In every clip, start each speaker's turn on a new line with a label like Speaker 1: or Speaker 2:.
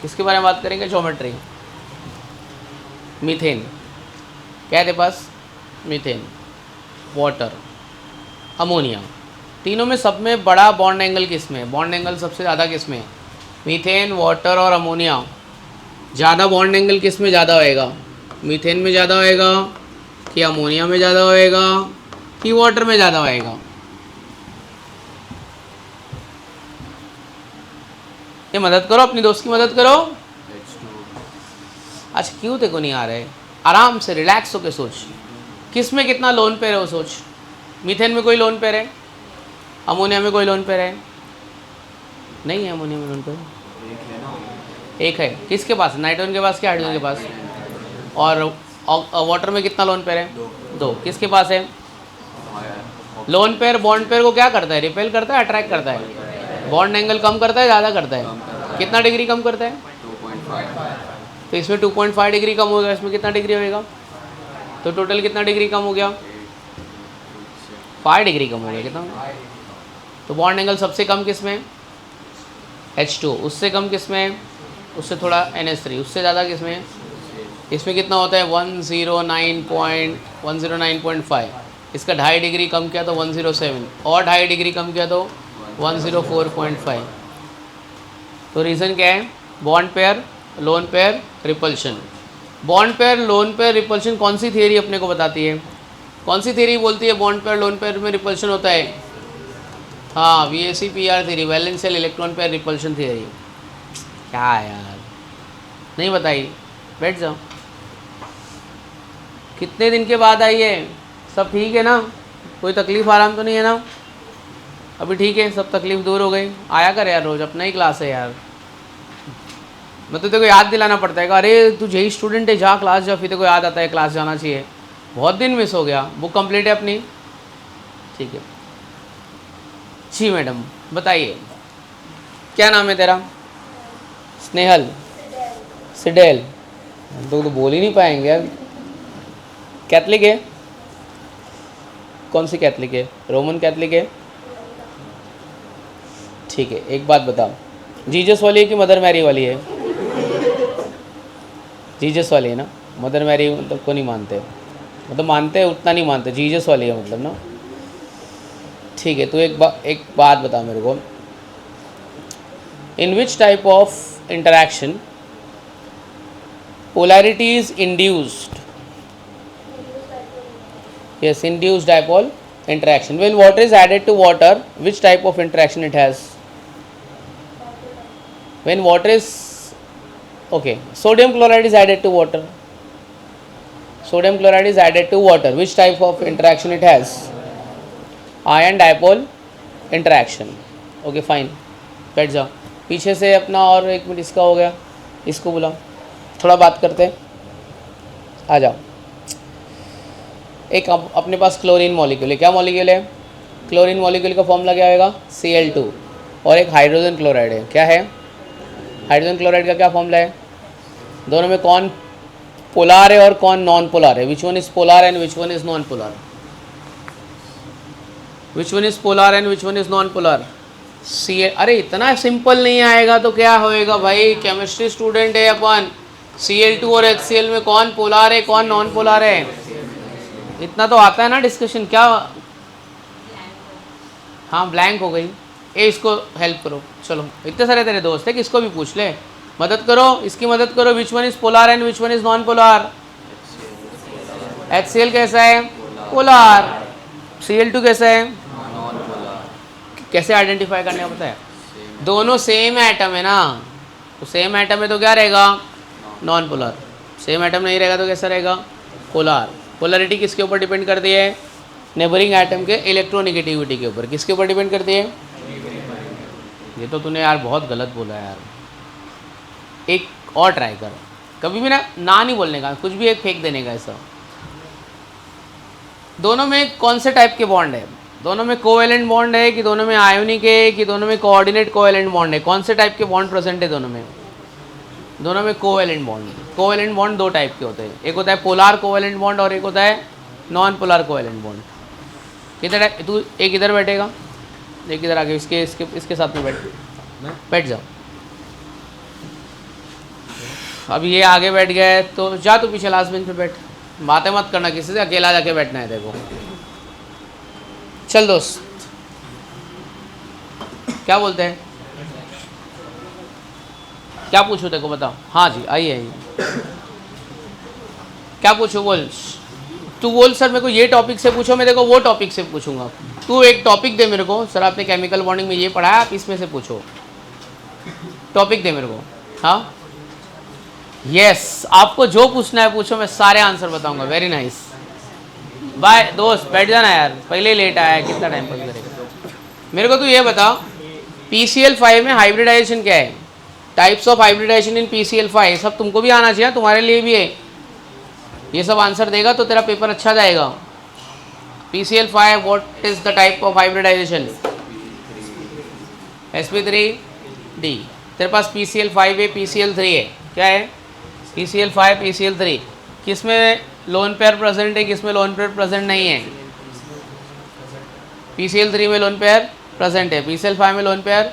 Speaker 1: किसके बारे में बात करेंगे? ज्योमेट्री। मीथेन, क्या है तेरे पास? Methane, water, ammonia. तीनों में सब में बड़ा बॉन्ड एंगल किस में? बॉन्ड एंगल सबसे ज़्यादा किस में? मीथेन, वाटर और अमोनिया। ज़्यादा बॉन्ड एंगल किस में ज़्यादा होएगा? मीथेन में ज़्यादा होएगा कि अमोनिया में ज़्यादा होएगा कि वाटर में ज़्यादा होएगा? ये मदद करो, अपनी दोस्त की मदद करो। अच्छा क्यों तेरे को नहीं आ रहे? आराम से रिलैक्स होके सोच, किस में कितना लोन पेयर है वो सोच। मीथेन में कोई लोन पेयर है? अमोनिया में कोई लोन पेयर है? नहीं है अमोनिया में लोन पेयर, एक है। किसके पास? नाइट्रोजन के पास क्या हाइड्रोजन के पास? और वाटर में कितना लोन पेयर है? दो। किसके पास है? लोन पेयर बॉन्ड पेयर को क्या करता है? रिपेल करता है, अट्रैक्ट करता है? बॉन्ड एंगल कम करता है, ज़्यादा करता है? कितना डिग्री कम करता है? 2.5। तो इसमें 2.5 डिग्री कम हो गया, इसमें कितना डिग्री होएगा? तो टोटल कितना डिग्री कम हो गया? 5 डिग्री कम हो गया। कितना? तो बॉन्ड एंगल सबसे कम किस में? H2। उससे कम किस में? उससे थोड़ा NH3। उससे ज़्यादा किस में? इसमें कितना होता है? 109.5। इसका 2.5 डिग्री कम किया तो 107, और 2.5 डिग्री कम किया तो 104.5। तो रीज़न क्या है? Bond pair, lone pair, repulsion. Bond pair, lone pair, repulsion कौन सी थियरी अपने को बताती है? कौन सी थियरी बोलती है बॉन्ड पेयर, लोन पेयर में रिपल्शन होता है? हाँ, VAC-PR theory, वैलेंशियल electron pair repulsion theory. क्या यार नहीं बताई? बैठ जाओ। कितने दिन के बाद आई है? सब ठीक है ना? कोई तकलीफ़ आराम तो नहीं है ना? अभी ठीक है, सब तकलीफ़ दूर हो गई। आया कर यार, रोज़ अपना ही क्लास है यार। मैं तो तेरे को याद दिलाना पड़ता है कि अरे तू यही स्टूडेंट है, जा क्लास जा, फिर तेरे को याद आता है क्लास जाना चाहिए। बहुत दिन मिस हो गया। बुक कंप्लीट है अपनी? ठीक है जी मैडम, बताइए क्या नाम है तेरा? स्नेहल, सिडेल। तो बोल ही नहीं पाएंगे यार। कैथलिक है? कौन सी कैथलिक है? रोमन कैथलिक है? ठीक है, एक बात बताओ, जीसस वाली है कि मदर मैरी वाली है? जीसस वाली है ना? मदर मैरी मतलब को नहीं मानते, मतलब मानते हैं उतना नहीं मानते, जीसस वाली है मतलब ना। ठीक है, तो एक बात बता मेरे को, in which type of interaction polarity is induced? Yes, induced dipole interaction. When water is added to water, which type of interaction it has? When water is, okay, sodium chloride is added to water. Sodium chloride is added to water. Which type of interaction it has? Ion dipole interaction. Okay, fine. बैठ जाओ। पीछे से अपना और एक minute इसका हो गया, इसको बुलाओ, थोड़ा बात करते हैं। आ जाओ। एक अपने पास क्लोरीन मॉलिक्यूल है। क्या मॉलिक्यूल है? क्लोरीन मॉलिक्यूल का फॉर्मूला क्या आएगा? Cl2। और एक हाइड्रोजन क्लोराइड है। क्या है? हाइड्रोजन क्लोराइड का क्या फॉर्मूला है? दोनों में कौन पोलार है और कौन नॉन पोलार है? Which one is polar and which one is non polar? Which one is polar and which one is non polar? अरे इतना सिंपल नहीं आएगा तो क्या होएगा भाई, केमिस्ट्री स्टूडेंट है अपन। Cl2 और HCl में कौन पोलार है कौन नॉन पोलार है, इतना तो आता है ना डिस्कशन। क्या? हाँ ब्लैंक हो गई। इसको हेल्प करो, चलो इतने सारे तेरे दोस्त है, किसको भी पूछ ले, मदद करो, इसकी मदद करो। Which one is polar and which one is non polar? HCl कैसा है? पोलार। Cl2 कैसा है? Non polar. कैसे आइडेंटिफाई करने का पता है? दोनों सेम एटम है ना, तो सेम एटम है तो क्या रहेगा? Non polar. सेम एटम नहीं रहेगा तो कैसा रहेगा? पोलार। पोलरिटी किसके ऊपर डिपेंड करती है? नेबरिंग एटम के इलेक्ट्रोनेगेटिविटी के ऊपर। किसके ऊपर डिपेंड करती है? ये तो तूने यार बहुत गलत बोला यार। एक और ट्राई कर, कभी भी ना नहीं बोलने का, कुछ भी एक फेंक देने का ऐसा। दोनों में कौन से टाइप के बॉन्ड है? दोनों में कोवेलेंट बॉन्ड है कि दोनों में आयोनिक है कि दोनों में कोऑर्डिनेट कोवेलेंट बॉन्ड है? कौन से टाइप के बॉन्ड प्रेजेंट है दोनों में? दोनों में कोवेलेंट बॉन्ड। कोवेलेंट बॉन्ड दो टाइप के होते हैं, एक होता है पोलार कोवेलेंट बॉन्ड और एक होता है नॉन पोलार कोवेलेंट बॉन्ड। किधर है तू? एक इधर बैठेगा, एक इधर आके इसके साथ में बैठ जाओ। अब ये आगे बैठ गए तो जा तू पीछे लास्ट बेंच पे बैठ, बातें मत करना किसी से, अकेला जाके बैठना है देखो। चल दोस्त, क्या बोलते हैं, क्या पूछूं देखो बताओ। हाँ जी आइए आइए, क्या पूछूं बोल। तू बोल सर मेरे को ये टॉपिक से पूछो, मैं देखो वो टॉपिक से पूछूंगा। तू एक टॉपिक दे मेरे को, सर आपने केमिकल बॉन्डिंग में ये पढ़ा है, आप इसमें से पूछो, टॉपिक दे मेरे को। हाँ यस, आपको जो पूछना है पूछो, मैं सारे आंसर बताऊंगा। वेरी नाइस, बाय दोस्त, बैठ जाना यार, पहले ही लेट आया है, कितना टाइम पास करेगा। मेरे को तू ये बता, PCl5 में हाइब्रिडाइजेशन क्या है, types of hybridisation in PCl5, सब तुमको भी आना चाहिए, तुम्हारे लिए भी है। ये सब आंसर देगा तो तेरा पेपर अच्छा जाएगा। PCl5 what is the type of hybridisation, sp3d। तेरे पास PCl5 है, PCl3 है, क्या है PCl5 PCl3, किसमें लोन पेयर प्रेजेंट है, किसमें लोन पेयर प्रेजेंट नहीं है। PCl3 में लोन पेयर प्रेजेंट है, PCl5 में लोन पेयर।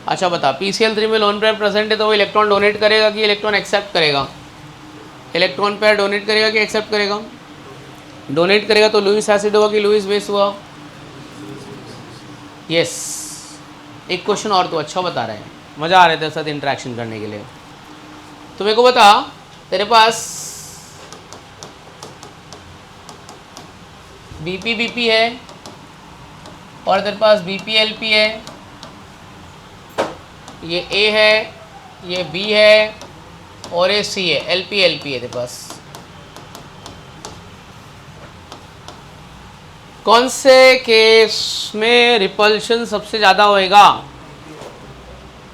Speaker 1: अच्छा बता, PCl3 में लोन पेयर प्रेजेंट है तो वो इलेक्ट्रॉन डोनेट करेगा कि इलेक्ट्रॉन एक्सेप्ट करेगा। इलेक्ट्रॉन पेयर डोनेट करेगा कि एक्सेप्ट करेगा। डोनेट करेगा तो लुईस एसिड हुआ कि लुईस बेस हुआ। यस, एक क्वेश्चन और तो अच्छा बता रहे हैं, मज़ा आ रहा है तेरे साथ इंटरेक्शन करने के लिए। तो मेरे को बता, तेरे पास BP है और तेरे पास BPLP है, ये A है, ये B है और ये C है, LP है तेरे पास। कौन से केस में रिपल्शन सबसे ज़्यादा होएगा,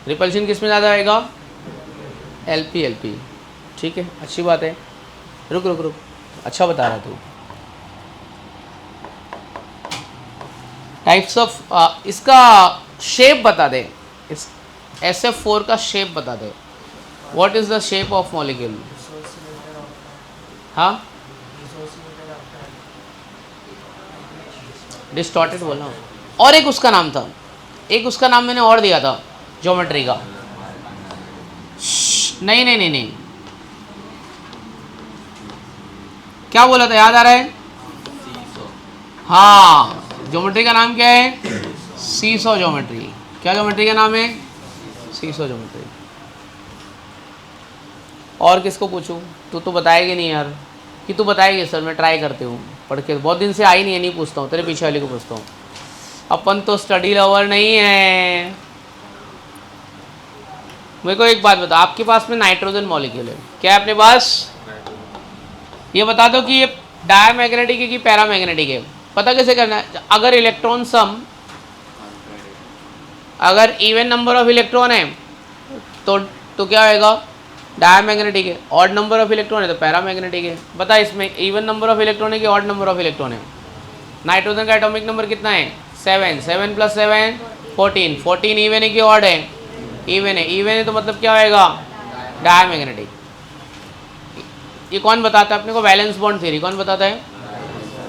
Speaker 1: रिपल्शन किस में ज़्यादा होएगा, LP। ठीक है, अच्छी बात है। रुक, अच्छा बता रहा तू। टाइप्स ऑफ इसका शेप बता दे, इस SF4 का शेप बता दे। What is the shape of molecule. हाँ डिस्टॉर्टेड बोला, और एक उसका नाम था, एक उसका नाम मैंने और दिया था ज्योमेट्री का। नहीं, क्या बोला था, याद आ रहा है। हाँ, ज्योमेट्री का नाम क्या है, सीसो ज्योमेट्री। क्या ज्योमेट्री का नाम है, सीसो ज्योमेट्री। और किसको पूछूं, तू तो बताएगी नहीं यार, कि तू बताएगी सर, मैं ट्राई करती हूँ पढ़ के, बहुत दिन से आई नहीं है, नहीं पूछता हूँ, तेरे पीछे वाले को पूछता हूँ। अपन तो स्टडी लवर नहीं है। मेरे को एक बात बता, आपके पास में नाइट्रोजन मॉलिक्यूल है, क्या है अपने पास, ये बता दो कि ये डायमैग्नेटिक है कि पैरामैग्नेटिक है। पता कैसे करना है, अगर इलेक्ट्रॉन सम, अगर इवन नंबर ऑफ इलेक्ट्रॉन है तो क्या होएगा, डायमैग्नेटिक है। ऑड नंबर ऑफ इलेक्ट्रॉन है तो पैरामैग्नेटिक है। बता इसमें इवन नंबर ऑफ इलेक्ट्रॉन है कि ऑड नंबर ऑफ इलेक्ट्रॉन है। नाइट्रोजन का एटॉमिक नंबर कितना है, 7, 7 + 7 14, 14 इवन है कि ऑड है, इवन है। इवन है तो मतलब क्या होएगा, डायमैग्नेटिक। ये कौन बताता है अपने को, वैलेंस बॉन्ड थ्योरी। कौन बताता है,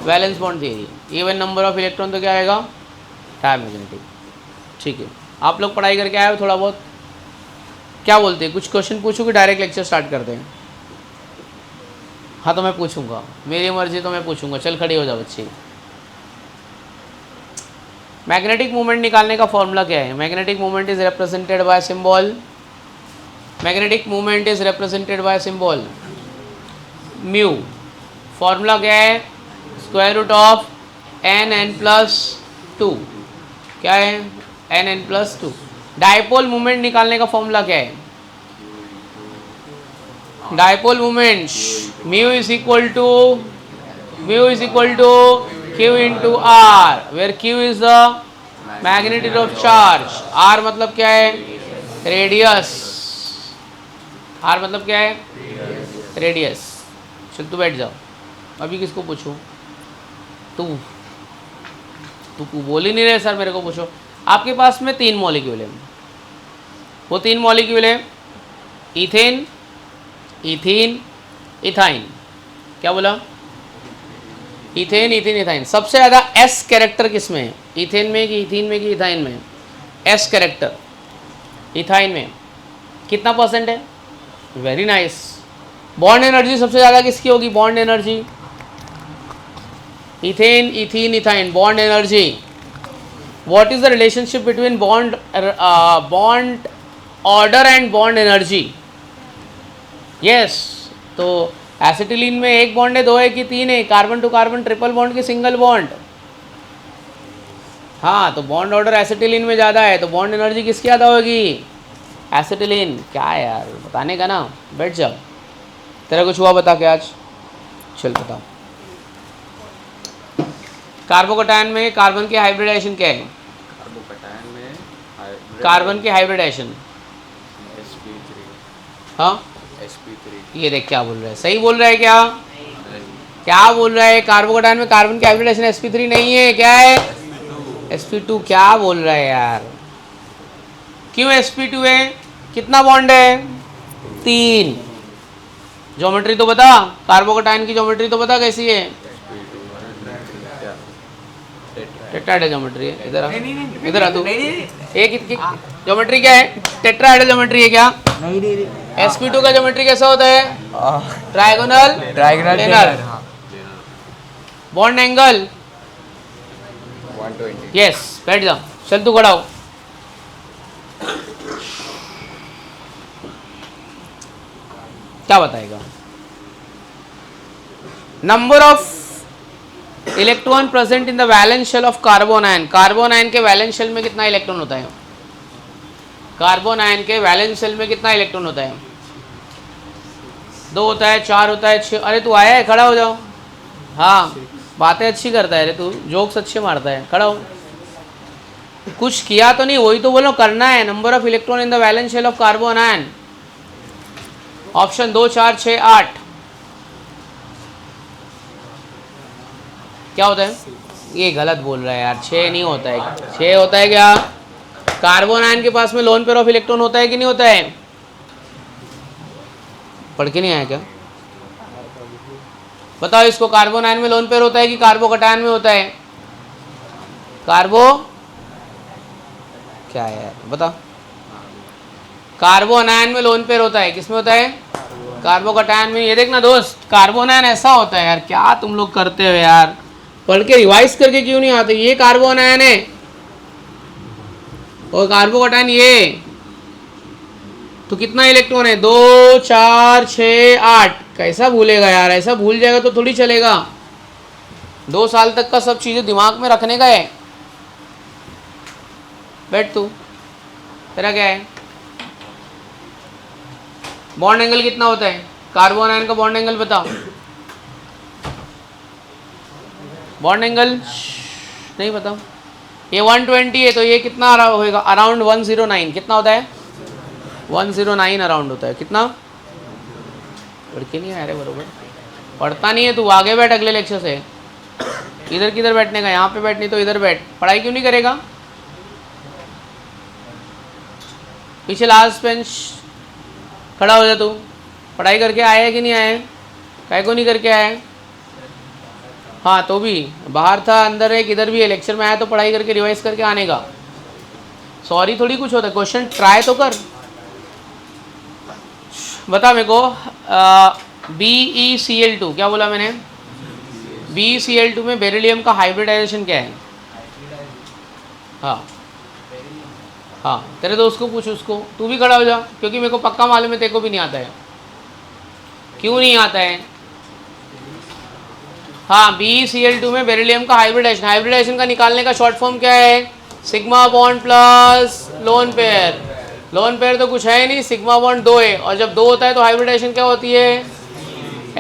Speaker 1: valence bond theory. Even number of electron तो क्या आएगा, डायमैग्नेटिक। ठीक है, आप लोग पढ़ाई करके आए हो थोड़ा बहुत, क्या बोलते हैं, कुछ क्वेश्चन पूछूं कि डायरेक्ट लेक्चर स्टार्ट करते हैं। हाँ तो मैं पूछूंगा, मेरी मर्जी तो मैं पूछूंगा। चल खड़ी हो जाओ बच्ची। मैग्नेटिक मूवमेंट निकालने का फॉर्मूला क्या है। Magnetic movement is represented by symbol, magnetic movement is represented by symbol mu. Formula क्या है, √of n+2। क्या है, n+2। डायपोल मूवमेंट निकालने का फॉर्मूला क्या है, dipole movement mu is equal to Q × R, where Q is the magnetic of charge, R मतलब क्या है, रेडियस। R मतलब क्या है, रेडियस। चल तू बैठ जाओ, अभी किसको पूछूं, तू बोल ही नहीं रहे सर मेरे को पूछो। आपके पास में 3 मॉलिक्यूल है, वो 3 मॉलिक्यूल है इथेन, इथीन, इथाइन। क्या बोला, इथेन, इथीन, इथाइन। सबसे ज़्यादा S कैरेक्टर किस में है, इथेन में कि इथीन में कि इथाइन में। S कैरेक्टर इथाइन में कितना % है, वेरी नाइस। बॉन्ड एनर्जी सबसे ज़्यादा किसकी होगी? Bond energy, ethane, ethene, ethyne, bond energy. What is the relationship between bond order and bond energy? Yes, तो एसिटिलीन में एक बॉन्ड है, दो है कि तीन है? Carbon to carbon triple bond की सिंगल बॉन्ड? हाँ, तो बॉन्ड ऑर्डर एसिटिलीन में ज़्यादा है, तो बॉन्ड एनर्जी किसकी ज़्यादा होगी? एसिटिलीन। क्या है यार बताने का ना, बैठ जाओ। तेरा कुछ हुआ बता के आज? चल बताओ। कार्बोकटायन में कार्बन की हाइब्रिडाइजेशन क्या है?
Speaker 2: कार्बोकटायन में
Speaker 1: कार्बन की हाइब्रिडाइजेशन,
Speaker 2: sp3
Speaker 1: हाँ
Speaker 2: sp3
Speaker 1: ये देख क्या बोल रहा है, सही बोल रहा है क्या? क्या बोल रहा है? कार्बोकटायन में कार्बन की हाइब्रिडाइजेशन sp3 नहीं है, क्या है? sp2। क्या बोल रहा है यार? क्यों sp2 है? कितना बॉन्ड है? 3। ज्योमेट्री तो बता, कार्बोकटायन की ज्योमेट्री तो बता कैसी है? टेट्राहेड्रल ज्योमेट्री है। इधर आ, इधर आ तू। एक ज्योमेट्री क्या है? टेट्राहेड्रल ज्योमेट्री है क्या?
Speaker 3: नहीं
Speaker 1: sp2 का ज्योमेट्री कैसा होता है? Trigonal planar. Bond angle
Speaker 2: 120
Speaker 1: yes. बैठ जा, चल तू खड़ा हो। क्या बताएगा? Number of electron present in the valence shell of carbon ion. Carbon ion के वैलेंस शेल में कितना इलेक्ट्रॉन होता है? कार्बन आयन के वैलेंस शेल में कितना इलेक्ट्रॉन होता है? 2 होता है, 4 होता है, 6? अरे तू आया है, खड़ा हो जाओ। हाँ, बातें अच्छी करता है रे तू, जोक्स अच्छे मारता है, खड़ा हो। कुछ किया तो नहीं, वही तो बोलो करना है। Number of electron in the valence shell of carbon ion, option 2, 4, 6, 8 क्या होता है? ये गलत बोल रहा है यार, 6 नहीं होता है। 6 होता है क्या? कार्बन आयन के पास में लोन पेयर ऑफ इलेक्ट्रॉन होता है कि नहीं होता है? पढ़ के नहीं आया क्या? बताओ इसको, कार्बन आयन में लोन पेयर होता है कि कार्बोकटायन में होता है? कार्बो क्या है यार बता। कार्बन आयन में लोन पेयर होता है, किसमें होता है? कार्बोकटायन में। ये देखना दोस्त, कार्बन आयन ऐसा होता है यार, क्या तुम लोग करते हो यार, पढ़ के रिवाइज करके क्यों नहीं आते? ये कार्बन आयन है और कार्बोकटायन ये, तो कितना इलेक्ट्रॉन है? 2, 4, 6, 8। कैसा भूलेगा यार, ऐसा भूल जाएगा तो थोड़ी चलेगा। 2 साल तक का सब चीज़ें दिमाग में रखने का है। बैठ तू, तेरा क्या है? बॉन्ड एंगल कितना होता है? कार्बन आयन का बॉन्ड एंगल बताओ। बॉन्ड एंगल नहीं बताओ। ये 120 है, तो ये कितना होएगा? अराउंड 109। कितना होता है? 109 अराउंड होता है। कितना? पढ़ के नहीं आ रहे बरोबर, पढ़ता नहीं है तू। आगे बैठ अगले लेक्चर से। इधर किधर बैठने का? यहाँ पे बैठ, नहीं तो इधर बैठ। पढ़ाई क्यों नहीं करेगा? पीछे लास्ट बेंच खड़ा हो जा तू। पढ़ाई करके आया है कि नहीं आया है? काय को नहीं करके आया है? हाँ, तो भी बाहर था, अंदर है, किधर भी है, लेक्चर में आया तो पढ़ाई करके रिवाइज करके आने का। सॉरी थोड़ी कुछ होता है, क्वेश्चन ट्राई तो कर। बता मेरे को, BeCl2 क्या बोला मैंने? BeCl2 में बेरिलियम का हाइब्रिडाइजेशन क्या है? हाँ हाँ, तेरे दोस्त को पूछ, उसको। तू भी खड़ा हो जा, क्योंकि मेरे को पक्का मालूम है तेरे को भी नहीं आता है। क्यों नहीं आता है? हाँ, BeCl2 में बेरिलियम का हाइब्रिडाइजेशन। हाइब्रिडाइजेशन का निकालने का शॉर्ट फॉर्म क्या है? Sigma bond plus lone pair. Lone pair तो कुछ है ही नहीं, सिग्मा बॉन्ड 2 है, और जब 2 होता है तो हाइब्रिडाइजेशन क्या होती है?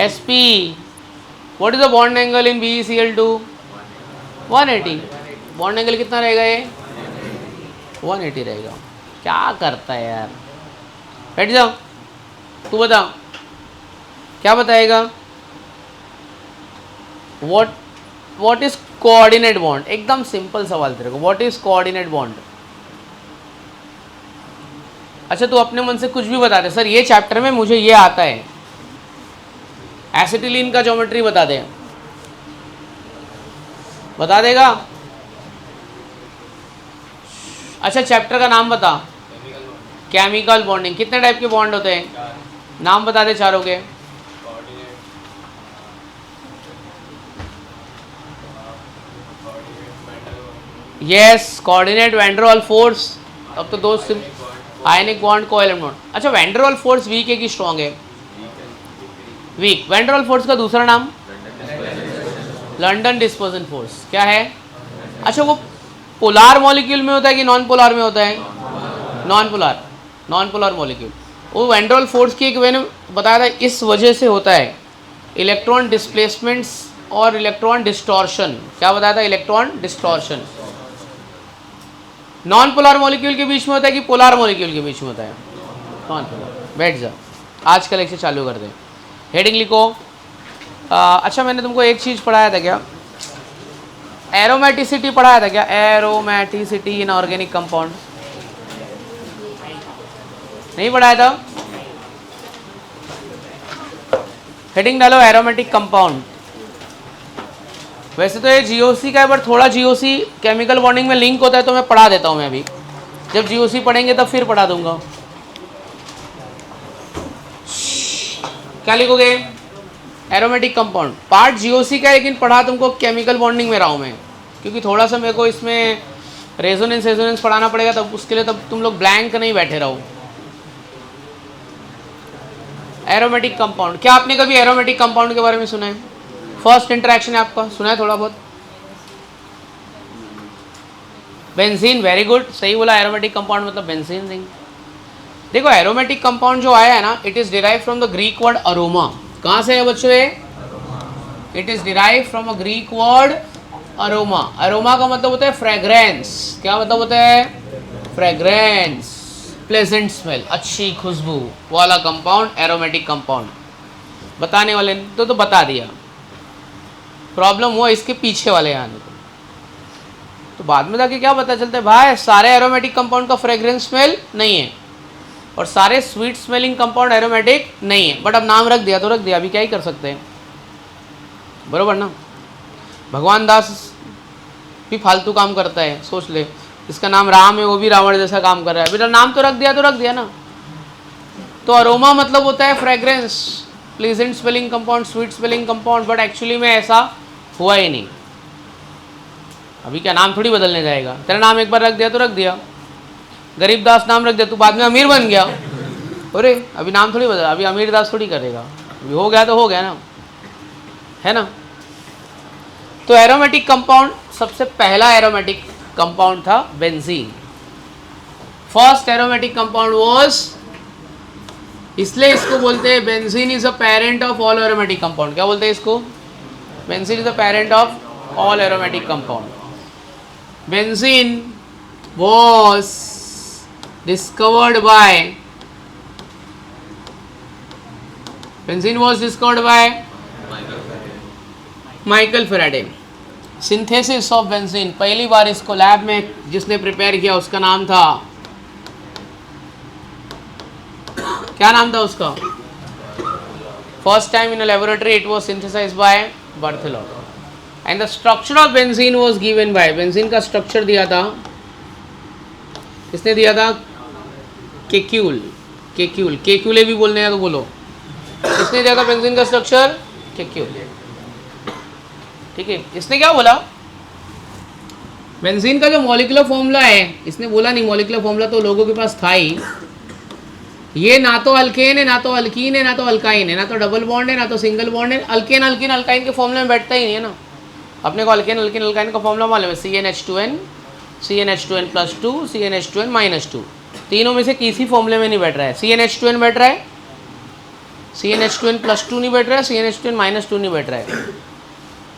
Speaker 1: sp। What is the bond angle in BeCl2? 180। Bond angle कितना रहेगा ये? 180 रहेगा। क्या करता है यार, बैठ जाओ। तू बता, क्या बताएगा? What is coordinate bond? एकदम सिंपल सवाल तेरे को, व्हाट इज कोऑर्डिनेट बॉन्ड? अच्छा, तू अपने मन से कुछ भी बता दे, सर ये चैप्टर में मुझे ये आता है। एसिटिलीन का ज्योमेट्री बता दे, बता देगा? अच्छा, चैप्टर का नाम बता। Chemical bonding. कितने टाइप के बॉन्ड होते हैं? नाम बता दे चारों के। यस, कोऑर्डिनेट, वैन डर वाल फोर्स। अब तो दो आयनिक बॉन्ड, कोवैलेंट बॉन्ड। अच्छा, वैन डर वाल फोर्स वीक है कि स्ट्रॉन्ग है? वीक। वैन डर वाल फोर्स का दूसरा नाम लंडन डिस्पर्जन फोर्स। क्या है? अच्छा, वो पोलार मॉलिक्यूल में होता है कि नॉन पोलार में होता है? Non polar, non polar molecule. वो वैन डर वाल फोर्स की एक मैंने बताया था, इस वजह से होता है इलेक्ट्रॉन डिस्प्लेसमेंट्स और इलेक्ट्रॉन डिस्टॉर्शन। क्या बताया था? Electron distortion. Non polar molecule के बीच में होता है कि पोलार मॉलिक्यूल के बीच में होता है? Non polar. बैठ जा, आज का लेक्चर चालू कर दे। हेडिंग लिखो। अच्छा, मैंने तुमको एक चीज़ पढ़ाया था क्या? एरोमेटिसिटी पढ़ाया था क्या? एरोमेटिसिटी इन ऑर्गेनिक कंपाउंड नहीं पढ़ाया था? हेडिंग डालो एरोमेटिक कंपाउंड। वैसे तो ये जीओसी का है, पर थोड़ा जीओसी केमिकल बॉन्डिंग में लिंक होता है तो मैं पढ़ा देता हूँ। मैं अभी जब जीओसी पढ़ेंगे तब फिर पढ़ा दूंगा। क्या लिखोगे? Aromatic compound. पार्ट जीओसी का है, लेकिन पढ़ा तुमको केमिकल बॉन्डिंग में रहा हूँ मैं, क्योंकि थोड़ा सा मेरे को इसमें रेजोनेंस पढ़ाना पड़ेगा, तब उसके लिए तब तुम लोग ब्लैंक नहीं बैठे रहो। एरोमेटिक कंपाउंड, क्या आपने कभी एरोमेटिक कंपाउंड के बारे में सुना है? फर्स्ट इंटरेक्शन है आपका, सुना है थोड़ा बहुत? बेंजीन, वेरी गुड, सही बोला। एरोमेटिक कंपाउंड मतलब बेंजीन रिंग। देखो, एरोमेटिक कंपाउंड जो आया है ना, it is derive from the Greek word aroma. कहाँ से है बच्चों ये? It is derive from a Greek word aroma. Aroma का मतलब होता है फ्रेग्रेंस। क्या मतलब होता है? फ्रेग्रेंस, प्लेजेंट स्मेल, अच्छी खुशबू वाला कंपाउंड एरोमेटिक कंपाउंड। बताने वाले ने तो बता दिया, प्रॉब्लम हुआ इसके पीछे वाले आने को, तो बाद में जाके क्या पता चलता है? भाई सारे एरोमेटिक कंपाउंड का फ्रेग्रेंस स्मेल नहीं है, और सारे स्वीट स्मेलिंग कंपाउंड एरोमेटिक नहीं है। बट अब नाम रख दिया तो रख दिया, अभी क्या ही कर सकते हैं, बरोबर ना? भगवान दास भी फालतू काम करता है, सोच ले। इसका नाम राम है, वो भी रावण जैसा काम कर रहा है। बेटा नाम तो रख दिया ना। तो अरोमा मतलब होता है fragrance, pleasant smelling compound, sweet smelling compound, but actually में ऐसा हुआ ही नहीं। अभी क्या नाम थोड़ी बदलने जाएगा? तेरा नाम एक बार रख दिया तो रख दिया। गरीब दास नाम रख दिया, तू बाद में अमीर बन गया। अरे अभी नाम थोड़ी बदल, अभी अमीर दास थोड़ी करेगा, अभी हो गया तो हो गया ना, है ना? तो एरोमेटिक कंपाउंड, सबसे पहला एरोमेटिक कंपाउंड था benzene. First aromatic compound was, इसलिए इसको बोलते हैं benzene is a parent of all aromatic compound. क्या बोलते हैं इसको? Benzene is a parent of all aromatic compound. Benzene was discovered by Michael Faraday. Synthesis of benzene, पहली बार इसको लैब में जिसने प्रिपेयर किया उसका नाम था, क्या नाम था उसका? First time in a laboratory it was synthesised by Berthelot. And the structure of benzene was given by, benzene का स्ट्रक्चर दिया था, किसने दिया था? केक्यूल। केक्यूले भी बोलने हैं तो बोलो, किसने दिया था बेंजीन का स्ट्रक्चर? केक्यूल। ठीक है, इसने क्या बोला? बेंजीन का जो मॉलिक्यूलर फॉर्मूला है, इसने बोला नहीं मॉलिक्यूलर फॉर्मूला तो लोगों के पास था ही, ये ना तो अल्केन है, ना तो अल्कीन है, ना तो अल्काइन है, ना तो डबल बॉन्ड है, ना तो सिंगल बॉन्ड है। अल्केन अल्कीन अल्काइन के फॉर्मूले में बैठता ही नहीं है ना। अपने को अल्केन अल्कीन अल्काइन का फॉर्मूला मालूम है, CnH2n, CnH2n+2, CnH2n-2, तीनों में से किसी फॉर्मूले में नहीं बैठ रहा है। CnH2n बैठ रहा है, CnH2n+2 नहीं बैठ रहा है, CnH2n-2 नहीं बैठ रहा है।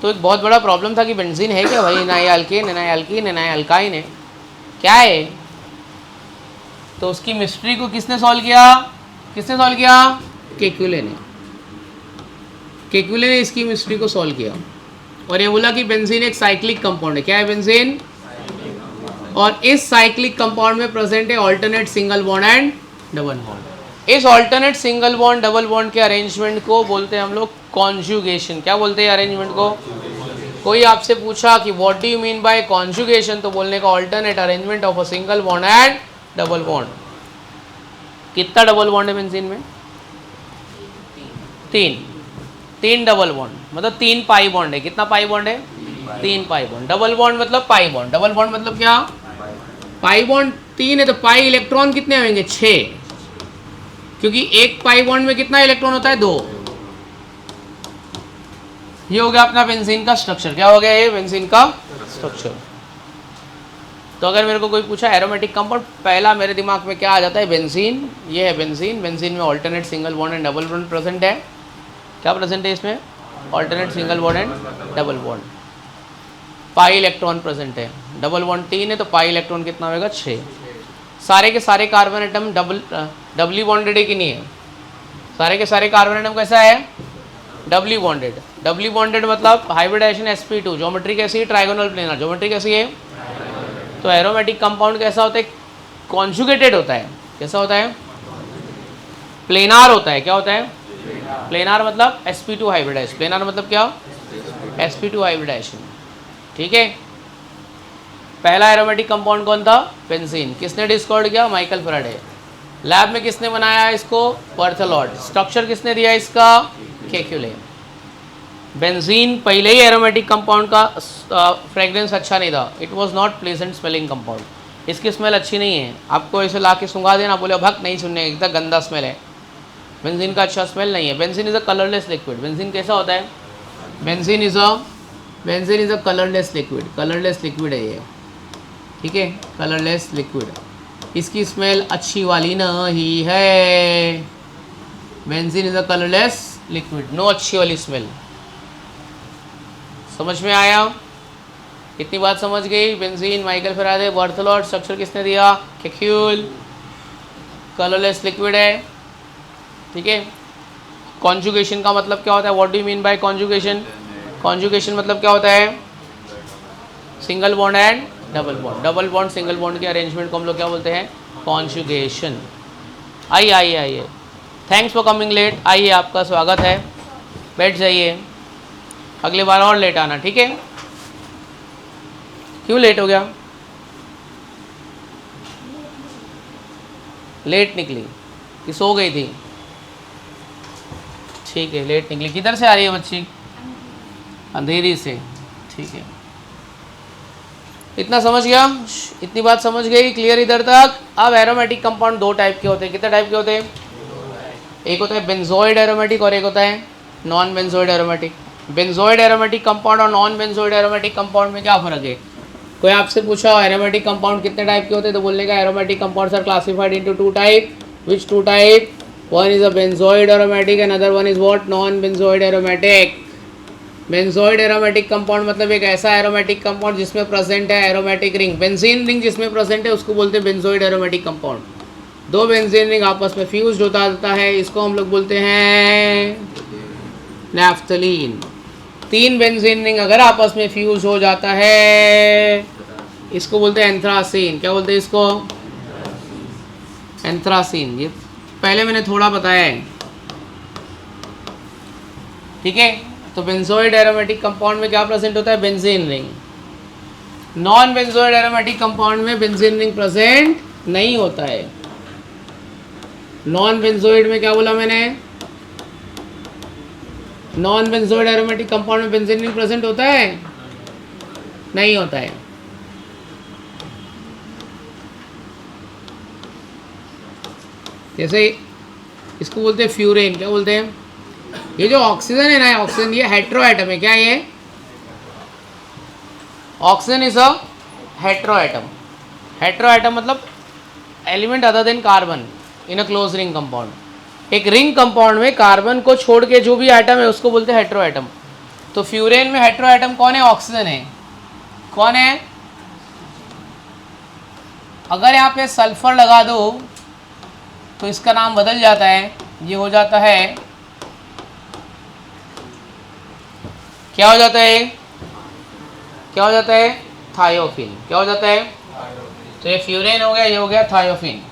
Speaker 1: तो एक बहुत बड़ा प्रॉब्लम था कि बेंजीन है क्या भाई? ना ये अल्केन है, ना ये अल्कीन है, ना ये अल्काइन है, क्या है? तो उसकी मिस्ट्री को किसने सॉल्व किया? केक्यूले ने। केक्यूले ने इसकी मिस्ट्री को सॉल्व किया और ये बोला कि बेंजीन एक साइक्लिक कंपाउंड है। क्या है बेंजीन? और इस साइक्लिक कंपाउंड में प्रेजेंट है alternate single bond and double bond. इस alternate single bond double bond के अरेंजमेंट को बोलते हैं हम लोग कॉन्जुगेशन। क्या बोलते हैं अरेंजमेंट को? कोई आपसे पूछा कि what do you mean by conjugation, तो बोलने का alternate arrangement of a single bond and double bond. कितना डबल बॉन्ड है बेंजीन में? तीन डबल बॉन्ड, मतलब 3 पाई बॉन्ड है। कितना पाई बॉन्ड है? 3 पाई बॉन्ड। डबल बॉन्ड मतलब पाई बॉन्ड। डबल बॉन्ड मतलब क्या? पाई बॉन्ड 3 है तो पाई इलेक्ट्रॉन कितने होंगे? 6, क्योंकि एक पाई बॉन्ड में कितना इलेक्ट्रॉन होता है? 2। ये हो गया अपना बेंजीन का स्ट्रक्चर। क्या हो गया ये? बेंजीन का स्ट्रक्चर। तो अगर मेरे को कोई पूछा एरोमेटिक कंपाउंड, पहला मेरे दिमाग में क्या आ जाता है? बेंजीन। ये है बेंजीन। बेंजीन में alternate single bond and double bond present है। क्या प्रेजेंट है इसमें? Alternate single bond and double bond. Pi electron present है। डबल बॉन्ड 3 है तो पाई इलेक्ट्रॉन कितना होगा? 6। सारे के सारे कार्बन एटम डबली बॉन्डेड है कि नहीं है? सारे के सारे कार्बन एटम कैसा है? Doubly bonded. डबली बॉन्डेड मतलब हाइब्रिडाइजेशन sp2। ज्योमेट्री कैसी है? Trigonal planar. ज्योमेट्री कैसी है? तो एरोमेटिक कंपाउंड कैसा होता है? कॉन्जुगेटेड होता है। कैसा होता है? प्लेनार होता है। क्या होता है? प्लेनार मतलब sp2 हाइब्रिडाइज। प्लेनार मतलब क्या? sp2 hybridisation. ठीक है। पहला एरोमेटिक कंपाउंड कौन था? बेंजीन। किसने डिस्कवर किया? Michael Faraday. लैब में किसने बनाया इसको? बर्थेलॉट। स्ट्रक्चर किसने दिया इसका? केक्युले। बेंजीन पहले ही एरोमेटिक कंपाउंड का फ्रेग्रेंस अच्छा नहीं था। It was not pleasant smelling compound. इसकी स्मेल अच्छी नहीं है। आपको ऐसे ला के सुंघा देना, बोले भक नहीं सुनने, एकदम गंदा स्मेल है। बेंजीन का अच्छा स्मेल नहीं है। Benzene is a colourless liquid. Benzene कैसा होता है? Benzene is a colourless liquid. Colourless liquid है ये। ठीक है, कलरलेस लिक्विड। इसकी स्मेल अच्छी वाली नहीं है। Benzene is a colourless liquid, no अच्छी वाली स्मेल। समझ में आया? इतनी बात समझ गई? Benzene, Michael Faraday, Berthelot. Structure किसने दिया? केक्यूल। कलरलेस लिक्विड है। ठीक है। कॉन्जुगेशन का मतलब क्या होता है? What do you mean by conjugation? Conjugation मतलब क्या होता है? Single bond and double bond. Double bond single bond के अरेंजमेंट को हम लोग क्या बोलते हैं? कॉन्जुगेशन। आइए आइए आइए। Thanks for coming late. आइए, आपका स्वागत है। बैठ जाइए। अगली बार और लेट आना, ठीक है? क्यों लेट हो गया? लेट निकली कि सो गई थी? ठीक है, लेट निकली। किधर से आ रही है बच्ची? अंधेरी से। ठीक है, इतना समझ गया? इतनी बात समझ गई? क्लियर इधर तक? अब एरोमेटिक कंपाउंड दो टाइप के होते हैं। कितने टाइप के होते हैं? एक होता है बेंजोइड एरोमेटिक और एक होता है non benzoid aromatic. Benzoid aromatic compound और नॉन बेंजोइड एरोमेटिक कंपाउंड में क्या फ़र्क है? कोई आपसे पूछा एरोमेटिक कंपाउंड कितने टाइप के होते हैं, तो बोलने का aromatic compounds are classified into 2 type. Which 2 type? One is a benzoid aromatic and other one is what? Non benzoid aromatic. Benzoid aromatic compound मतलब एक ऐसा एरोमेटिक कंपाउंड जिसमें प्रेजेंट है एरोमेटिक रिंग। बेंजीन रिंग जिसमें present है उसको बोलते हैं benzoid aromatic compound. 2 benzene ring आपस में फ्यूज्ड होता जाता है, इसको हम लोग बोलते हैं नैफ्थलीन। 3 बेंजीन रिंग अगर आपस में फ्यूज हो जाता है इसको बोलते हैं एंथ्रासीन। क्या बोलते हैं इसको? एंथ्रासीन। ये पहले मैंने थोड़ा बताया है, ठीक है? तो बेंजोइड एरोमेटिक कंपाउंड में क्या प्रेजेंट होता है? Benzene ring. Non benzoid aromatic compound में बेंजीन रिंग प्रेजेंट नहीं होता है। नॉन बेंजोइड में क्या बोला मैंने? नॉन बेंजोइड एरोमेटिक कंपाउंड में बेंजीन रिंग प्रेजेंट होता है? नहीं होता है। जैसे इसको बोलते हैं फ्यूरेन। क्या बोलते हैं? ये जो ऑक्सीजन है ना, ऑक्सीजन ये हेट्रो एटम है। क्या ये? Oxygen is a hetero atom. Hetero atom मतलब element other than carbon in a closed ring compound. एक रिंग कंपाउंड में कार्बन को छोड़ के जो भी एटम है उसको बोलते हैं हेट्रो एटम। तो फ्यूरेन में हेट्रो एटम कौन है? ऑक्सीजन है। कौन है? अगर यहाँ पे सल्फर लगा दो तो इसका नाम बदल जाता है, ये हो जाता है, क्या हो जाता है? क्या हो जाता है? थायोफिन। क्या हो जाता है? तो ये फ्यूरेन हो गया, ये हो गया थायोफिन।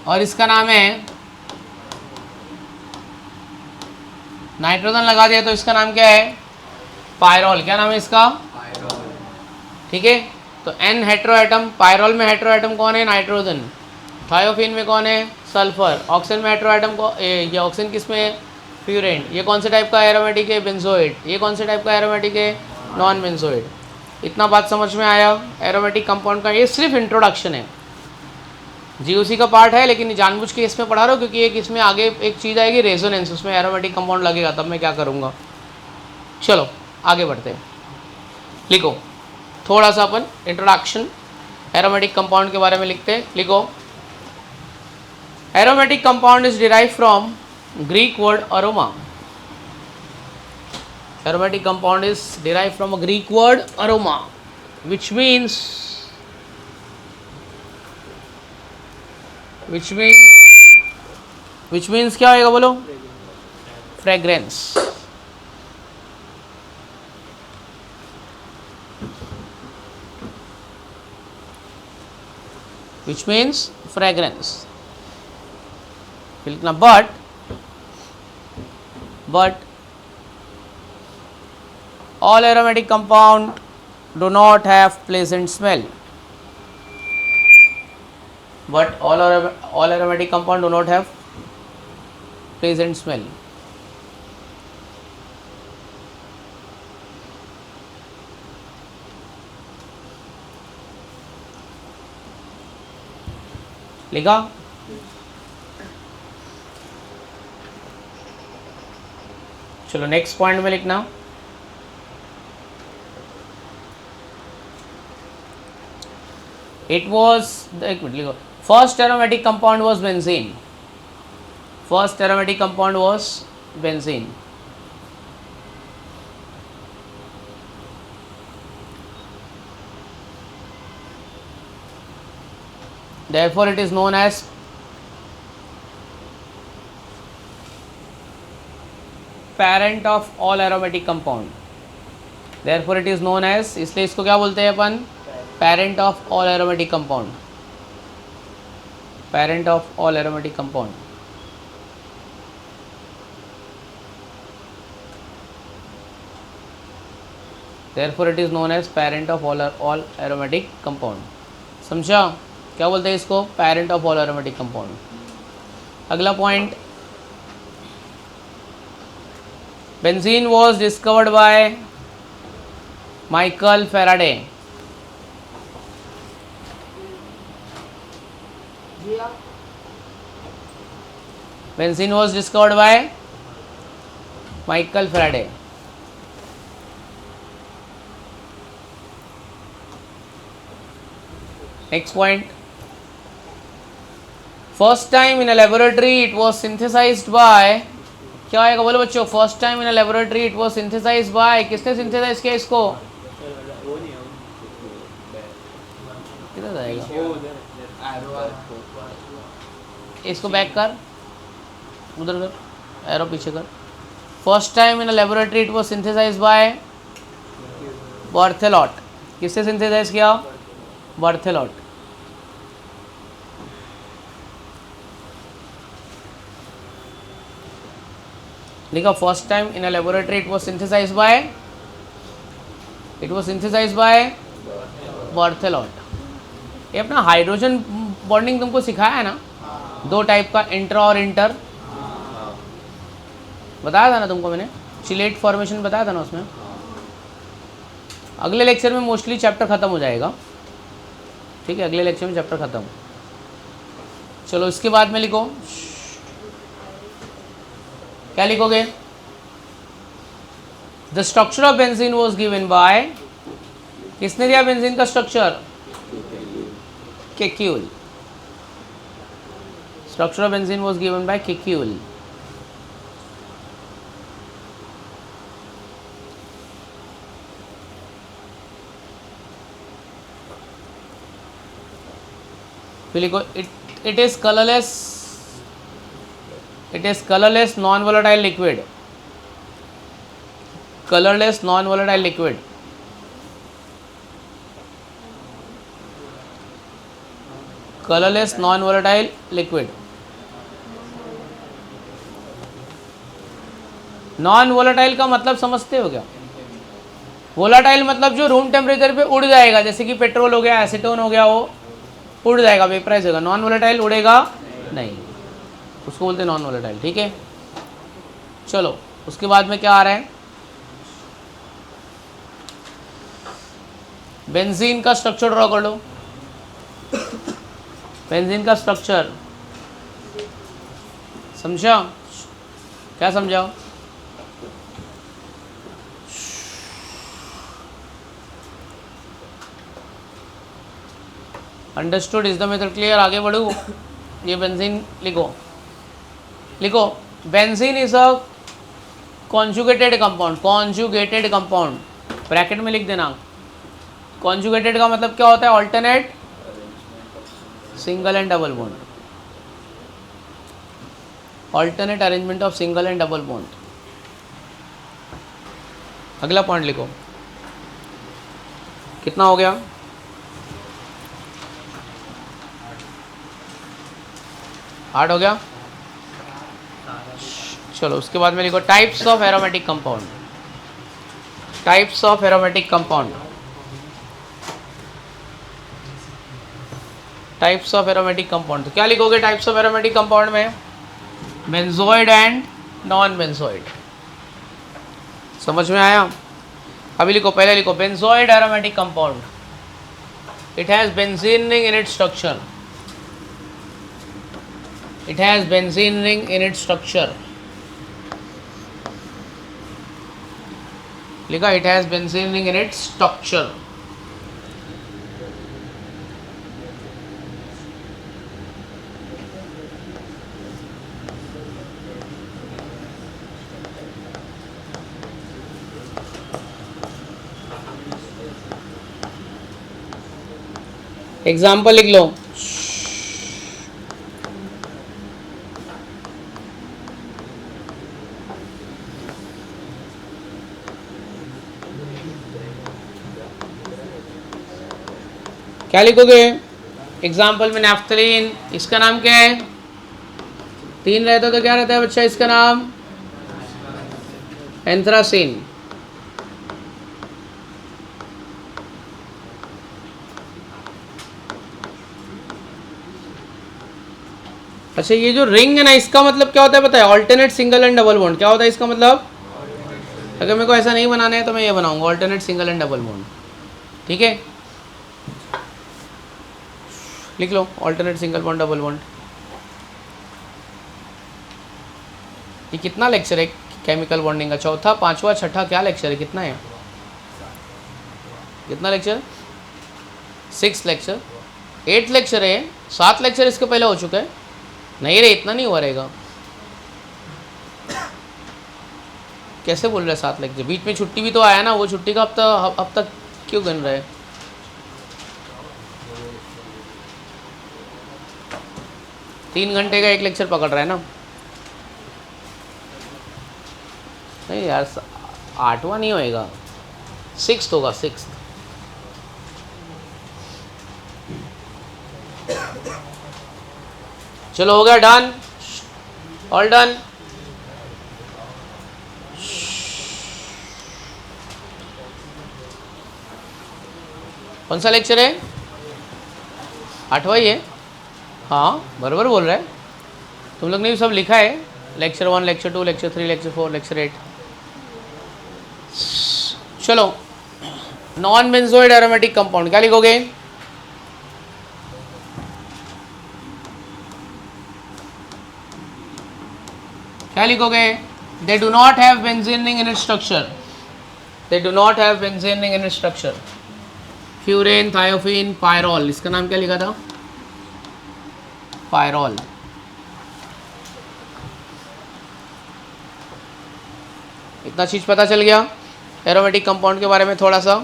Speaker 1: और इसका नाम है, नाइट्रोजन लगा दिया तो इसका नाम क्या है? पायरोल। क्या नाम है इसका? ठीक है। तो एन हेट्रो एटम, पायरोल में हेट्रो एटम कौन है? नाइट्रोजन। थायोफिन में कौन है? सल्फर। ऑक्सीजन में हेटेरो एटम को ये ऑक्सीजन किस में है? फ्यूरेन। ये कौन से टाइप का एरोमेटिक है? बेंजोइड। ये कौन से टाइप का एरोमेटिक है? Non benzoid. इतना बात समझ में आया एरोमेटिक कंपाउंड का? ये सिर्फ इंट्रोडक्शन है, जीओसी का पार्ट है, लेकिन जानबूझ के इसमें पढ़ा रहा हूँ क्योंकि एक इसमें आगे एक चीज़ आएगी रेजोनेंस, उसमें एरोमेटिक कंपाउंड लगेगा, तब मैं क्या करूँगा। चलो आगे बढ़ते हैं, लिखो थोड़ा सा अपन इंट्रोडक्शन एरोमेटिक कंपाउंड के बारे में लिखते हैं। लिखो aromatic compound is derive from Greek word aroma. aromatic compound is derived from a Greek word aroma, which means क्या होएगा बोलो? Fragrance. which means fragrance. But all aromatic compound do not have pleasant smell. But all aromatic compound do not have pleasant smell. लिखा? चलो next point में लिखना। It was, एक minute लिखो, first aromatic compound was benzene. First aromatic compound was benzene. Therefore it is known as parent of all aromatic compound. Therefore it is known as, इसलिए इसको क्या बोलते हैं अपन? Parent of all aromatic compound. Parent of all aromatic compound. Therefore it is known as parent of all aromatic compound. समझा? क्या बोलते हैं इसको? Parent of all aromatic compound. अगला point, benzene was discovered by Michael Faraday. Benzene was discovered by Michael Faraday. Next point, first time in a laboratory it was synthesized by, क्या आएगा बोलो बच्चों? First time in a laboratory it was synthesised by, किसने synthesise किया इसको? किधर जाएगा? इसको बैक कर, उधर कर, एरो पीछे कर। First time in a laboratory it was synthesised by Berthelot. किससे सिंथेसाइज किया? बर्थेलॉट। लिखा first time in a laboratory it was synthesised by Berthelot. ये अपना हाइड्रोजन बॉन्डिंग तुमको सिखाया है ना, दो टाइप का, इंट्रा और इंटर, बताया था ना तुमको मैंने, चिलेट फॉर्मेशन बताया था ना उसमें। अगले लेक्चर में मोस्टली चैप्टर खत्म हो जाएगा, ठीक है, अगले लेक्चर में चैप्टर खत्म। चलो इसके बाद में लिखो, क्या लिखोगे? The structure of benzene was given by, किसने दिया बेंजीन का structure? Kekule. Structure of benzene was given by Kekule. फिर लिखो it is colorless non-volatile liquid. Colorless non-volatile liquid. Colorless non-volatile liquid. Non volatile का मतलब समझते हो क्या? वोलाटाइल मतलब जो रूम टेम्परेचर पे उड़ जाएगा, जैसे कि पेट्रोल हो गया, एसीटोन हो गया, वो उड़ जाएगा, वेपराइज होगा। नॉन वोलेटाइल उड़ेगा नहीं, उसको बोलते हैं नॉन वोलेटाइल। ठीक है, चलो उसके बाद में क्या आ रहा है, बेंजीन का स्ट्रक्चर ड्रॉ कर लो। बेंजीन का स्ट्रक्चर समझा, क्या समझाओ? Understood, is the method clear? आगे बढ़ू, ये बेंजीन लिखो, लिखो benzene is a conjugated compound, conjugated compound, bracket में लिख देना। कॉन्जुगेटेड का मतलब क्या होता है? Alternate single and double bond, alternate arrangement of single and double bond. अगला पॉइंट लिखो, कितना हो गया? 8 हो गया। चलो उसके बाद में लिखो types of aromatic compound, types of aromatic compound, types of aromatic compound. तो क्या लिखोगे टाइप्स ऑफ एरोमेटिक कंपाउंड में? Benzoid and non benzoid. समझ में आया? अभी लिखो, पहले लिखो benzoid aromatic compound, it has benzene ring in its structure, it has benzene ring in its structure। लिखा it has benzene ring in its structure। Example लिख लो, क्या लिखोगे? एग्जाम्पल में नैफ्थलीन, इसका नाम क्या है? 3 रहता तो क्या रहता है बच्चा इसका नाम? एंथ्रासीन। अच्छा, ये जो रिंग है ना, इसका मतलब क्या होता है पता है? Alternate single and double bond. क्या होता है इसका मतलब? अगर मेरे को ऐसा नहीं बनाना है तो मैं ये बनाऊंगा, alternate single and double bond. ठीक है, लिख लो alternate single bond double bond. ये कितना लेक्चर है केमिकल बॉन्डिंग का? चौथा, पांचवा, छठा, क्या लेक्चर है? कितना है? कितना लेक्चर? 6 लेक्चर, 8 लेक्चर है। 7 लेक्चर इसके पहले हो चुका है। नहीं रे, इतना नहीं हुआ रहेगा। कैसे बोल रहे हैं 7 लेक्चर? बीच में छुट्टी भी तो आया ना, वो छुट्टी का अब तक क्यों गिन रहे? तीन घंटे का एक लेक्चर पकड़ रहा है ना? नहीं यार, 8वां नहीं होएगा, 6th होगा, 6th। चलो हो गया, डन, ऑल डन। कौन सा लेक्चर है? 8वां ही है। हाँ बराबर बोल रहा है। तुम लोग ने भी सब लिखा है, lecture 1, lecture 2, lecture 3, lecture 4, lecture 8। चलो, नॉन बेंजोइड एरोमेटिक कंपाउंड क्या लिखोगे? क्या लिखोगे? They do not have benzene ring in its structure, they do not have benzene ring in its structure. Furan, thiophene, pyrrole, इसका नाम क्या लिखा था? पायरोल। इतना चीज़ पता चल गया एरोमेटिक कंपाउंड के बारे में थोड़ा सा।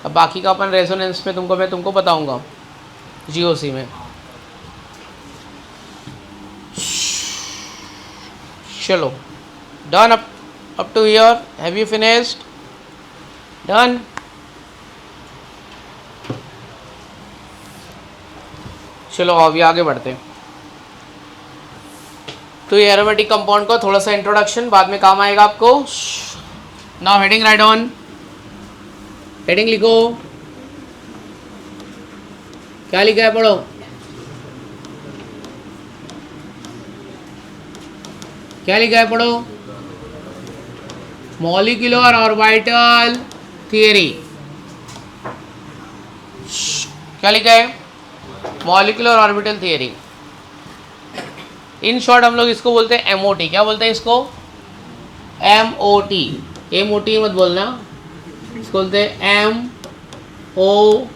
Speaker 1: अब बाकी का अपन रेजोनेंस में मैं तुमको बताऊंगा जीओसी में। चलो, done up to here, have you finished? Done. चलो अभी आगे बढ़ते हैं। तो ये एरोमेटिक कंपाउंड का थोड़ा सा इंट्रोडक्शन, बाद में काम आएगा आपको। Now heading right on, heading लिखो, क्या लिखा है पढ़ो। क्या लिखा है, पढ़ो, मॉलिक्यूलर ऑर्बिटल थियरी। क्या लिखा है, molecular orbital theory. In short हम लोग इसको बोलते हैं एमओटी। क्या बोलते हैं इसको, एमओटी। एमओटी मत बोलना, इसको बोलते हैं एमओटी।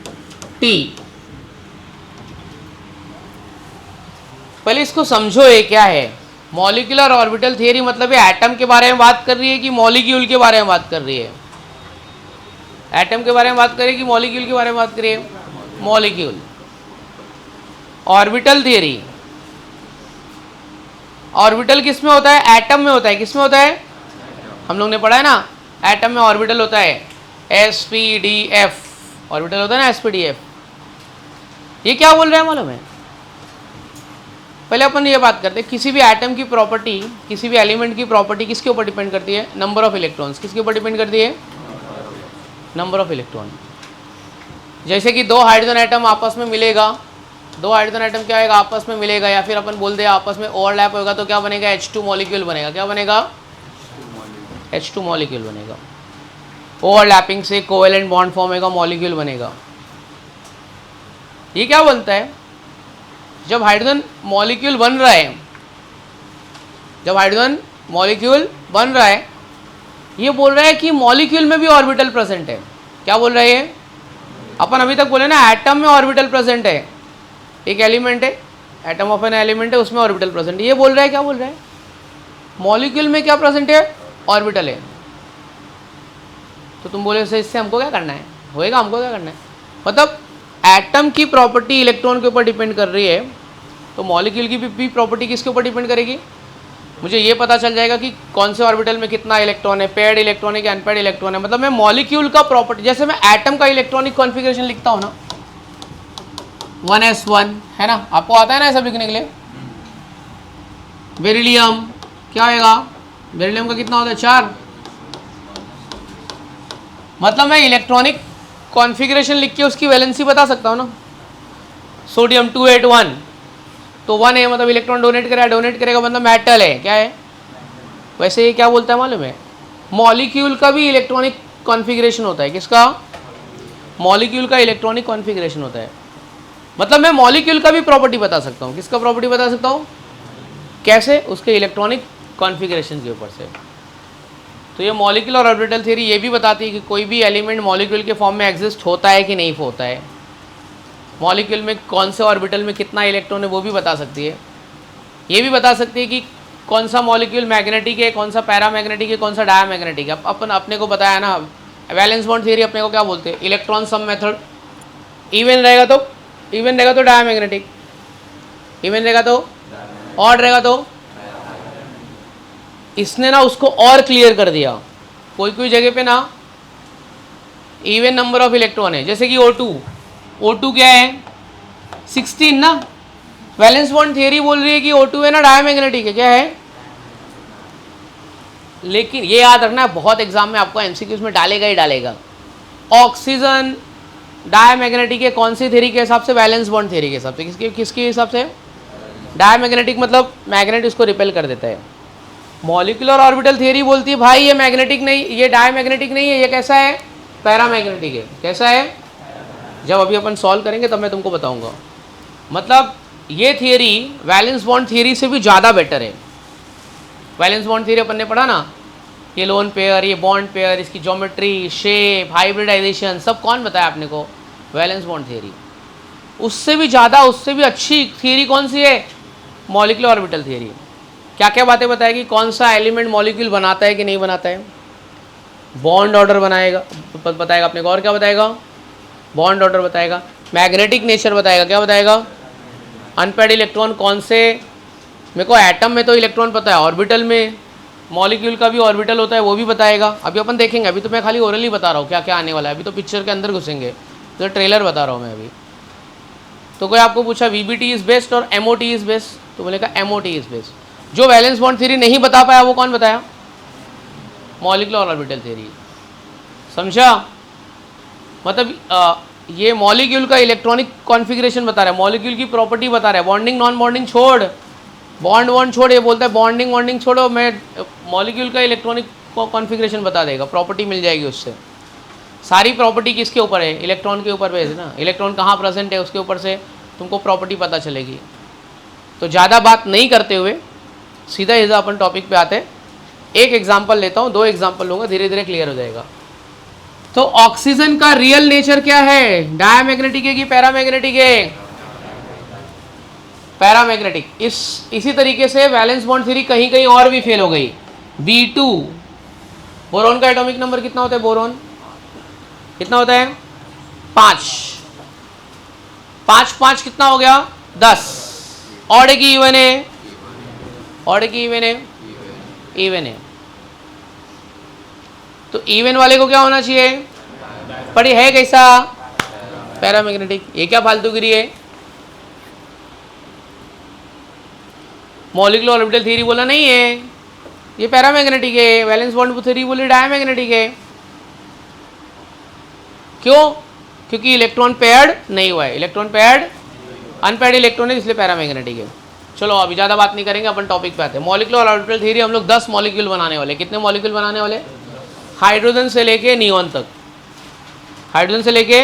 Speaker 1: पहले इसको समझो ये क्या है। मॉलिक्यूलर ऑर्बिटल थियरी मतलब ये एटम के बारे में बात कर रही है कि मॉलिक्यूल के बारे में बात कर रही है। एटम के बारे में बात कर रही है कि मॉलिक्यूल के बारे में बात कर रही है, मॉलिक्यूल। ऑर्बिटल थियरी, ऑर्बिटल किस में होता है, एटम में होता है। किस में होता है, हम लोग ने पढ़ा है ना, एटम में ऑर्बिटल होता है sp-d-f, ऑर्बिटल होता है ना sp-d-f। ये क्या बोल रहे हैं मालूम है, पहले अपन ये बात करते हैं, किसी भी एटम की प्रॉपर्टी, किसी भी एलिमेंट की प्रॉपर्टी किसके ऊपर डिपेंड करती है, नंबर ऑफ इलेक्ट्रॉन्स। किसके ऊपर डिपेंड करती है, नंबर ऑफ इलेक्ट्रॉन। जैसे कि दो हाइड्रोजन एटम आपस में मिलेगा, दो हाइड्रोजन एटम क्या होगा, आपस में मिलेगा, या फिर अपन बोल दे आपस में ओवरलैप होगा, तो क्या बनेगा, H2 मॉलिक्यूल बनेगा। क्या बनेगा, H2 मॉलिक्यूल बनेगा। ओवरलैपिंग से कोवेलेंट बॉन्ड फॉर्म होगा, मॉलिक्यूल बनेगा। ये क्या बनता है, जब हाइड्रोजन मॉलिक्यूल बन रहा है, जब हाइड्रोजन मॉलिक्यूल बन रहा है, ये बोल रहा है कि मॉलिक्यूल में भी ऑर्बिटल प्रेजेंट है। क्या बोल रहा है ये, अपन अभी तक बोले ना एटम में ऑर्बिटल प्रेजेंट है, एक एलिमेंट है, एटम ऑफ एन एलिमेंट है, उसमें ऑर्बिटल प्रेजेंट है। ये बोल रहा है, क्या बोल रहा है, मॉलिक्यूल में क्या प्रेजेंट है, ऑर्बिटल है। तो तुम बोले इससे हमको क्या करना है, होएगा, हमको क्या करना है, मतलब एटम की प्रॉपर्टी इलेक्ट्रॉन के ऊपर डिपेंड कर रही है, तो मॉलिक्यूल की भी प्रॉपर्टी किसके ऊपर डिपेंड करेगी। मुझे ये पता चल जाएगा कि कौन से ऑर्बिटल में कितना इलेक्ट्रॉन है, पेयर्ड इलेक्ट्रॉन है कि अनपेयर्ड इलेक्ट्रॉन है। मतलब मैं मॉलिक्यूल का प्रॉपर्टी, जैसे मैं एटम का इलेक्ट्रॉनिक कॉन्फ़िगरेशन लिखता हूँ ना, 1s1 है ना, आपको आता है ना ऐसा लिखने के लिए। बेरिलियम क्या होगा, बेरिलियम का कितना होता है, 4। मतलब मैं इलेक्ट्रॉनिक कॉन्फ़िगरेशन लिख के उसकी वैलेंसी बता सकता हूँ ना। सोडियम 281, तो 1 है, मतलब इलेक्ट्रॉन डोनेट करेगा, डोनेट करेगा मतलब मेटल है, क्या है। वैसे ये क्या बोलता है मालूम है, मॉलिक्यूल का भी इलेक्ट्रॉनिक कॉन्फ़िगरेशन होता है। किसका, मॉलिक्यूल का इलेक्ट्रॉनिक कॉन्फ़िगरेशन होता है। मतलब मैं मॉलिक्यूल का भी प्रॉपर्टी बता सकता हूँ। किसका प्रॉपर्टी बता सकता हूँ, कैसे, उसके इलेक्ट्रॉनिक कॉन्फ़िगरेशन के ऊपर से। तो ये मॉलिक्यूलर ऑर्बिटल थ्योरी ये भी बताती है कि कोई भी एलिमेंट मॉलिक्यूल के फॉर्म में एग्जिस्ट होता है कि नहीं होता है, मॉलिक्यूल में कौन से ऑर्बिटल में कितना इलेक्ट्रॉन है वो भी बता सकती है। ये भी बता सकती है कि कौन सा मॉलिक्यूल मैग्नेटिक है, कौन सा पैरामैग्नेटिक है, कौन सा डायमैग्नेटिक है। अपन अपने को बताया ना, वैलेंस बॉन्ड थ्योरी अपने को क्या बोलते हैं, इलेक्ट्रॉन सम मेथड। इवन रहेगा तो डायमैग्नेटिक, इवन रहेगा तो, ऑड रहेगा तो। इसने ना उसको और क्लियर कर दिया। कोई कोई जगह पे ना इवन नंबर ऑफ इलेक्ट्रॉन है, जैसे कि O2 क्या है, 16 ना। वैलेंस बॉन्ड थियरी बोल रही है कि O2 है ना डायमैग्नेटिक है, क्या है। लेकिन ये याद रखना, बहुत एग्जाम में आपको एमसीक्यूज में डालेगा ही डालेगा। ऑक्सीजन डायमैग्नेटिक है कौन सी थ्योरी के हिसाब से, वैलेंस बॉन्ड थ्योरी के हिसाब से। किसके हिसाब से, डायमैग्नेटिक, मतलब मैग्नेट उसको रिपेल कर देता है। मॉलिक्यूलर ऑर्बिटल थ्योरी बोलती है भाई ये मैग्नेटिक नहीं, ये डायमैग्नेटिक नहीं है, ये कैसा है, पैरामैग्नेटिक है। कैसा है, जब अभी अपन सॉल्व करेंगे तब मैं तुमको बताऊंगा। मतलब ये थियरी वैलेंस बॉन्ड थियरी से भी ज़्यादा बेटर है। वैलेंस बॉन्ड थियरी अपन ने पढ़ा ना, ये लोन पेयर, ये बॉन्ड पेयर, इसकी ज्योमेट्री, शेप, हाइब्रिडाइजेशन, सब कौन बताया आपने को, वैलेंस बॉन्ड थियरी। उससे भी ज़्यादा, उससे भी अच्छी थियरी कौन सी है, मॉलिक्यूलर ऑर्बिटल थियरी। क्या क्या बातें बताएगी, कौन सा एलिमेंट मॉलिक्यूल बनाता है कि नहीं बनाता है, बॉन्ड ऑर्डर बताएगा अपने को, और क्या बताएगा, बॉन्ड ऑर्डर बताएगा, मैग्नेटिक नेचर बताएगा, क्या बताएगा, अनपेयर्ड इलेक्ट्रॉन कौन से। मेरे को एटम में तो इलेक्ट्रॉन पता है, ऑर्बिटल में मॉलिक्यूल का भी ऑर्बिटल होता है वो भी बताएगा। अभी अपन देखेंगे, अभी तो मैं खाली ओरली बता रहा हूँ क्या क्या आने वाला है, अभी तो पिक्चर के अंदर घुसेंगे, तो ट्रेलर बता रहा हूँ मैं अभी। तो कोई आपको पूछा VBT इज़ बेस्ट और MOT इज़ बेस्ट, तो बोलेगा MOT इज़ बेस्ट। जो वैलेंस बॉन्ड थ्योरी नहीं बता पाया वो कौन बताया, मॉलिक्यूलर ऑर्बिटल थ्योरी। समझा, मतलब ये मॉलिक्यूल का इलेक्ट्रॉनिक कॉन्फ़िगरेशन बता रहा है, मॉलिक्यूल की प्रॉपर्टी बता रहा है, बॉन्डिंग नॉन बॉन्डिंग छोड़, बॉन्ड वॉन्ड छोड़, ये बोलता है बॉन्डिंग वॉन्डिंग छोड़ो, मैं मॉलिक्यूल का इलेक्ट्रॉनिक कॉन्फ़िगरेशन बता देगा, प्रॉपर्टी मिल जाएगी उससे। सारी प्रॉपर्टी किसके ऊपर है? इलेक्ट्रॉन के ऊपर बेस है ना, इलेक्ट्रॉन कहाँ प्रेजेंट है उसके ऊपर से तुमको प्रॉपर्टी पता चलेगी। तो ज़्यादा बात नहीं करते हुए सीधा इधर अपन टॉपिक पे आते हैं। एक एग्जांपल लेता हूँ, 2 एग्जांपल लूँगा, धीरे धीरे क्लियर हो जाएगा। तो ऑक्सीजन का रियल नेचर क्या है? डायमैग्नेटिक है कि पैरामैग्नेटिक है? पैरामैग्नेटिक। इसी तरीके से वैलेंस बॉन्ड थ्योरी कहीं कहीं और भी फेल हो गई। B2 बोरोन का एटॉमिक नंबर कितना होता है? बोरोन कितना होता है? 5 5 5 कितना हो गया? 10। ऑड है कि इवन है? ऑड है कि इवन है? इवन है। तो इवन वाले को क्या होना चाहिए? पर ये है कैसा? पैरामैग्नेटिक। ये क्या फालतूगिरी है? मॉलिक्यूलर ऑर्बिटल थ्योरी बोला नहीं है, ये पैरामैग्नेटिक है। वैलेंस बॉन्ड थ्योरी बोली डायमैग्नेटिक है। क्यों? क्योंकि इलेक्ट्रॉन पेयर्ड नहीं हुआ है, इलेक्ट्रॉन पेयर्ड अनपेयर्ड इलेक्ट्रॉन है, इसलिए पैरामैग्नेटिक है। चलो अभी ज़्यादा बात नहीं करेंगे, अपन टॉपिक पे आते हैं। मॉलिक्यूलर ऑर्बिटल थ्योरी हम लोग 10 मॉलिक्यूल बनाने वाले। कितने मॉलिक्यूल बनाने वाले? हाइड्रोजन से लेके नियॉन तक, हाइड्रोजन से लेके,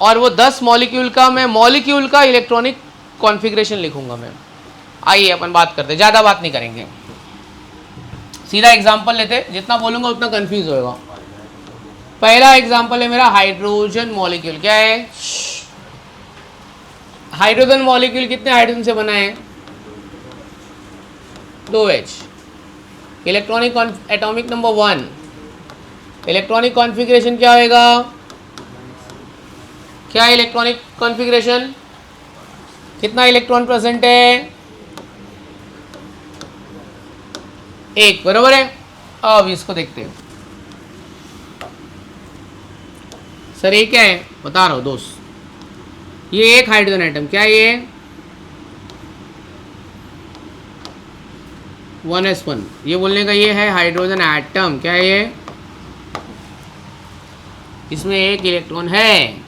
Speaker 1: और वो 10 मॉलिक्यूल का मैं मॉलिक्यूल का इलेक्ट्रॉनिक कॉन्फ़िगरेशन लिखूंगा मैं। आइए अपन बात करते हैं, ज़्यादा बात नहीं करेंगे, सीधा एग्जांपल लेते, जितना बोलूंगा उतना कंफ्यूज होएगा। पहला एग्जांपल है मेरा हाइड्रोजन मॉलिक्यूल। क्या है? हाइड्रोजन मॉलिक्यूल कितने हाइड्रोजन से बना है? 2H। Electronic atomic number 1, electronic configuration क्या होएगा? क्या है इलेक्ट्रॉनिक कॉन्फ़िगरेशन? कितना इलेक्ट्रॉन प्रेजेंट है? 1, बराबर है। अब इसको देखते हैं सर, ये क्या है? बता रहा हूं दोस्त, ये एक हाइड्रोजन एटम, क्या है ये? 1s1। ये बोलने का ये है हाइड्रोजन एटम। क्या है ये? इसमें एक इलेक्ट्रॉन है।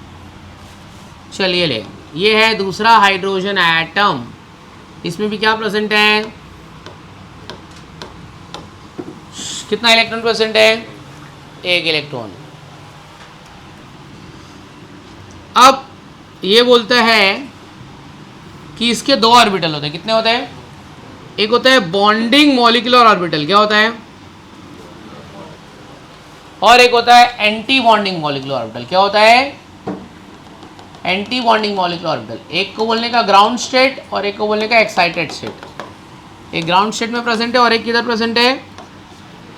Speaker 1: चलिए ले, ये है दूसरा हाइड्रोजन एटम, इसमें भी क्या प्रेजेंट है? कितना इलेक्ट्रॉन प्रेजेंट है? 1 इलेक्ट्रॉन। अब ये बोलता है कि इसके 2 ऑर्बिटल होते हैं। कितने होते हैं? एक होता है बॉन्डिंग मॉलिक्यूलर ऑर्बिटल, क्या होता है? और एक होता है एंटी बॉन्डिंग मॉलिक्यूलर ऑर्बिटल। क्या होता है? Anti bonding molecular orbital. एक को बोलने का ग्राउंड स्टेट और एक को बोलने का एक्साइटेड स्टेट। एक ग्राउंड स्टेट में प्रेजेंट है और एक किधर प्रेजेंट है?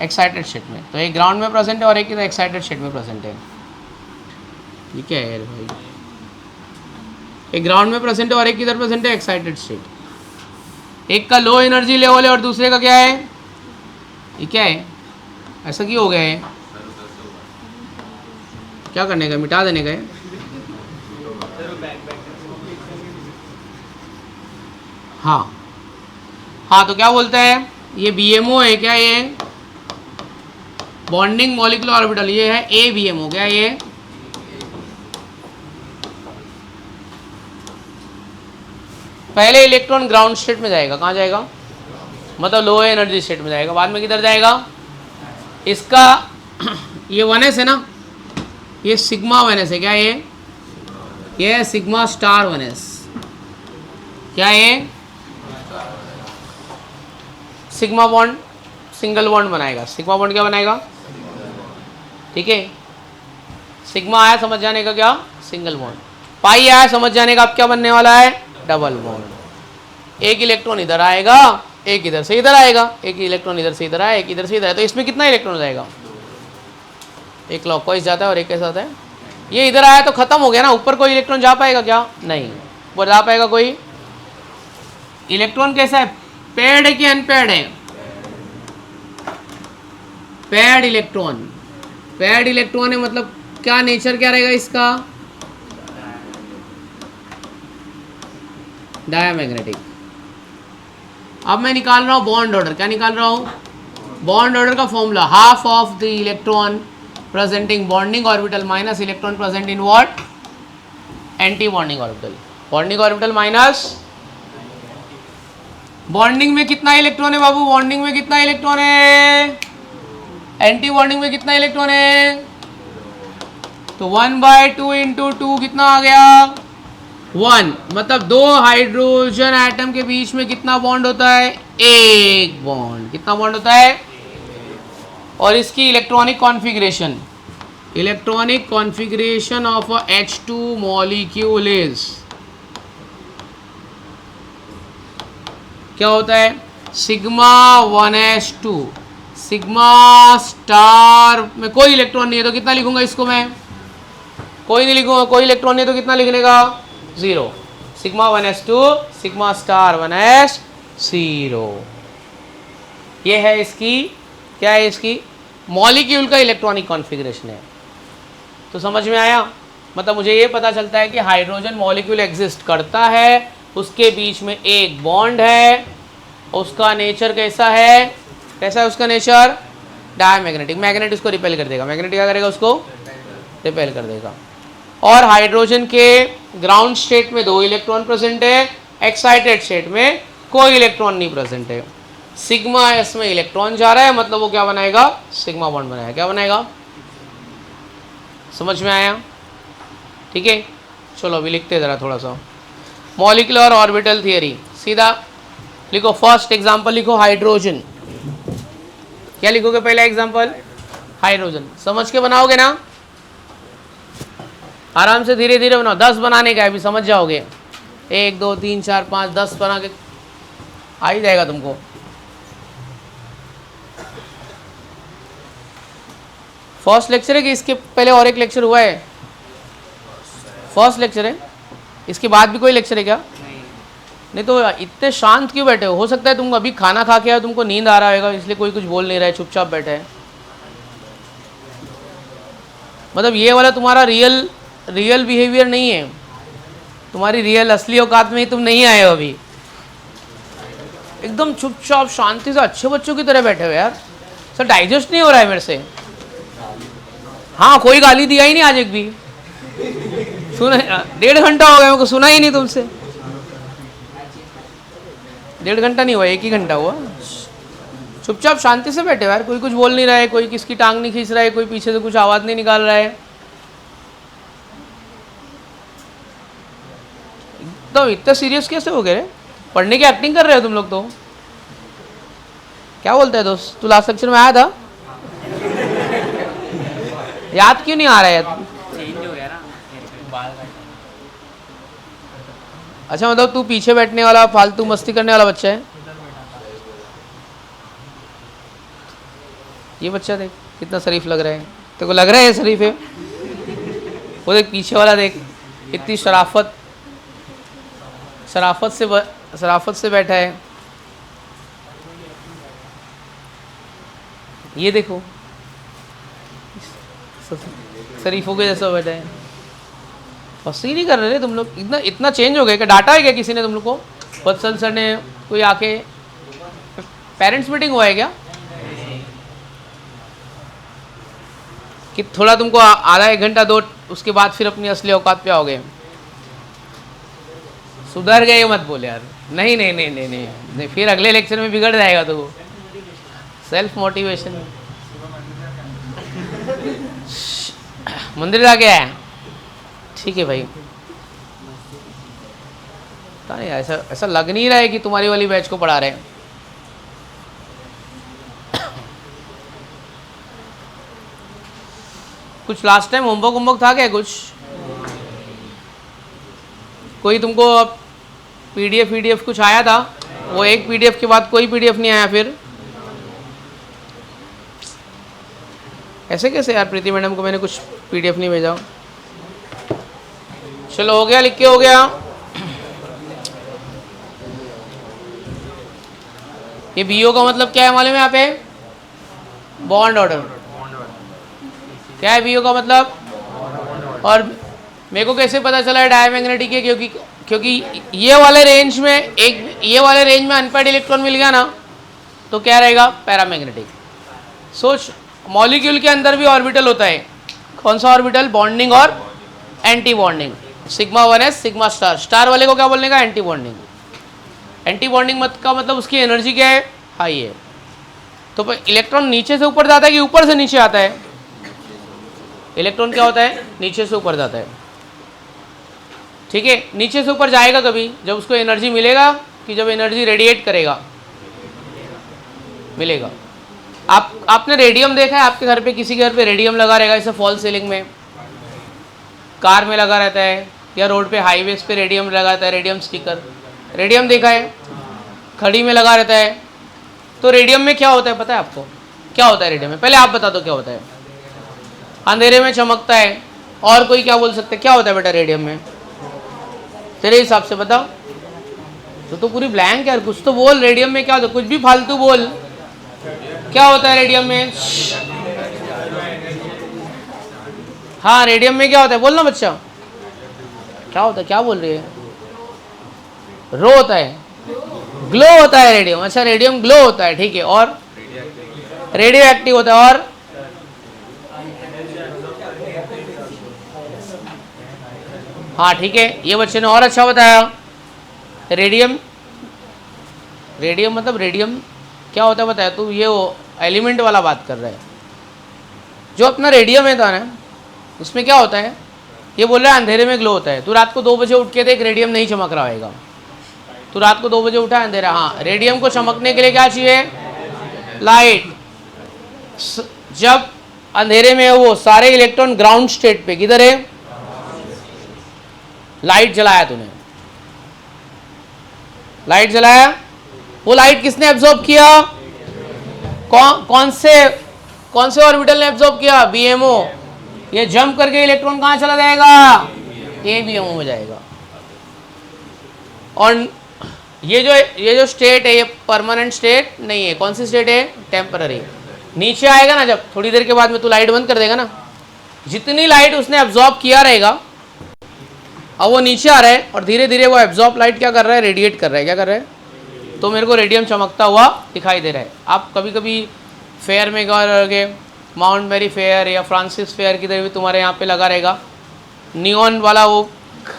Speaker 1: एक्साइटेड स्टेट में। तो एक ग्राउंड में प्रेजेंट है और एक किधर? एक्साइटेड स्टेट में प्रेजेंट है। ये क्या है यार भाई? एक ग्राउंड में प्रेजेंट है और एक किधर प्रेजेंट है? Excited state. एक का लो एनर्जी लेवल है और दूसरे का क्या है? ये क्या है? ऐसा क्यों हो गया है? क्या करने का? मिटा देने का है? हाँ हाँ, तो क्या बोलता है? ये BMO है। क्या ये? Bonding molecular orbital. ये है ABMO। क्या ये? पहले इलेक्ट्रॉन ग्राउंड स्टेट में जाएगा। कहाँ जाएगा? मतलब लो एनर्जी स्टेट में जाएगा। बाद में किधर जाएगा? इसका ये 1s है ना, ये सिग्मा 1s है। क्या ये है सिग्मा स्टार 1s। क्या ये? सिग्मा बॉन्ड सिंगल बॉन्ड बनाएगा। सिग्मा बॉन्ड क्या बनाएगा? ठीक है, सिग्मा आया समझ जाने का क्या? Single bond. पाई आया समझ जाने का अब क्या बनने वाला है? Double bond. एक इलेक्ट्रॉन इधर आएगा, एक इधर से इधर आएगा, एक इलेक्ट्रॉन इधर से इधर आया, एक इधर से इधर आया। तो इसमें कितना इलेक्ट्रॉन जाएगा? एक क्लॉकवाइज जाता है और एक कैसा आता है? ये इधर आया तो खत्म हो गया ना। ऊपर कोई इलेक्ट्रॉन जा पाएगा क्या? नहीं। ऊपर जा पाएगा कोई? इलेक्ट्रॉन कैसा है? पेयर्ड है कि अनपेयर्ड है? Paired electron. पेयर्ड इलेक्ट्रॉन है मतलब क्या नेचर क्या रहेगा इसका? डायमैग्नेटिक। अब मैं निकाल रहा हूँ बॉन्ड ऑर्डर। क्या निकाल रहा हूँ? बॉन्ड ऑर्डर का formula, half of the electron presenting bonding orbital minus electron present in what? Anti bonding orbital. Bonding orbital minus bonding में कितना इलेक्ट्रॉन है बाबू? बॉन्डिंग में कितना इलेक्ट्रॉन है? एंटी बॉन्डिंग में कितना इलेक्ट्रॉन है? तो 1/2 इंटू 2 कितना आ गया? 1। मतलब दो हाइड्रोजन एटम के बीच में कितना बॉन्ड होता है? एक बॉन्ड। कितना बॉन्ड होता है? और इसकी electronic configuration of a H2 molecule is क्या होता है? Sigma 1s2। सिग्मा स्टार में कोई इलेक्ट्रॉन नहीं है तो कितना लिखूंगा इसको मैं? कोई नहीं लिखूंगा। कोई इलेक्ट्रॉन नहीं है तो कितना लिखने का? 0। Sigma 1s2 sigma star 1s0। ये है इसकी, क्या है इसकी? मॉलिक्यूल का इलेक्ट्रॉनिक कॉन्फ़िगरेशन है। तो समझ में आया? मतलब मुझे ये पता चलता है कि हाइड्रोजन मॉलिक्यूल एग्जिस्ट करता है, उसके बीच में एक बॉन्ड है, उसका नेचर कैसा है? कैसा है उसका नेचर? डायमैग्नेटिक। मैग्नेट इसको रिपेल कर देगा। मैग्नेट क्या करेगा? उसको रिपेल कर देगा। और हाइड्रोजन के ग्राउंड स्टेट में 2 इलेक्ट्रॉन प्रेजेंट है, एक्साइटेड स्टेट में कोई इलेक्ट्रॉन नहीं प्रेजेंट है। सिग्मा एस में इलेक्ट्रॉन जा रहा है, मतलब वो क्या बनाएगा? सिग्मा बॉन्ड बनाएगा। क्या बनाएगा? समझ में आया? ठीक है, चलो अभी लिखते ज़रा थोड़ा सा। मॉलिक्यूलर ऑर्बिटल थियरी सीधा लिखो। फर्स्ट एग्जांपल लिखो हाइड्रोजन। क्या लिखोगे पहला एग्जांपल? हाइड्रोजन। समझ के बनाओगे ना? आराम से धीरे धीरे बनाओ। 10 बनाने का है, अभी समझ जाओगे। 1 2 3 4 5 10 बना के आ ही जाएगा तुमको। फर्स्ट लेक्चर है कि इसके पहले और एक लेक्चर हुआ है? फर्स्ट लेक्चर है। इसके बाद भी कोई लेक्चर है क्या? नहीं तो इतने शांत क्यों बैठे हो सकता है तुम अभी खाना खा के आए, तुमको नींद आ रहा होगा, इसलिए कोई कुछ बोल नहीं रहा है, चुपचाप बैठे है। मतलब ये वाला तुम्हारा रियल बिहेवियर नहीं है। तुम्हारी रियल असली औकात में ही तुम नहीं आए हो अभी। एकदम चुपचाप शांति से अच्छे बच्चों की तरह बैठे हो यार। सर डाइजेस्ट नहीं हो रहा है मेरे से। हाँ, कोई गाली दिया ही नहीं आज एक भी। सुना 1.5 घंटा हो गया, मेरे को सुना ही नहीं तुमसे। 1.5 घंटा नहीं हुआ, 1 ही घंटा हुआ। चुपचाप शांति से बैठे यार। कोई कुछ बोल नहीं रहा है, कोई किसकी टांग नहीं खींच रहा है, कोई पीछे से कुछ आवाज़ नहीं निकाल रहा है। एकदम इतना सीरियस कैसे हो गए? पढ़ने की एक्टिंग कर रहे हो तुम लोग तो। क्या बोलते हैं दोस्त? तू लास्ट सेक्शन में आया था? याद क्यों नहीं आ रहा है?
Speaker 2: चेंज हो गया ना बाल।
Speaker 1: अच्छा, मतलब तू पीछे बैठने वाला फालतू मस्ती करने वाला बच्चा है। ये बच्चा देख कितना शरीफ लग रहा है। तेरे को लग रहा है ये शरीफ है? वो देख पीछे वाला देख, इतनी शराफत से बैठा है। ये देखो शरीफों के जैसा बैठा है। मस्ती नहीं कर रहे तुम लोग? इतना चेंज हो गया क्या? डांटा है क्या किसी ने तुम लोग को? वत्सल सर ने कोई आके? पेरेंट्स मीटिंग हुआ है क्या? कि थोड़ा तुमको आधा 1 घंटा दो, उसके बाद फिर अपनी असली औकात पे आओगे। सुधर गए मत बोले यार। नहीं नहीं नहीं नहीं नहीं, नहीं फिर अगले लेक्चर में बिगड़ जाएगा तो। Self motivation. मंदिर जाके आया? ठीक है भाई। पता नहीं, ऐसा लग नहीं रहा है कि तुम्हारी वाली बैच को पढ़ा रहे हैं। कुछ लास्ट टाइम होमवर्क था क्या? कुछ कोई तुमको पीडीएफ कुछ आया था? वो एक पीडीएफ के बाद कोई पीडीएफ नहीं आया फिर? ऐसे कैसे यार? प्रीति मैडम को मैंने कुछ पीडीएफ नहीं भेजा। चलो हो गया, लिख के हो गया। ये बीओ का मतलब क्या है मालूम है यहाँ पे? Bond order. क्या है बीओ का मतलब? और मेरे को कैसे पता चला है डायमैग्नेटिक है? क्योंकि ये वाले रेंज में अनपेयर्ड इलेक्ट्रॉन मिल गया ना, तो क्या रहेगा? पैरामैग्नेटिक। सोच, मॉलिक्यूल के अंदर भी ऑर्बिटल होता है। कौन सा ऑर्बिटल? बॉन्डिंग और anti bonding. Sigma 1s sigma star. Star वाले को क्या बोलने का? Anti bonding. एंटी बॉन्डिंग मत का मतलब उसकी एनर्जी क्या है, हाई है। तो इलेक्ट्रॉन नीचे से ऊपर जाता है कि ऊपर से नीचे आता है? इलेक्ट्रॉन क्या होता है, नीचे से ऊपर जाता है। ठीक है, नीचे से ऊपर जाएगा कभी जब उसको एनर्जी मिलेगा कि जब एनर्जी रेडिएट करेगा? मिलेगा। आपने रेडियम देखा है? आपके घर पे किसी के घर पे रेडियम लगा रहेगा ऐसे फॉल सीलिंग में, कार में लगा रहता है, या रोड पे हाईवेज पे रेडियम लगा रहता है, रेडियम स्टिकर, रेडियम देखा है? खड़ी में लगा रहता है। तो रेडियम में क्या होता है पता है आपको? क्या होता है रेडियम में? पहले आप बता दो क्या होता है। अंधेरे में चमकता है। और कोई क्या बोल सकते हैं? क्या होता है बेटा रेडियम में तेरे हिसाब से बताओ? तो पूरी ब्लैंक यार, कुछ तो बोल। रेडियम में क्या होता है? कुछ भी फालतू बोल। क्या होता है रेडियम में? हाँ, रेडियम में क्या होता है? बोलना बच्चा, क्या होता है? क्या बोल रही है? रो होता है, ग्लो होता है रेडियम। अच्छा, रेडियम ग्लो होता है, ठीक है। और रेडियो एक्टिव होता है। और हाँ ठीक है, ये बच्चे ने और अच्छा बताया। रेडियम, रेडियम मतलब रेडियम क्या होता है बताया तू? ये वो एलिमेंट वाला बात कर रहा है। जो अपना रेडियम है था ना, उसमें क्या होता है? ये बोल रहा है अंधेरे में ग्लो होता है। तू रात को 2 बजे उठ के देख, रेडियम नहीं चमक रहा होगा। तू रात को 2 बजे उठा, अंधेरा। हाँ, रेडियम को चमकने के लिए क्या चाहिए? लाइट। जब अंधेरे में है वो सारे इलेक्ट्रॉन ग्राउंड स्टेट पे, किधर है? लाइट जलाया तूने, लाइट जलाया, वो लाइट किसने एब्जॉर्ब किया? कौन से ऑर्बिटल ने एब्जॉर्ब किया? बीएमओ। ये जंप करके इलेक्ट्रॉन कहां चला जाएगा? ए बीएमओ में जाएगा। और ये जो स्टेट है, ये परमानेंट स्टेट नहीं है। कौन सी स्टेट है? टेम्पररी। नीचे आएगा ना जब, थोड़ी देर के बाद में तू लाइट बंद कर देगा ना, जितनी लाइट उसने एब्जॉर्ब किया रहेगा, अब वो नीचे आ रहा है और धीरे धीरे वो एब्जॉर्ब लाइट क्या कर रहा है? रेडिएट कर रहा है। क्या कर रहा है? तो मेरे को रेडियम चमकता हुआ दिखाई दे रहा है। आप कभी कभी फेयर में गए, माउंट मैरी फेयर या फ्रांसिस फेयर की तरह भी तुम्हारे यहाँ पे लगा रहेगा नियॉन वाला, वो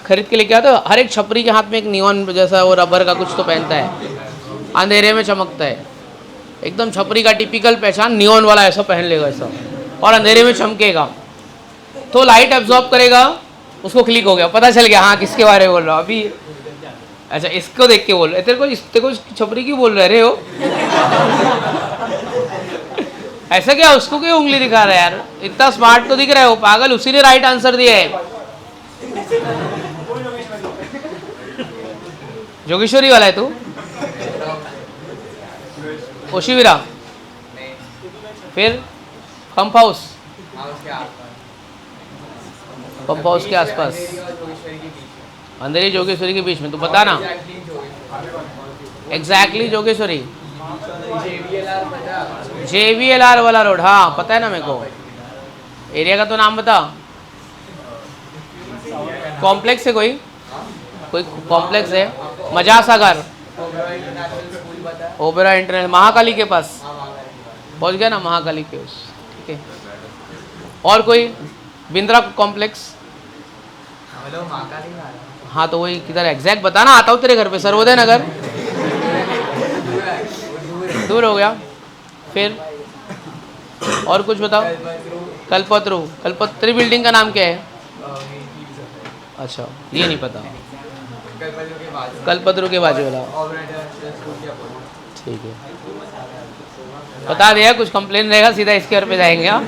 Speaker 1: खरीद के लेके आता है। हर एक छपरी के हाथ में एक नियॉन जैसा वो रबर का कुछ तो पहनता है, अंधेरे में चमकता है। एकदम छपरी का टिपिकल पहचान, नियॉन वाला ऐसा पहन लेगा ऐसा, और अंधेरे में चमकेगा। तो लाइट एब्जॉर्ब करेगा, उसको क्लिक हो गया, पता चल गया हाँ किसके बारे में बोल रहा हूँ अभी। अच्छा, इसको देख के बोल रहे, तेरे को छपरी क्यों बोल रहे हो? ऐसा क्या? उसको क्यों उंगली दिखा रहा है यार? इतना स्मार्ट तो दिख रहा है वो, पागल। उसी ने राइट आंसर दिया है। जोगेश्वरी वाला है तू? ओशिविरा? फिर पंप हाउस? पंप हाउस के आसपास, अंधेरी जोगेश्वरी के बीच में। तू बता ना एग्जैक्टली जोगेश्वरी। JVLR वाला रोड, हाँ पता है ना मेरे को। एरिया का तो नाम बता। कॉम्प्लेक्स है कोई कॉम्प्लेक्स है? मजाज सागर, ओबेरा इंटरनेशनल, महाकाली के पास पहुंच गया ना, महाकाली के उस, ठीक है। और कोई? बिंद्रा कॉम्प्लेक्स? हाँ तो वही किधर एग्जैक्ट बताना, आता हूँ तेरे घर पे। सर्वोदय नगर? दूर हो गया। फिर और कुछ बताओ। कल्पत्री बिल्डिंग का नाम क्या है? अच्छा, ये नहीं पता। कल्पतरू के बाजू वाला, ठीक है, बता दिया। कुछ कंप्लेन रहेगा सीधा इसके घर पे जाएंगे। हाँ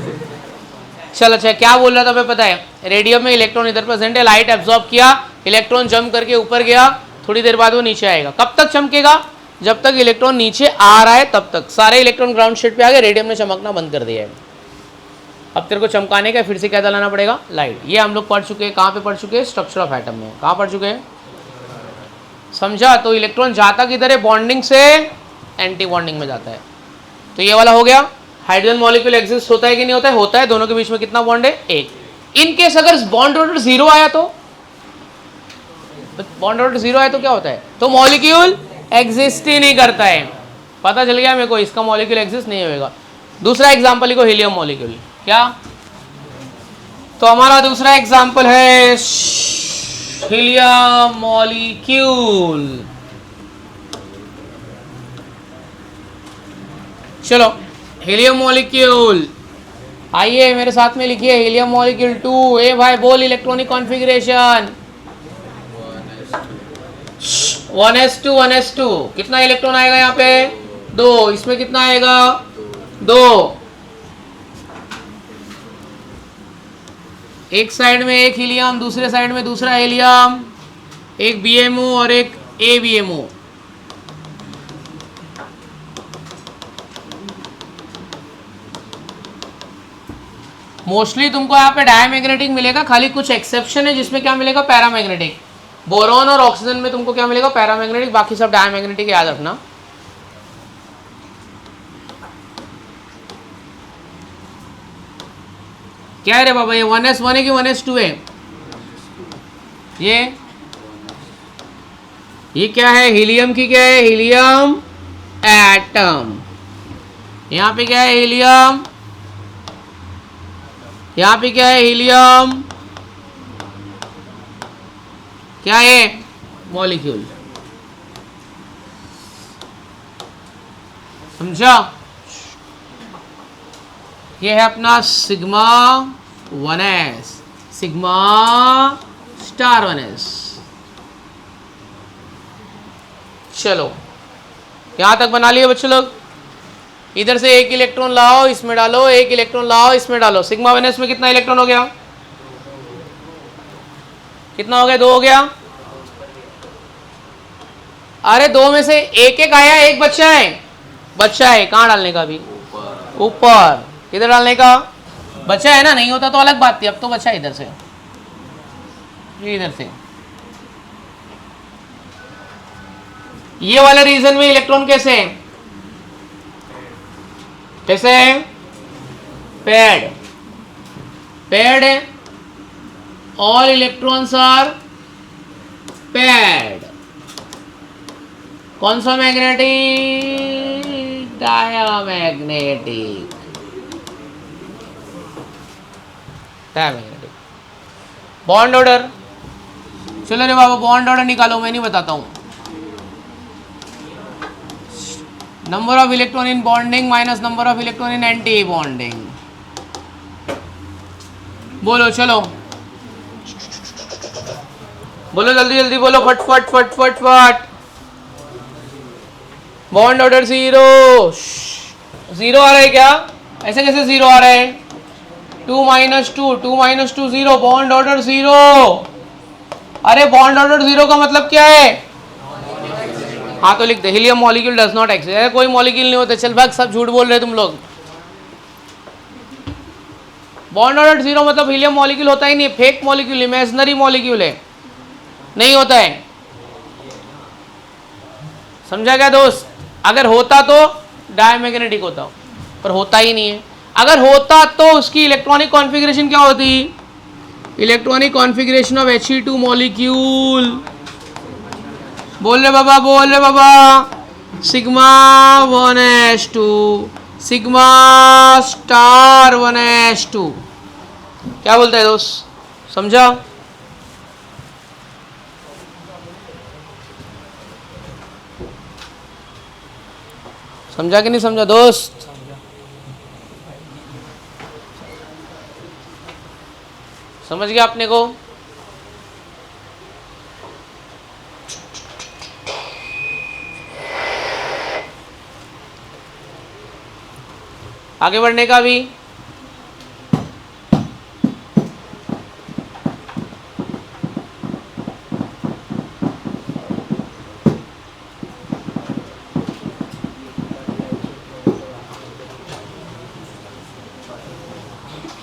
Speaker 1: चल, अच्छा क्या बोल रहा था मैं, पता है? रेडियम में इलेक्ट्रॉन इधर प्रेजेंट है, लाइट एब्जॉर्ब किया, इलेक्ट्रॉन जंप करके ऊपर गया, थोड़ी देर बाद वो नीचे आएगा। कब तक चमकेगा? जब तक इलेक्ट्रॉन नीचे आ रहा है तब तक। सारे इलेक्ट्रॉन ग्राउंड स्टेट पे आ गए, रेडियम ने चमकना बंद कर दिया है। अब तेरे को चमकाने का फिर से क्या डालना पड़ेगा? लाइट। ये हम लोग पढ़ चुके हैं। कहाँ पे पढ़ चुके हैं? स्ट्रक्चर ऑफ एटम में। कहाँ पढ़ चुके हैं? समझा? तो इलेक्ट्रॉन जाता किधर है? बॉन्डिंग से एंटी बॉन्डिंग में जाता है। तो ये वाला हो गया। हाइड्रोजन मॉलिक्यूल एग्जिस्ट होता है कि नहीं होता है? होता है। दोनों के बीच में कितना बॉन्ड है? एक। इन केस अगर बॉन्ड ऑर्डर 0 आया तो, बॉन्ड ऑर्डर 0 आया तो क्या होता है? तो मॉलिक्यूल एग्जिस्ट ही नहीं करता है। पता चल गया मेरे को, इसका मॉलिक्यूल एग्जिस्ट नहीं होगा। दूसरा एग्जाम्पल लिखो, हीलियम मॉलिक्यूल। क्या? तो हमारा दूसरा एग्जाम्पल है हीलियम मॉलिक्यूल। चलो हीलियम मॉलिक्यूल, आइए मेरे साथ में लिखिए हीलियम मॉलिक्यूल 2। ए भाई बोल इलेक्ट्रॉनिक कॉन्फ़िगरेशन 1s2 1s2। कितना इलेक्ट्रॉन आएगा यहाँ पे? 2। इसमें कितना आएगा? 2। एक साइड में एक हीलियम, दूसरे साइड में दूसरा हीलियम, एक BMO और एक ABMO। मोस्टली तुमको यहाँ पे डायमैग्नेटिक मिलेगा, खाली कुछ एक्सेप्शन है जिसमें क्या मिलेगा? पैरामैग्नेटिक। बोरॉन और ऑक्सीजन में तुमको क्या मिलेगा? पैरामैग्नेटिक, बाकी सब डायमैग्नेटिक याद रखना। क्या है रे बाबा, ये 1s1 है कि 1s2 है? ये क्या है? हीलियम की क्या है? Helium atom. यहाँ पे क्या है? हीलियम। यहाँ पे क्या है? हीलियम। क्या है? मॉलिक्यूल। समझा? ये है अपना sigma 1s, sigma star 1s। चलो यहां तक बना लिए बच्चों लोग। इधर से एक इलेक्ट्रॉन लाओ, इसमें डालो, एक इलेक्ट्रॉन लाओ, इसमें डालो। सिग्मा 1s में कितना इलेक्ट्रॉन हो गया? कितना हो गया? 2 हो गया। अरे 2 में से एक एक आया, एक बच्चा है। बच्चा है, कहाँ डालने का? अभी ऊपर। किधर डालने का? बच्चा है ना, नहीं होता तो अलग बात थी। अब तो बच्चा है इधर से, इधर से। ये वाले रीजन में इलेक्ट्रॉन कैसे है? कैसे है? पेड। पेड है। All electrons are paired. कौन सा magnetic? Diamagnetic. Diamagnetic. Bond order, चलो रे बाबा बॉन्ड ऑर्डर निकालो, मैं नहीं बताता हूं। Number of electron in bonding minus number of electron in anti bonding. बोलो चलो, बोलो जल्दी जल्दी बोलो, फट फट फट फट फट। Bond order 0। 0 आ रहा है क्या? ऐसे कैसे 0 आ रहा है? 2 - 2 2 - 2 0। Bond order 0। अरे बॉन्ड ऑर्डर 0 का मतलब क्या है? हाँ तो लिख दे, helium molecule does not exist. कोई मॉलिक्यूल नहीं होता। चल भाग, सब झूठ बोल रहे तुम लोग। बॉन्ड ऑर्डर 0 मतलब हीलियम मॉलिक्यूल होता ही नहीं, फेक मॉलिक्यूल, इमेजिनरी मॉलिक्यूल है, नहीं होता है। समझा क्या दोस्त? अगर होता तो डायमैग्नेटिक होता, पर होता ही नहीं है। अगर होता तो उसकी इलेक्ट्रॉनिक कॉन्फ़िगरेशन क्या होती? Electronic configuration of He2 molecule. बोल रहे बाबा, बोल रहे बाबा। Sigma 1s2, sigma star 1s2। क्या बोलता है दोस्त? समझा? समझा कि नहीं समझा दोस्त? समझ गया अपने को? आगे बढ़ने का भी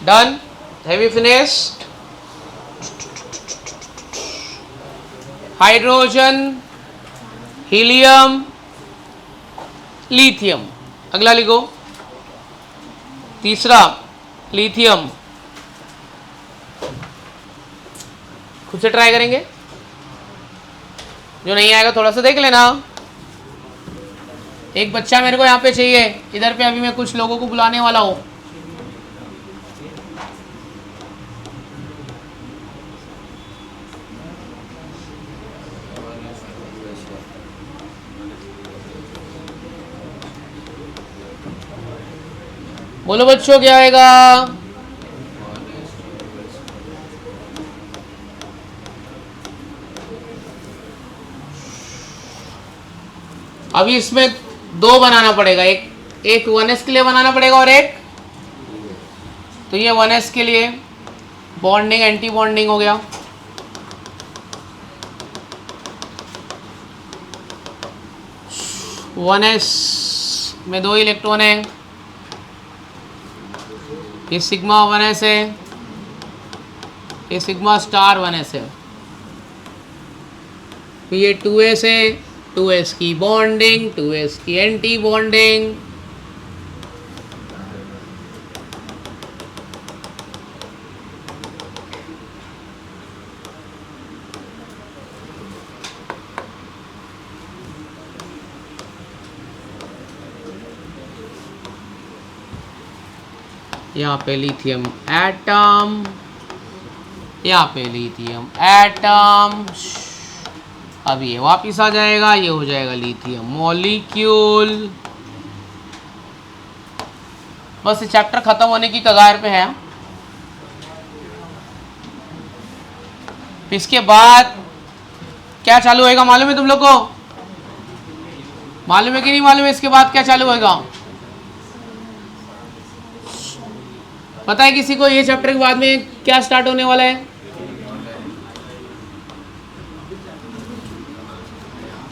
Speaker 1: done. Have you finished? Hydrogen, helium, lithium. अगला लिखो, तीसरा लिथियम। खुद से ट्राई करेंगे, जो नहीं आएगा थोड़ा सा देख लेना। एक बच्चा मेरे को यहाँ पे चाहिए इधर पे, अभी मैं कुछ लोगों को बुलाने वाला हूँ। बोलो बच्चों क्या आएगा? अभी इसमें दो बनाना पड़ेगा, एक 1s के लिए बनाना पड़ेगा और एक, तो ये 1s के लिए बॉन्डिंग एंटी बॉन्डिंग हो गया। वन एस में 2 इलेक्ट्रॉन है, ये सिग्मा 1s है, ये सिग्मा स्टार 1s है, ये 2s है, 2s की बॉन्डिंग, 2s की एंटी बॉन्डिंग, यहाँ पे लिथियम एटम, यहाँ पे लिथियम एटम, अब ये वापिस आ जाएगा, ये हो जाएगा लिथियम मॉलिक्यूल। बस ये चैप्टर खत्म होने की कगार पे है। इसके बाद क्या चालू होएगा मालूम है तुम लोग को? मालूम है कि नहीं मालूम है इसके बाद क्या चालू होएगा? पता है किसी को ये चैप्टर के बाद में क्या स्टार्ट होने वाला है?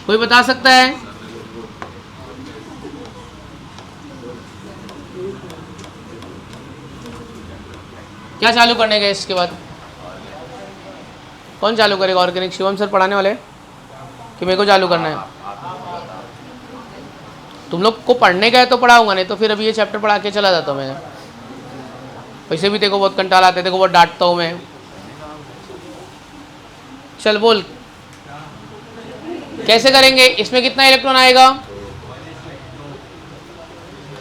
Speaker 1: कोई बता सकता है? क्या चालू करने का इसके बाद? कौन चालू करेगा? ऑर्गेनिक शिवम सर पढ़ाने वाले कि मेरे को चालू करना है? तुम लोग को पढ़ने का है तो पढ़ाऊंगा, नहीं तो फिर अभी ये चैप्टर पढ़ा के चला जाता हूँ मैं। वैसे भी देखो बहुत कंटाल आते, देखो बहुत डांटता हूँ मैं। चल बोल कैसे करेंगे? इसमें कितना इलेक्ट्रॉन आएगा?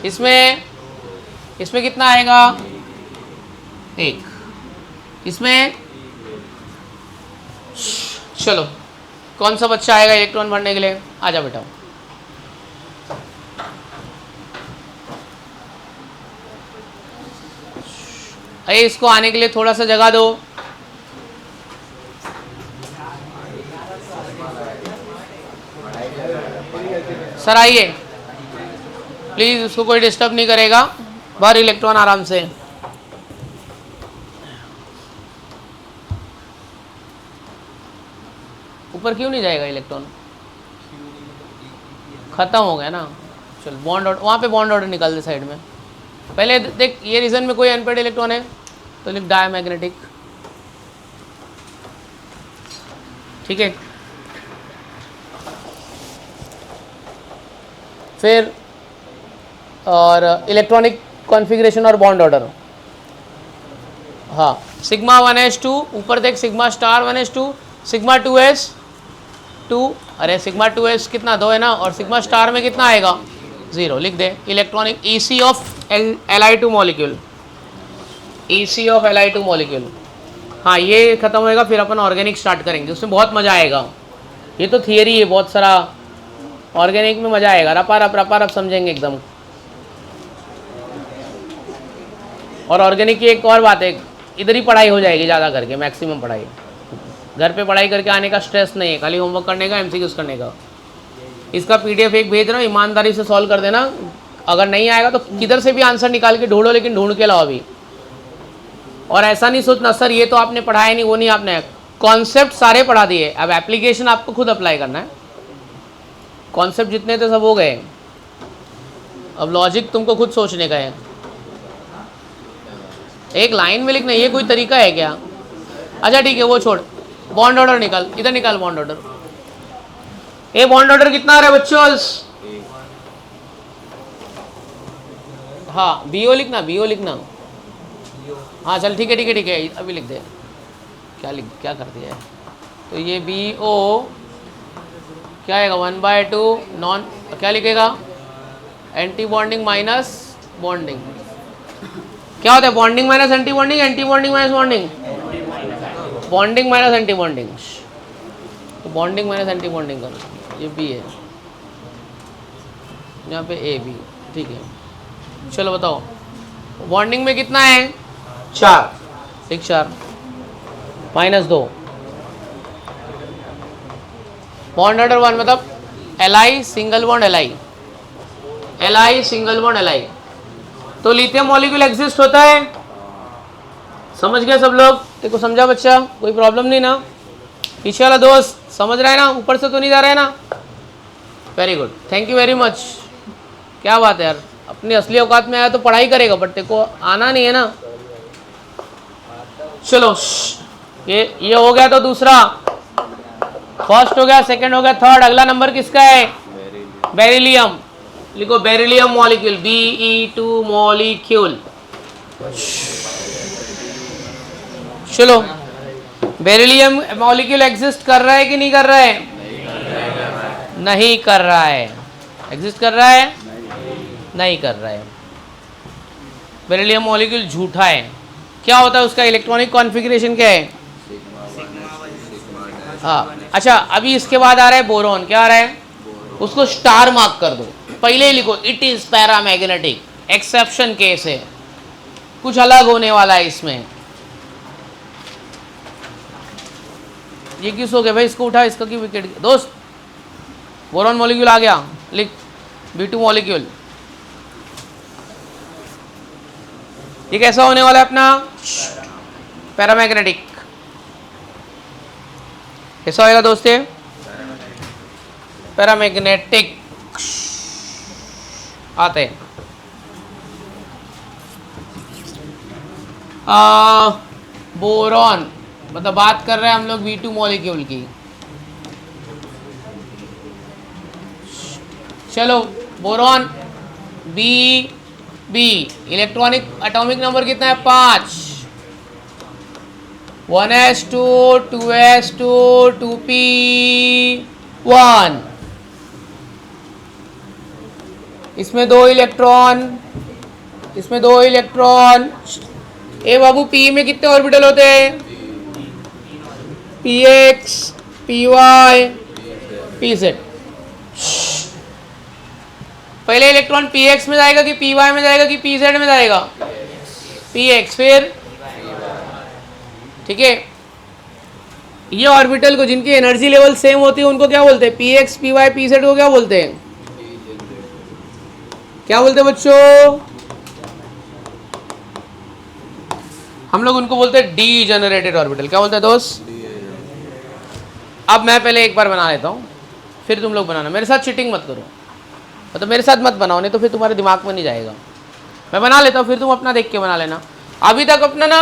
Speaker 1: इसमें कितना आएगा? 1। इसमें चलो कौन सा बच्चा आएगा इलेक्ट्रॉन भरने के लिए? आजा बेटा। अरे इसको आने के लिए थोड़ा सा जगह दो। सर आइए प्लीज, उसको कोई डिस्टर्ब नहीं करेगा, भर इलेक्ट्रॉन आराम से। ऊपर क्यों नहीं जाएगा इलेक्ट्रॉन? खत्म हो गया ना। चल बॉन्ड ऑर्डर, वहाँ पे बॉन्ड ऑर्डर निकाल दे साइड में। पहले देख ये रीजन में कोई अनपेड इलेक्ट्रॉन है तो लिख डायमैग्नेटिक, ठीक है। फिर और इलेक्ट्रॉनिक कॉन्फ़िगरेशन और बॉन्ड ऑर्डर, हाँ सिग्मा 1s2, ऊपर देख sigma star 1s2, sigma 2s2, अरे सिग्मा 2s कितना 2 है ना, और सिग्मा स्टार में कितना आएगा 0, लिख दे। Electronic EC of Li2 molecule, EC of Li2 molecule. हाँ ये खत्म होएगा, फिर अपन ऑर्गेनिक स्टार्ट करेंगे, उसमें बहुत मज़ा आएगा। ये तो थियरी है, बहुत सारा ऑर्गेनिक में मज़ा आएगा, रपा रप समझेंगे एकदम। और ऑर्गेनिक की एक और बात है, इधर ही पढ़ाई हो जाएगी ज़्यादा करके, मैक्सिमम पढ़ाई। घर पे पढ़ाई करके आने का स्ट्रेस नहीं है, खाली होमवर्क करने का, MCQs करने का। इसका PDF एक भेज रहा हूँ, ईमानदारी से सॉल्व कर देना। अगर नहीं आएगा तो किधर से भी आंसर निकाल के ढूंढो, लेकिन ढूंढ के लाओ अभी। और ऐसा नहीं सोचना सर ये तो आपने पढ़ाया नहीं, वो नहीं आपने, कॉन्सेप्ट सारे पढ़ा दिए, अब एप्लीकेशन आपको खुद अप्लाई करना है। कॉन्सेप्ट जितने थे सब हो गए, अब लॉजिक तुमको खुद सोचने का है। एक लाइन में लिखना, ये कोई तरीका है क्या? अच्छा ठीक है वो छोड़, बॉन्ड ऑर्डर निकाल, इधर निकाल बॉन्ड ऑर्डर। ये बॉन्ड ऑर्डर कितना आ रहा है बच्चों? हाँ BO लिखना, BO लिखना। हाँ चल ठीक है अभी लिख दे। क्या कर दिया है? तो ये BO क्या आएगा 1/2 नॉन, क्या लिखेगा? Anti bonding minus bonding. क्या होता है bonding minus anti bonding? Anti bonding minus bonding, bonding minus anti bonding. तो बॉन्डिंग माइनस एंटी बॉन्डिंग करो, ये B है, यहाँ पे AB, ठीक है। चलो बताओ बॉन्डिंग में कितना है 4, 6 4 -2 बॉन्ड ऑर्डर 1 मतलब Li single bond Li single bond Li। तो लिथियम मॉलिक्यूल एग्जिस्ट होता है, समझ गए सब लोग? देखो समझा बच्चा, कोई प्रॉब्लम नहीं ना? पीछे वाला दोस्त समझ रहा है ना? ऊपर से तो नहीं जा रहा है ना? Very good, thank you very much. क्या बात है यार, अपनी असली औकात में आया तो पढ़ाई करेगा, बट तेरे को आना नहीं है ना। चलो ये हो गया, तो दूसरा फर्स्ट हो गया, सेकंड हो गया, थर्ड। अगला नंबर किसका है? बेरिलियम। लिखो बेरिलियम मॉलिक्यूल, Be2 मॉलिक्यूल। चलो बेरिलियम मॉलिक्यूल एग्जिस्ट कर रहा है कि नहीं कर रहा है? नहीं कर रहा है। एग्जिस्ट कर रहा है? नहीं कर रहा है। बेरिलियम मॉलिक्यूल झूठा है। क्या होता है उसका इलेक्ट्रॉनिक कॉन्फ़िगरेशन क्या है? हाँ अच्छा, अभी इसके बाद आ रहा है बोरॉन। क्या आ रहा है? उसको स्टार मार्क कर दो, पहले ही लिखो it is paramagnetic, exception case है, कुछ अलग होने वाला है इसमें। ये किस हो गया भाई? इसको उठा, इसका क्यों विकेट? दोस्त बोरॉन मॉलिक्यूल आ गया, लिख Be2 मॉलिक्यूल। ये कैसा होने वाला है अपना? पैरामैग्नेटिक। कैसा होएगा दोस्ते? पैरामैग्नेटिक आते हैं। बोरॉन मतलब बात कर रहे हैं हम लोग Be2 मॉलिक्यूल की। चलो boron B electronic atomic number कितना है? 5। 1s2 2s2 2p1। इसमें 2 इलेक्ट्रॉन, इसमें 2 इलेक्ट्रॉन। ए बाबू पी में कितने ऑर्बिटल होते हैं? px py pz। पहले इलेक्ट्रॉन px में जाएगा कि py में जाएगा कि pz में जाएगा? px। फिर ठीक है, ये ऑर्बिटल को जिनकी एनर्जी लेवल सेम होती है उनको क्या बोलते हैं? px py pz को क्या बोलते हैं? क्या बोलते हैं बच्चों? हम लोग उनको बोलते हैं डीजेनरेटेड ऑर्बिटल। क्या बोलते हैं दोस्त? अब मैं पहले एक बार बना लेता हूँ, फिर तुम लोग बनाना। मेरे साथ चीटिंग मत करो, मतलब मेरे साथ मत बनाओ, नहीं तो फिर तुम्हारे दिमाग में नहीं जाएगा। मैं बना लेता हूँ, फिर तुम अपना देख के बना लेना। अभी तक अपना ना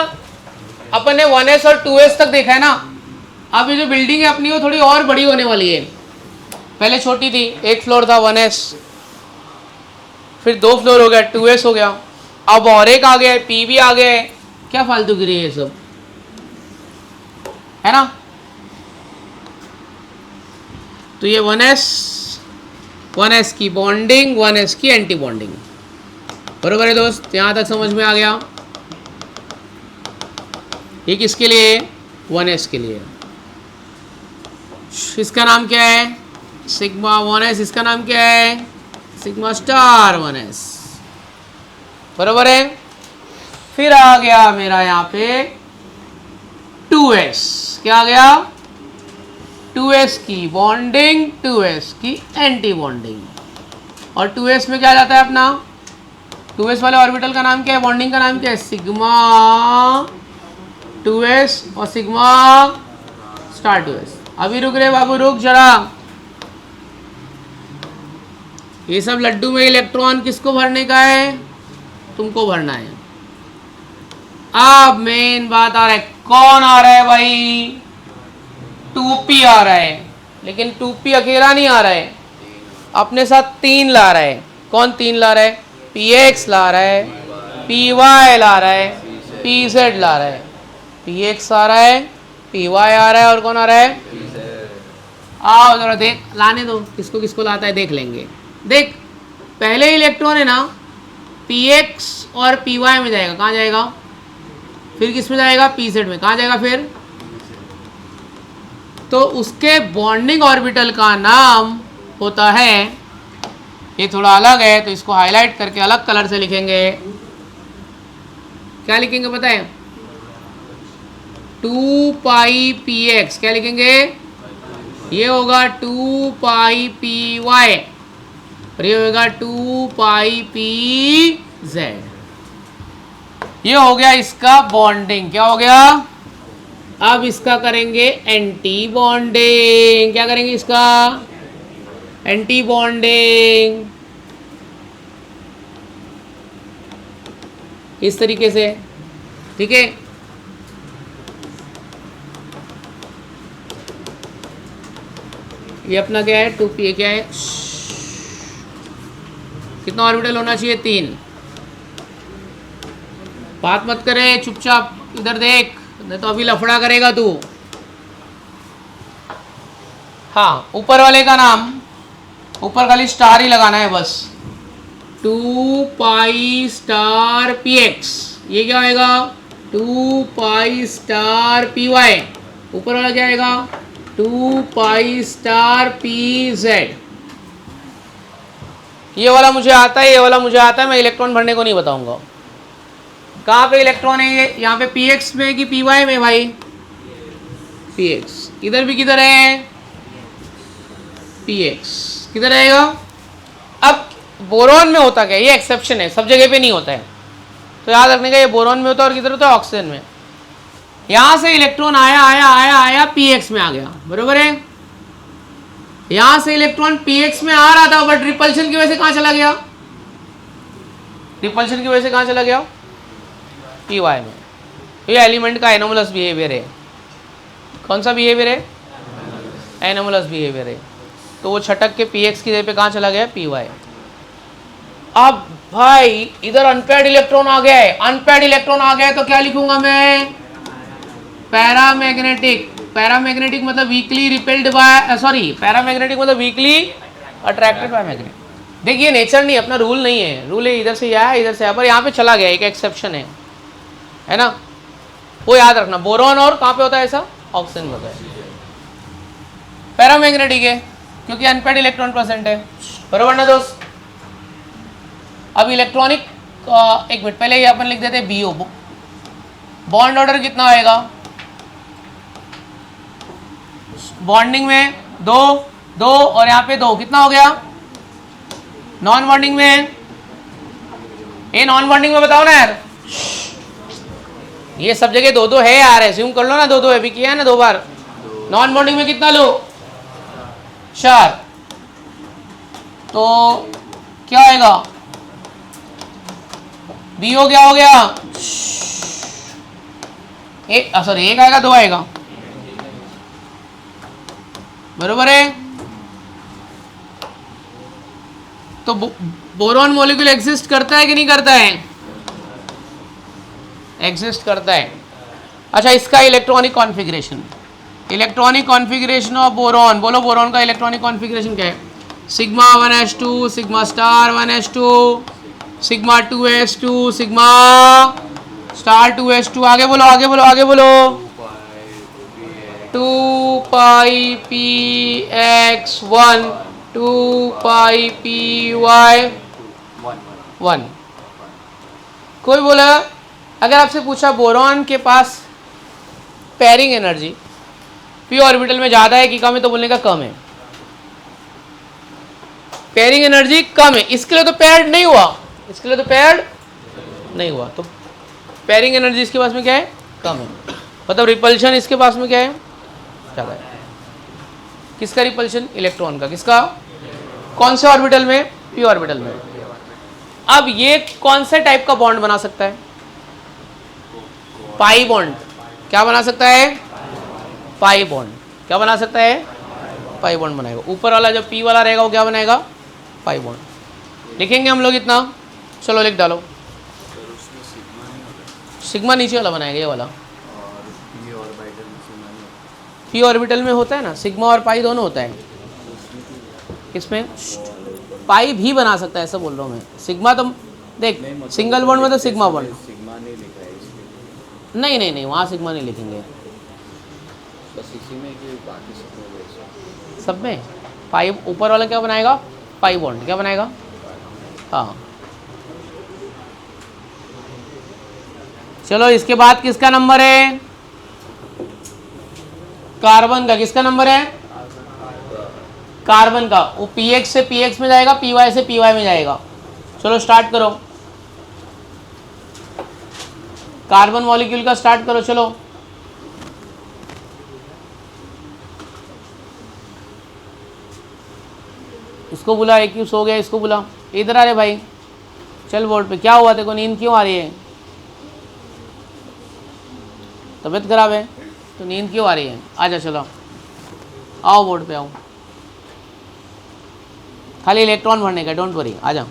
Speaker 1: अपन ने 1s और 2s तक देखा है ना। अब ये जो बिल्डिंग है अपनी वो थोड़ी और बड़ी होने वाली है। पहले छोटी थी, 1 फ्लोर था 1s, फिर 2 फ्लोर हो गया 2s हो गया, अब और एक आ गया है, p भी आ गया है। क्या फालतू गिरी है ये सब, है ना? तो ये 1s की बॉन्डिंग, 1s की एंटी बॉन्डिंग, बरोबर है दोस्त? यहाँ तक समझ में आ गया? ये किसके लिए? 1s के लिए। इसका नाम क्या है? Sigma 1s। इसका नाम क्या है? सिग्मा स्टार 1s, बरोबर है? फिर आ गया मेरा यहाँ पे 2s। क्या आ गया? 2s की बॉन्डिंग, 2s की एंटी बॉन्डिंग। और 2s में क्या जाता है अपना? 2s वाले ऑर्बिटल का नाम क्या है? बॉन्डिंग का नाम क्या है? सिग्मा 2s और सिग्मा स्टार 2s। अभी रुक रहे बाबू, रुक जरा। ये सब लड्डू में इलेक्ट्रॉन किसको भरने का है? तुमको भरना है। अब मेन बात आ रहा है, कौन आ रहा है भाई? 2p आ रहा है, लेकिन 2p अकेला नहीं आ रहा है, अपने साथ 3 ला रहा है। कौन 3 ला रहा है? px ला रहा है, py ला रहा है, pz ला रहा है। px आ रहा है, py आ रहा है, और कौन आ रहा है? आओ जरा देख, लाने दो, किसको किसको लाता है देख लेंगे। देख, पहले इलेक्ट्रॉन है ना px और py में जाएगा। कहाँ जाएगा? फिर किस में जाएगा? pz में। कहाँ जाएगा फिर? तो उसके बॉन्डिंग ऑर्बिटल का नाम होता है, ये थोड़ा अलग है तो इसको हाईलाइट करके अलग कलर से लिखेंगे, क्या लिखेंगे पता है? 2 पाई पी एक्स, क्या लिखेंगे? ये होगा 2 पाई पी वाई और ये होगा 2 पाई पी जेड। ये हो गया इसका बॉन्डिंग। क्या हो गया? अब इसका करेंगे एंटी बॉन्डिंग। क्या करेंगे इसका? Anti bonding. इस तरीके से, ठीक है। ये अपना क्या है? 2p, क्या है? कितना ऑर्बिटल होना चाहिए? 3। बात मत करे, चुपचाप इधर देख, नहीं तो अभी लफड़ा करेगा तू। हाँ, ऊपर वाले का नाम, ऊपर खाली स्टार ही लगाना है बस। 2 पाई स्टार पी एक्स, ये क्या आएगा? 2 पाई स्टार पी वाई। ऊपर वाला क्या आएगा? 2 पाई स्टार पी जेड। ये वाला मुझे आता है, ये वाला मुझे आता है, मैं इलेक्ट्रॉन भरने को नहीं बताऊंगा। कहाँ पे इलेक्ट्रॉन है ये? यहाँ पे पी एक्स में कि पी वाई में भाई? P x. इधर भी किधर है? P x. किधर रहेगा? अब बोरॉन में होता क्या? ये एक्सेप्शन है, सब जगह पे नहीं होता है, तो याद रखने का। ये बोरॉन में होता है और किधर होता है? ऑक्सीजन में। यहाँ से इलेक्ट्रॉन आया आया आया आया पी एक्स में आ गया, बरोबर है। यहाँ से इलेक्ट्रॉन पी एक्स में आ रहा था, बट रिपल्शन की वजह से कहाँ चला गया? रिपल्शन की वजह से कहाँ चला गया? पी वाई में। ये एलिमेंट का एनोमलस बिहेवियर है। कौन सा बिहेवियर है? एनोमलस बिहेवियर है। तो वो छटक के पी एक्स की जगह पे कहाँ चला गया? P Y. अब भाई इधर अनपेयर्ड इलेक्ट्रॉन आ गया है। अनपेयर्ड इलेक्ट्रॉन आ गया है तो क्या लिखूंगा मैं? पैरामैग्नेटिक। पैरामैग्नेटिक मतलब weekly repelled by, sorry, paramagnetic मतलब वीकली अट्रैक्टेड बाय मैग्नेट। देखिए नेचर नहीं, अपना रूल नहीं है। रूल है इधर से आया, इधर से आया, पर यहाँ पे चला गया, एक एक्सेप्शन है ना, वो याद रखना। बोरॉन और कहाँ पे होता है ऐसा? ऑक्सीजन में होता है। पैरामैग्नेटिक है क्योंकि अनपेयर्ड इलेक्ट्रॉन प्रेजेंट है, बरोबर ना दोस्त? अब इलेक्ट्रॉनिक, एक मिनट पहले ये अपन लिख देते हैं बीओ। बॉन्ड ऑर्डर कितना आएगा? बॉन्डिंग में 2 2 और यहाँ पे 2, कितना हो गया? नॉन बॉन्डिंग में, ये नॉन बॉन्डिंग में बताओ ना यार। ये सब जगह 2 2 है यार, एज्यूम कर लो ना 2 2 है, भी किया है ना 2 बार। नॉन बॉन्डिंग में कितना लो? 4। तो क्या आएगा? बीओ क्या हो गया? सॉरी, 1 आएगा 2 आएगा, बरोबर है। तो बोरॉन मॉलिक्यूल एग्जिस्ट करता है कि नहीं करता है? एग्जिस्ट करता है। अच्छा, इसका electronic configuration, electronic configuration of boron, बोलो बोरॉन का इलेक्ट्रॉनिक कॉन्फ़िगरेशन क्या है? Sigma 1s2, sigma star 1s2, sigma 2s2, sigma star 2s2। आगे बोलो आगे बोलो आगे बोलो। 2 पाई पी एक्स 1, 2 पाई पी वाई 1। कोई बोला, अगर आपसे पूछा बोरॉन के पास पेयरिंग एनर्जी पी ऑर्बिटल में ज़्यादा है कि कम है, तो बोलने का कम है। पेयरिंग एनर्जी कम है, इसके लिए तो पेयर्ड नहीं हुआ, इसके लिए तो पेयर्ड नहीं हुआ, तो पेयरिंग एनर्जी इसके पास में क्या है? कम है। मतलब रिपल्शन इसके पास में क्या है? ज़्यादा है। किसका रिपल्शन? इलेक्ट्रॉन का। किसका? कौन से ऑर्बिटल में? पी ऑर्बिटल में। अब ये कौन से टाइप का बॉन्ड बना सकता है? Pi bond. क्या बना सकता है? Pi bond. क्या बना सकता है? पाई बॉन्ड बनाएगा। ऊपर वाला जो पी वाला रहेगा वो क्या बनाएगा? Pi bond. लिखेंगे हम लोग इतना, चलो लिख डालो। सिग्मा नीचे वाला बनाएगा, ये वाला। पी ऑर्बिटल में होता है ना, सिग्मा और पाई दोनों होता है। किसमें? पाई भी बना सकता है, ऐसा बोल रहा हूँ मैं। सिग्मा तो देख, सिंगल बॉन्ड में तो सिग्मा बॉन्ड नहीं नहीं नहीं, वहाँ सिग्मा नहीं लिखेंगे। सब में पाई, ऊपर वाला क्या बनाएगा? Pi bond. क्या बनाएगा? हाँ, चलो इसके बाद किसका नंबर है? कार्बन का। किसका नंबर है? कार्बन का। वो px से px में जाएगा, py से py में जाएगा। चलो स्टार्ट करो, कार्बन मॉलिक्यूल का स्टार्ट करो। चलो इसको बुला, एक सो गया, इसको बुला। इधर आ रहे भाई, चल बोर्ड पे। क्या हुआ तेरे को, नींद क्यों आ रही है? तबीयत खराब है तो नींद क्यों आ रही है? आजा चलो, आओ बोर्ड पे आओ। खाली इलेक्ट्रॉन भरने का, डोंट वरी, आजा।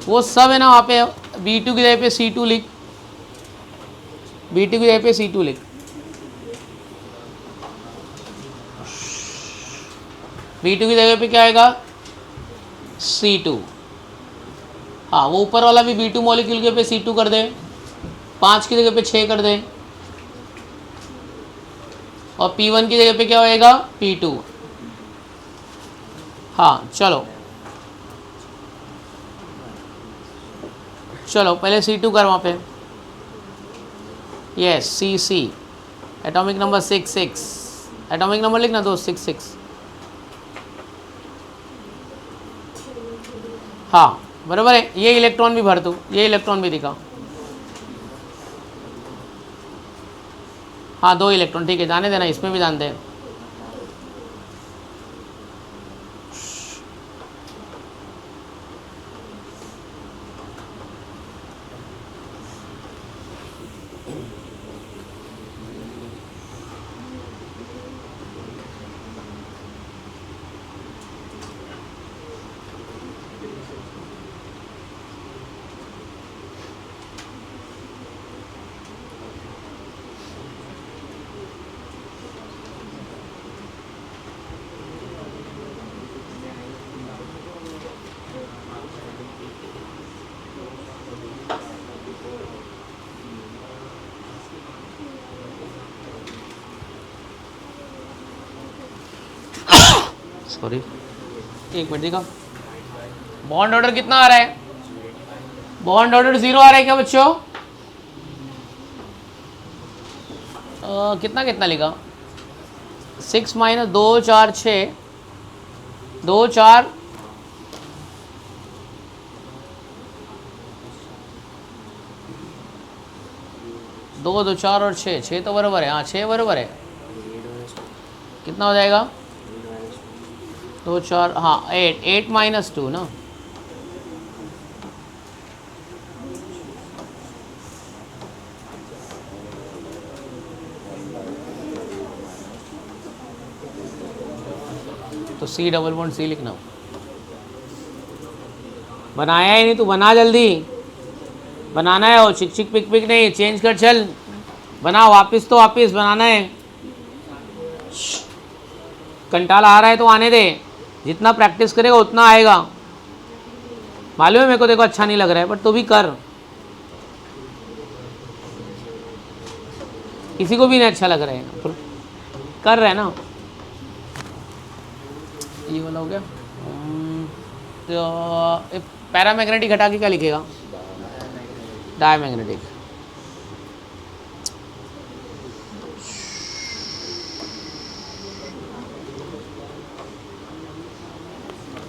Speaker 1: वो सब है ना वहाँ पे। B2 की जगह पे C2 लिख, B2 की जगह पे C2 लिख। B2 की जगह पे क्या आएगा? C2। हाँ, वो ऊपर वाला भी B2 मॉलिक्यूल के पे C2 कर दे, 5 की जगह पे 6 कर दे, और P1 की जगह पे क्या होएगा? P2। हाँ चलो चलो, पहले C2 कर वहाँ पे। Yes, CC, atomic number 66। Atomic number लिखना दो, 66। हाँ बराबर है। ये इलेक्ट्रॉन भी भर दो, ये इलेक्ट्रॉन भी दिखा। हाँ 2 इलेक्ट्रॉन, ठीक है, जाने देना, इसमें भी जान दे। सॉरी, एक मिनट दिखा। बॉन्ड ऑर्डर कितना आ रहा है? बॉन्ड ऑर्डर 0 आ रहा है क्या बच्चों? कितना कितना लिखा? 6 माइनस 2 4 6, 2 4 2 2 4 और 6, 6 तो बराबर है। हाँ 6 बराबर है। कितना हो जाएगा? 2 4, हाँ 8, 8 माइनस 2 ना। तो C डबल बॉन्ड C लिखना। बनाया ही नहीं, तू बना जल्दी, बनाना है। और चिक चिक पिक पिक नहीं, चेंज कर, चल बना वापस, तो वापस बनाना है। कंटाला आ रहा है तो आने दे, जितना प्रैक्टिस करेगा उतना आएगा। मालूम है मेरे को, देखो अच्छा नहीं लग रहा है, बट तो भी कर, किसी को भी नहीं अच्छा लग रहा है, कर रहे हैं ना। ये वाला हो गया। तो पैरामैग्नेटिक हटा के क्या लिखेगा? डायमैग्नेटिक।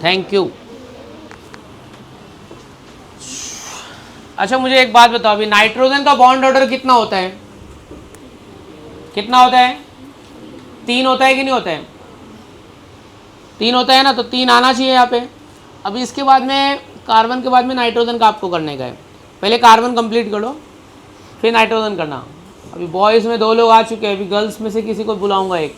Speaker 1: Thank you. अच्छा मुझे एक बात बताओ, अभी नाइट्रोजन का बॉन्ड ऑर्डर कितना होता है? कितना होता है? 3 होता है कि नहीं होता है? 3 होता है ना, तो 3 आना चाहिए यहाँ पे। अभी इसके बाद में कार्बन के बाद में नाइट्रोजन का आपको करने का है। पहले कार्बन कंप्लीट करो, फिर नाइट्रोजन करना। अभी बॉयज़ में 2 लोग आ चुके हैं, अभी गर्ल्स में से किसी को बुलाऊंगा एक।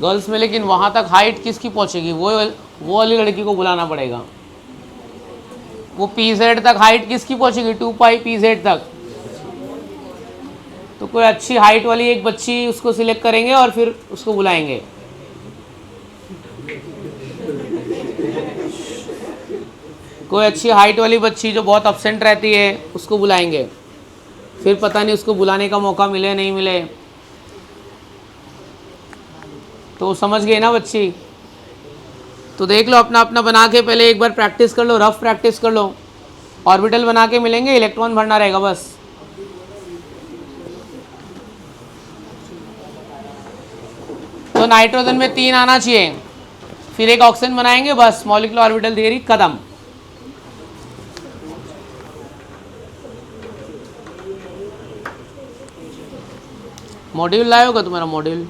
Speaker 1: गर्ल्स में लेकिन वहाँ तक हाइट किसकी पहुँचेगी? वो वाली लड़की को बुलाना पड़ेगा। वो PZ तक हाइट किसकी पहुँचेगी? 2 पाई PZ तक। तो कोई अच्छी हाइट वाली एक बच्ची, उसको सिलेक्ट करेंगे और फिर उसको बुलाएंगे। कोई अच्छी हाइट वाली बच्ची जो बहुत एब्सेंट रहती है, उसको बुलाएंगे। फिर पता नहीं उसको बुलाने का मौका मिले नहीं मिले। तो समझ गए ना बच्ची? तो देख लो अपना अपना बना के पहले एक बार प्रैक्टिस कर लो, रफ प्रैक्टिस कर लो। ऑर्बिटल बना के मिलेंगे, इलेक्ट्रॉन भरना रहेगा बस। तो नाइट्रोजन में 3 आना चाहिए, फिर एक ऑक्सीजन बनाएंगे, बस मॉलिक्यूलर ऑर्बिटल थियरी खत्म। मॉड्यूल लाए होगा तुम्हारा मॉड्यूल,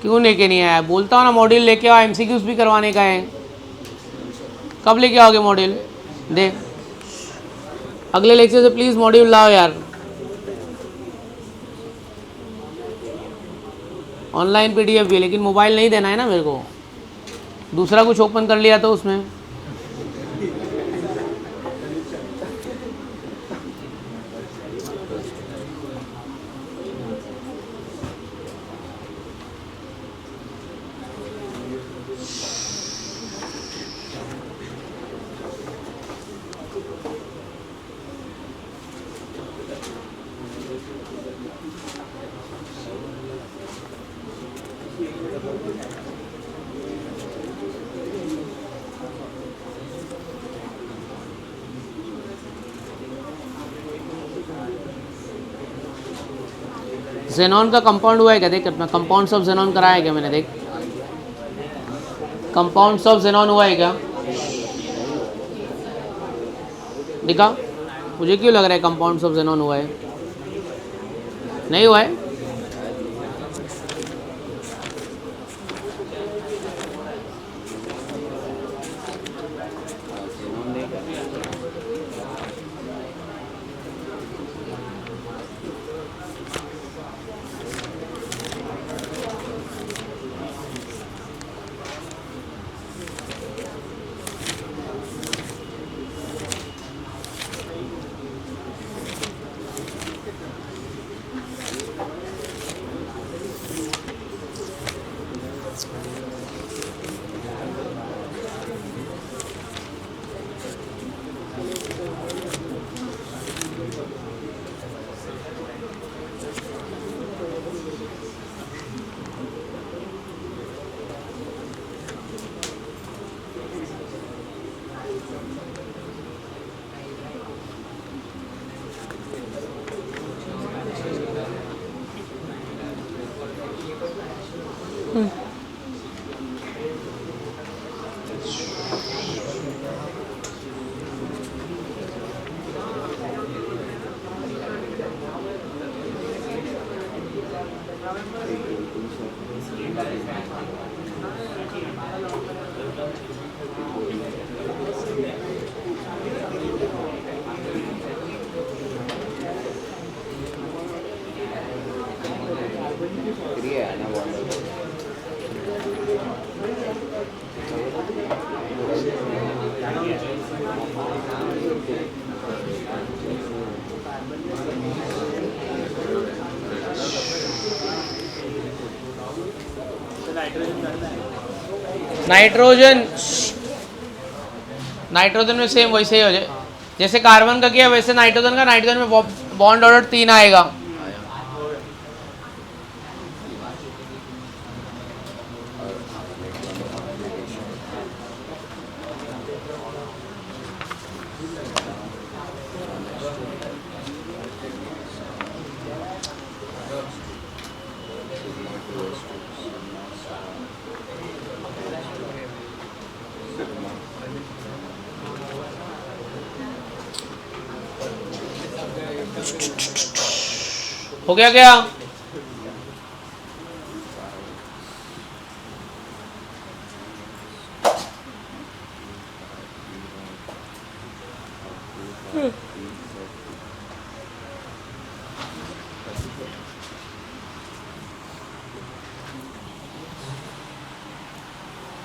Speaker 1: क्यों लेके नहीं आया? बोलता हूँ ना मॉड्यूल लेके आओ, एमसीक्यूज भी करवाने का है। कब लेके आओगे मॉड्यूल? दे अगले लेक्चर से प्लीज़ मॉड्यूल लाओ यार। ऑनलाइन पीडीएफ भी, लेकिन मोबाइल नहीं देना है ना मेरे को, दूसरा कुछ ओपन कर लिया तो उसमें। जेनॉन का कंपाउंड हुआ है क्या? देख अपना कंपाउंड्स ऑफ जेनॉन कराया है क्या मैंने? देख कंपाउंड्स ऑफ जेनॉन हुआ है क्या? दिखा मुझे, क्यों लग रहा है कंपाउंड्स ऑफ जेनॉन हुआ है? नहीं हुआ है? नाइट्रोजन में सेम वैसे ही हो जाए जैसे कार्बन का किया, वैसे नाइट्रोजन का। नाइट्रोजन में बॉन्ड ऑर्डर 3 आएगा। हो गया क्या?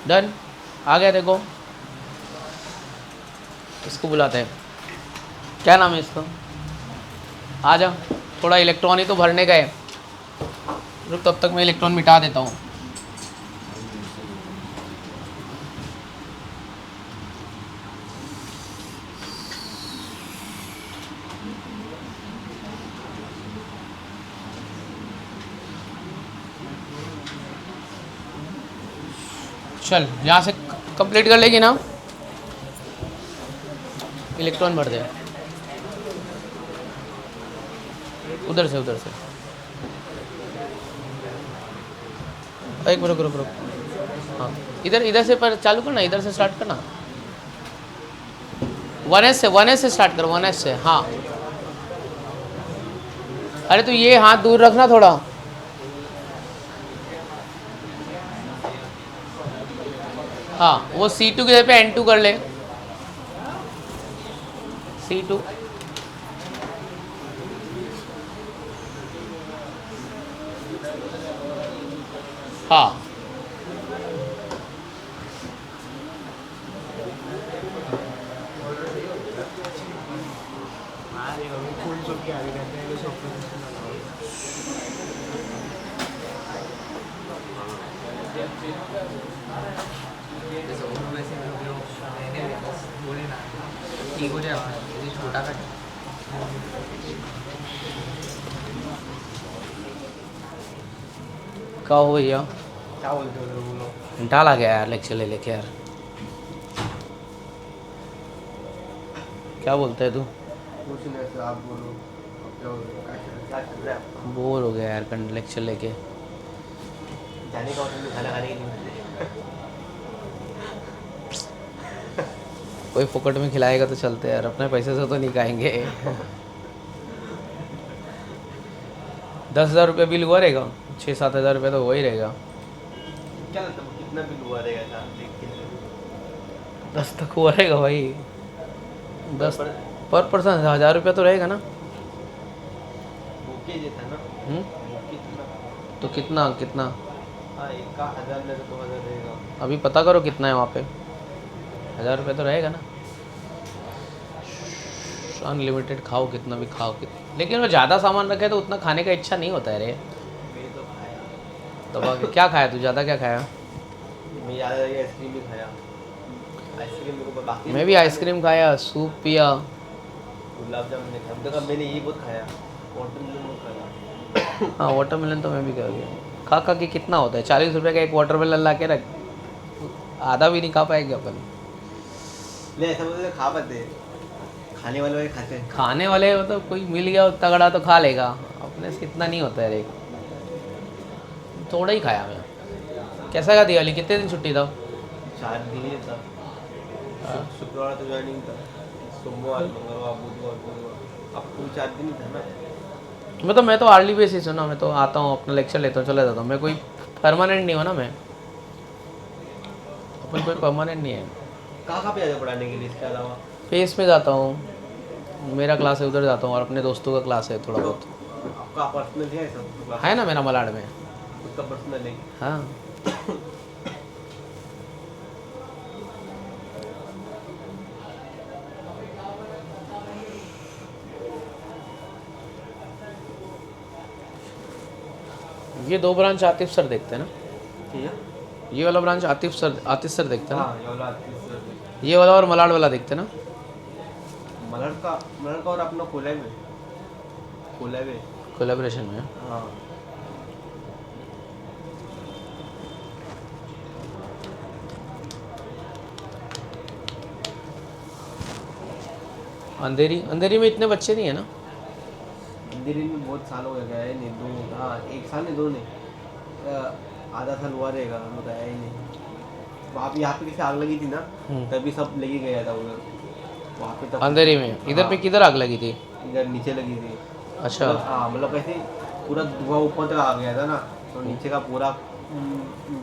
Speaker 1: डन, आ गया। देखो इसको बुलाते हैं, क्या नाम है इसका? आ जा, थोड़ा इलेक्ट्रॉन ही तो भरने का है। रुक, तब तक मैं इलेक्ट्रॉन मिटा देता हूँ। चल यहाँ से कंप्लीट कर लेगी ना, इलेक्ट्रॉन भर दे उधर से एक मिनट रुक। हाँ इधर से पर चालू करना, इधर से स्टार्ट करना, 1S से स्टार्ट करो, 1S से। हाँ अरे तो ये हाथ दूर रखना थोड़ा। हाँ वो C2 की जगह पे N2 कर ले, C2। हाँ
Speaker 2: जैसे उन्होंने से मैंने बोले ना ठीक हो जाए, यदि छोटा का
Speaker 1: क्या हो भैया,
Speaker 2: क्या बोलते हो बोलो।
Speaker 1: डाला गया यार लेक्चर ले लेके यार। क्या बोलते है तू?
Speaker 2: कुछ नहीं सर, आप बोलो क्या चल रहा है?
Speaker 1: बोर हो गया यार लेक्चर लेके।
Speaker 2: जाने का होटल में खाना खाने के लिए मिलते
Speaker 1: कोई फोकट में खिलाएगा तो चलते हैं यार, अपने पैसे से तो नहीं खाएंगे। 10,000 रुपये बिल हुआ रहेगा, 6-7 हज़ार रुपये तो हुआ ही रहेगा।
Speaker 2: क्या लगता है कितना बिल हुआ रहेगा था देख के?
Speaker 1: 10 तक हुआ रहेगा भाई, 10 पर पर्सन 1,000 रुपये तो रहेगा ना।
Speaker 2: ओके जे था ना, ओके था ना।
Speaker 1: तो कितना
Speaker 2: हाँ, एक का 1,000 नहीं तो 2,000 रहेगा।
Speaker 1: अभी पता करो कितना है वहाँ पे, 1,000 रुपये तो रहेगा ना। अनलिमिटेड खाओ, कितना भी खाओ लेकिन वो ज़्यादा सामान रखे तो उतना खाने का इच्छा नहीं होता है रे।
Speaker 2: मैं तो खाया,
Speaker 1: तो बाकी क्या खाया तू, ज़्यादा क्या खाया?
Speaker 2: मैं याद आ गया, आइसक्रीम भी खाया। आइसक्रीम मेरे को बाकी
Speaker 1: मैं भी आइसक्रीम खाया, सूप पिया।
Speaker 2: गुलाब जामुन नहीं खाया, तो मैंने ये बहुत खाया, वाटरमेलन बहुत खाया।
Speaker 1: हाँ वाटरमेलन तो मैं भी खा गया। खा के कितना होता है, 40 रुपये का एक वाटरमेलन ला के रख, आधा भी नहीं खा पाएंगे अपन।
Speaker 2: नहीं ऐसा बोलते खा पाते, खाने वाले खाते हैं।
Speaker 1: खाने वाले हो तो कोई मिल गया तगड़ा तो खा लेगा, अपने से इतना नहीं होता है रे। थोड़ा ही खाया मैं। कैसा का दिवाली, कितने दिन छुट्टी था?
Speaker 2: 4 दिन ही था। शुक्रवार तो ज्वाइनिंग था, सोमवार मंगलवार बुधवार गुरुवार, अब पूरी 4 दिन ही था ना।
Speaker 1: मैं तो आर्ली बेसिस हूँ ना, मैं तो आता हूँ अपना लेक्चर लेता हूँ चले जाता हूँ, मैं कोई परमानेंट नहीं हूँ ना, मैं अपन कोई परमानेंट नहीं है।
Speaker 2: कहाँ पे जाते पढ़ाने के लिए इसके अलावा?
Speaker 1: फेस में जाता हूँ, मेरा क्लास है उधर जाता हूँ, और अपने दोस्तों का क्लास है थोड़ा बहुत।
Speaker 2: आपका पर्सनल है सब?
Speaker 1: है ना मेरा मलाड में।
Speaker 2: उसका पर्सनल है?
Speaker 1: हाँ ये 2 ब्रांच आतिफ सर देखते हैं ना,
Speaker 2: ठीक है।
Speaker 1: ये वाला ब्रांच आतिफ सर देखते हैं ना,
Speaker 2: हाँ, ये वाला आर्टिस्ट
Speaker 1: ये वाला और मलाड वाला देखते हैं ना।
Speaker 2: मलर का और अपना कोला में
Speaker 1: कोलेब्रेशन में।
Speaker 2: हाँ।
Speaker 1: अंधेरी में इतने बच्चे नहीं है ना।
Speaker 2: अंधेरी में बहुत साल हो गया है नहीं, 2 हाँ 1 साल नहीं 2 नहीं, आधा साल हुआ रहेगा, हम लोग आया ही नहीं। वहाँ पे यहाँ पे किसी आग लगी थी ना, तभी सब लगी गया था उधर वहाँ पे तब।
Speaker 1: अंधेरी में इधर पे किधर आग लगी थी?
Speaker 2: इधर नीचे लगी थी।
Speaker 1: अच्छा
Speaker 2: हाँ मतलब कैसे पूरा धुआं ऊपर तक आ गया था ना, तो नीचे का पूरा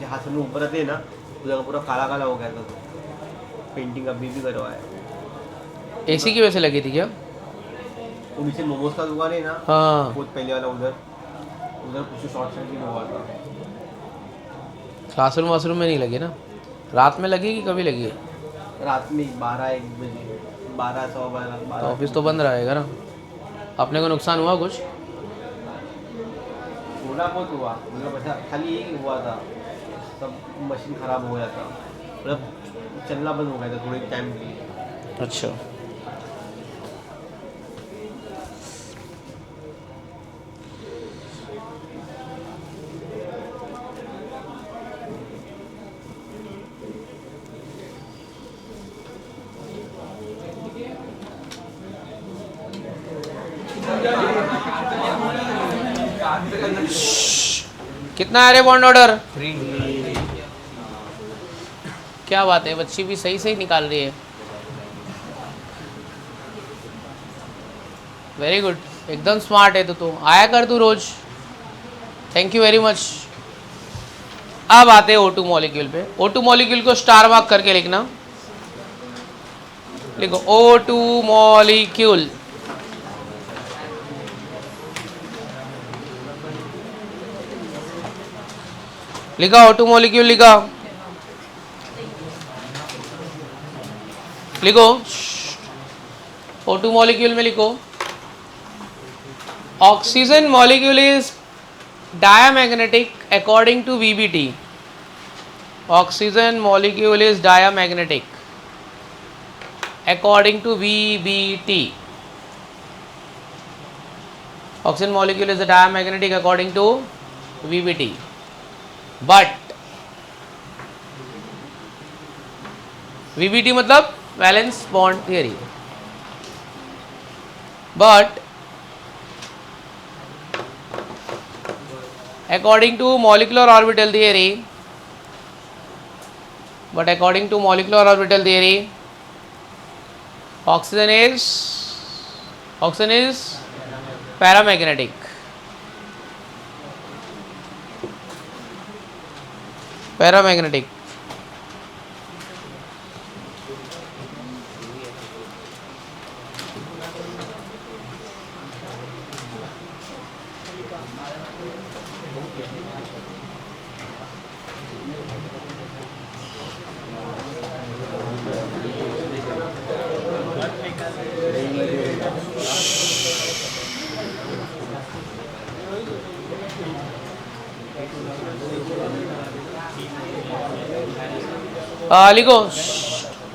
Speaker 2: जहाँ से लोग ऊपर आते हैं ना, उधर का पूरा काला काला हो गया था। तो पेंटिंग अभी भी करवाया है।
Speaker 1: एसी की वजह से लगी थी क्या?
Speaker 2: वो नीचे मोमोज का दुकान है ना,
Speaker 1: हाँ
Speaker 2: बहुत पहले वाला, उधर कुछ शॉर्ट सर्किट हुआ था।
Speaker 1: क्लासरूम वाशरूम में नहीं लगी ना? रात में लगी कि कभी लगी?
Speaker 2: रात में 12-1 बजे, 12 सवा 12
Speaker 1: तो ऑफिस तो बंद रहेगा ना। अपने को नुकसान हुआ कुछ?
Speaker 2: थोड़ा बहुत हुआ, मतलब ऐसा खाली यही हुआ था, सब मशीन ख़राब हो गया था, मतलब चलना बंद हो गया था थोड़े टाइम के लिए।
Speaker 1: अच्छा कितना आ रहे बॉन्ड ऑर्डर? क्या बात है, बच्ची भी सही सही निकाल रही है। वेरी गुड, एकदम स्मार्ट है तू आया कर तू रोज। Thank you very much. अब आते हैं O2 मॉलिक्यूल पे। O2 मॉलिक्यूल को स्टार मार्क करके लिखना। लिखो O2 मॉलिक्यूल। लिखा O2 मॉलिक्यूल, लिखा लिखो O2 मॉलिक्यूल में लिखो oxygen molecule is diamagnetic according to VBT. Oxygen molecule is diamagnetic according to VBT. Oxygen molecule is diamagnetic according to VBT. But VBT मतलब valence bond theory. But according to molecular orbital theory, oxygen is paramagnetic. लिखो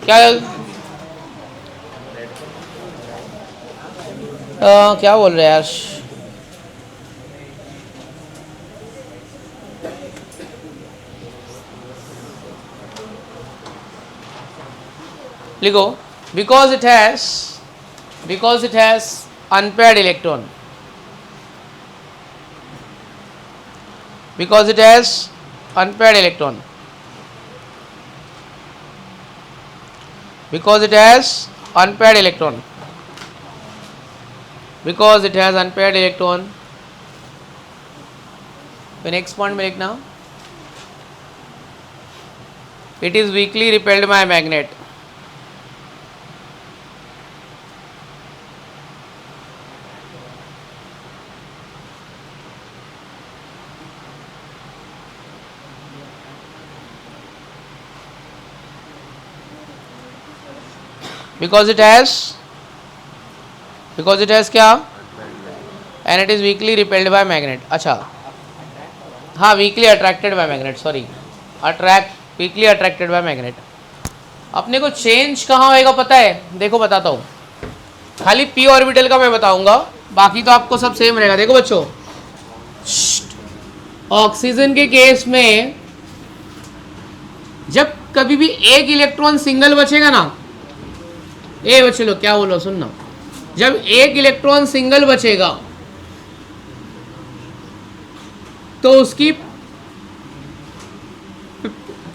Speaker 1: क्या क्या बोल रहे हैं यार? लिखो because it has unpaired electron. Because it has unpaired electron. Because it has unpaired electron. Because it has unpaired electron. The next point में लिखना it is weakly repelled by a magnet. Because it has क्या? And it is weakly repelled by magnet. अच्छा हाँ, weakly attracted by magnet, sorry, weakly attracted by magnet. अपने को change कहाँ होएगा पता है? देखो बताता हूँ, खाली p ऑर्बिटल का मैं बताऊंगा, बाकी तो आपको सब सेम रहेगा। देखो बच्चों, ऑक्सीजन के केस में जब कभी भी एक इलेक्ट्रॉन सिंगल बचेगा ना, ए बच्चे लोग क्या बोलो सुनना, जब एक इलेक्ट्रॉन सिंगल बचेगा तो उसकी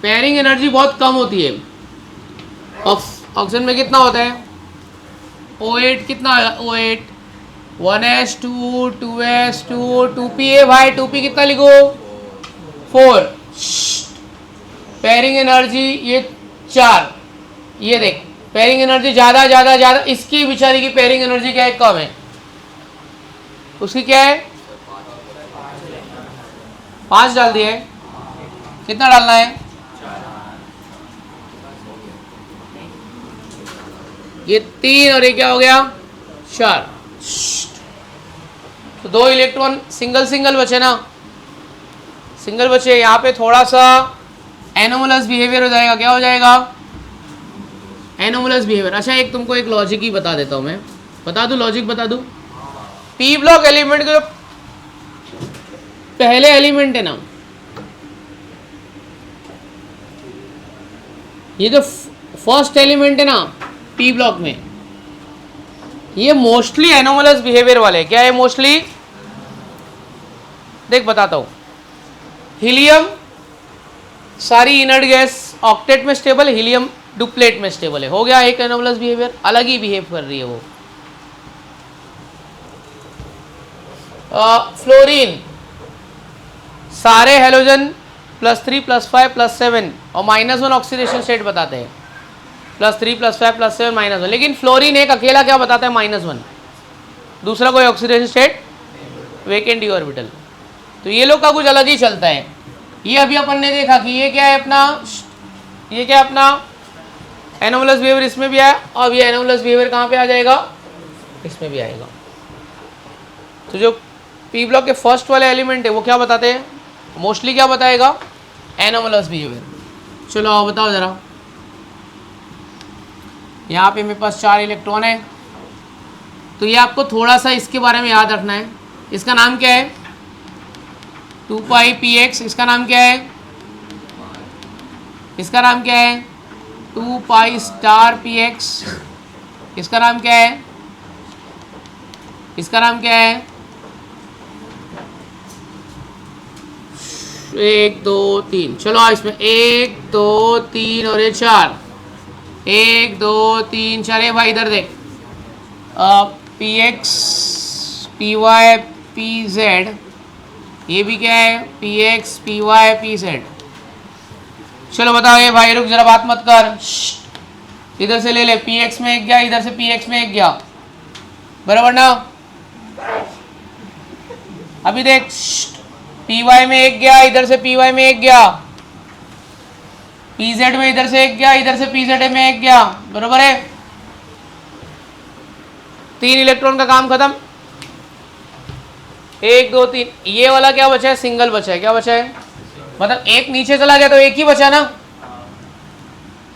Speaker 1: पेयरिंग एनर्जी बहुत कम होती है। ऑक्सीजन में कितना होता है? O8 कितना है? O8 1s2 2s2 2p है भाई, 2p कितना लिखो? 4। पेयरिंग एनर्जी ये 4, ये देख पेयरिंग एनर्जी ज़्यादा ज़्यादा ज़्यादा, इसकी बेचारी की पेयरिंग एनर्जी क्या है? कम है। उसकी क्या है? 5 डाल दिया है, कितना डालना है? ये 3 और ये क्या हो गया? 4। तो 2 इलेक्ट्रॉन सिंगल बचे ना, सिंगल बचे। यहाँ पे थोड़ा सा एनोमलस बिहेवियर हो जाएगा। क्या हो जाएगा? Anomalous behaviour. अच्छा, एक तुमको एक लॉजिक ही बता देता हूँ मैं, बता दूँ लॉजिक, बता दूँ। पी ब्लॉक एलिमेंट के जो पहले एलिमेंट है ना, ये जो फर्स्ट एलिमेंट है ना पी ब्लॉक में, ये मोस्टली एनोमलस बिहेवियर वाले। क्या है? मोस्टली देख बताता हूँ, हीलियम सारी इनर्ट गैस ऑक्टेट में स्टेबल, हीलियम डुप्लेट में स्टेबल है, हो गया एक एनोमलस बिहेवियर, अलग ही बिहेव कर रही है वो। फ्लोरीन सारे हेलोजन +3 +5 +7 और -1 ऑक्सीडेशन स्टेट बताते हैं, +3 +5 +7 -1, लेकिन फ्लोरीन एक अकेला क्या बताता है, -1, दूसरा कोई oxidation state vacant D orbital. तो ये लोग का कुछ अलग ही चलता है। ये अभी अपन ने देखा कि ये क्या है अपना, ये क्या अपना एनोमलस बिहेवियर इसमें भी आया, और ये एनोमलस बिहेवियर कहाँ पे आ जाएगा, इसमें भी आएगा। तो जो पी ब्लॉक के फर्स्ट वाले एलिमेंट है वो क्या बताते हैं, मोस्टली क्या बताएगा, एनोमलस बिहेवियर। चलो आओ बताओ जरा, यहाँ पे मेरे पास 4 इलेक्ट्रॉन है, तो ये आपको थोड़ा सा इसके बारे में याद रखना है। इसका नाम क्या है, 2πpx, इसका नाम क्या है, इसका नाम क्या है 2π*px, इसका नाम क्या है, इसका नाम क्या है 1 2 3, चलो आओ इसमें 1 2 3 और ये 4, 1 2 3 4, ये भाई इधर देख, px py pz, ये भी क्या है px py pz। चलो बताओ, ये भाई रुक जरा बात मत कर, इधर से ले ले, px में एक गया, इधर से px में एक गया, बराबर ना। अभी देख py में एक गया, इधर से py में एक गया, pz में इधर से एक गया, इधर से pz में एक गया, बराबर है। 3 इलेक्ट्रॉन का काम खत्म, 1 2 3, ये वाला क्या बचा है, सिंगल बचा है, क्या बचा है, मतलब एक नीचे चला गया तो एक ही बचा ना।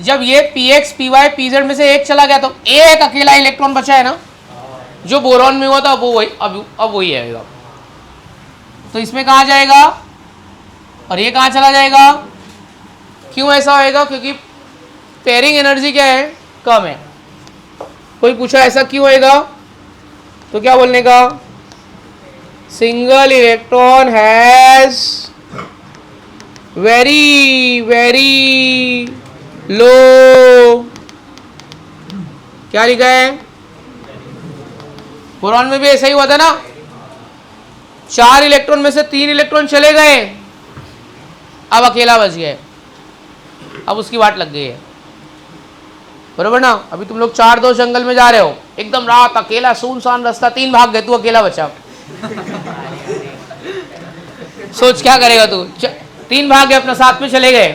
Speaker 1: जब ये px py pz में से एक चला गया तो एक अकेला इलेक्ट्रॉन बचा है ना, जो बोरॉन में हुआ था वो वही, अब वही आएगा। तो इसमें कहाँ जाएगा और ये कहाँ चला जाएगा, क्यों ऐसा होएगा, क्योंकि पेयरिंग एनर्जी क्या है, कम है। कोई पूछा ऐसा क्यों होएगा, तो क्या बोलने का, single electron has very very low, क्या लिखा है, बोरॉन में भी ऐसा ही हुआ था ना, 4 इलेक्ट्रॉन में से 3 इलेक्ट्रॉन चले गए, अब अकेला बच गया, अब उसकी वाट लग गई है, बरोबर ना। अभी तुम लोग 4 2 जंगल में जा रहे हो, एकदम रात अकेला सुनसान रास्ता, 3 भाग गए, तू अकेला बचा, सोच क्या करेगा तू, 3 भाग गए अपना साथ में चले गए,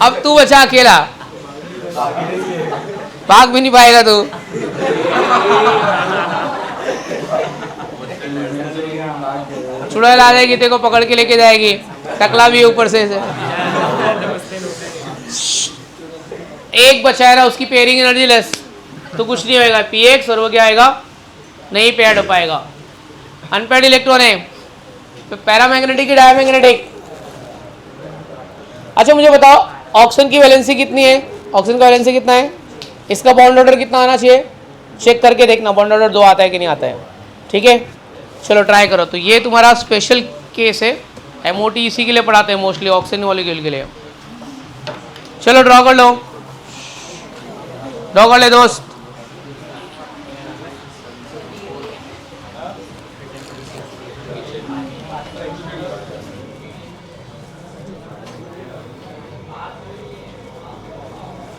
Speaker 1: अब तू बचा अकेला, भाग भी नहीं पाएगा तू। चुड़ैल आ जाएगी, तेरे को पकड़ के लेके जाएगी, टकला भी ऊपर से एक बचा है ना, उसकी पेयरिंग एनर्जी लेस, तो कुछ नहीं होएगा, px और वो क्या आएगा, नहीं पेयर्ड हो पाएगा, अनपेयर्ड इलेक्ट्रॉन है, तो पैरामैग्नेटिक की डायमैग्नेटिक। अच्छा मुझे बताओ, ऑक्सीजन की वैलेंसी कितनी है, ऑक्सीजन का वैलेंसी कितना है, इसका बॉन्ड ऑर्डर कितना आना चाहिए, चेक करके देखना बॉन्ड ऑर्डर 2 आता है कि नहीं आता है, ठीक है। चलो ट्राई करो। तो ये तुम्हारा स्पेशल केस है, MOT इसी के लिए पढ़ाते हैं मोस्टली, ऑक्सीजन मॉलिक्यूल के लिए। चलो ड्रॉ कर लो, ड्रॉ कर ले दोस्त।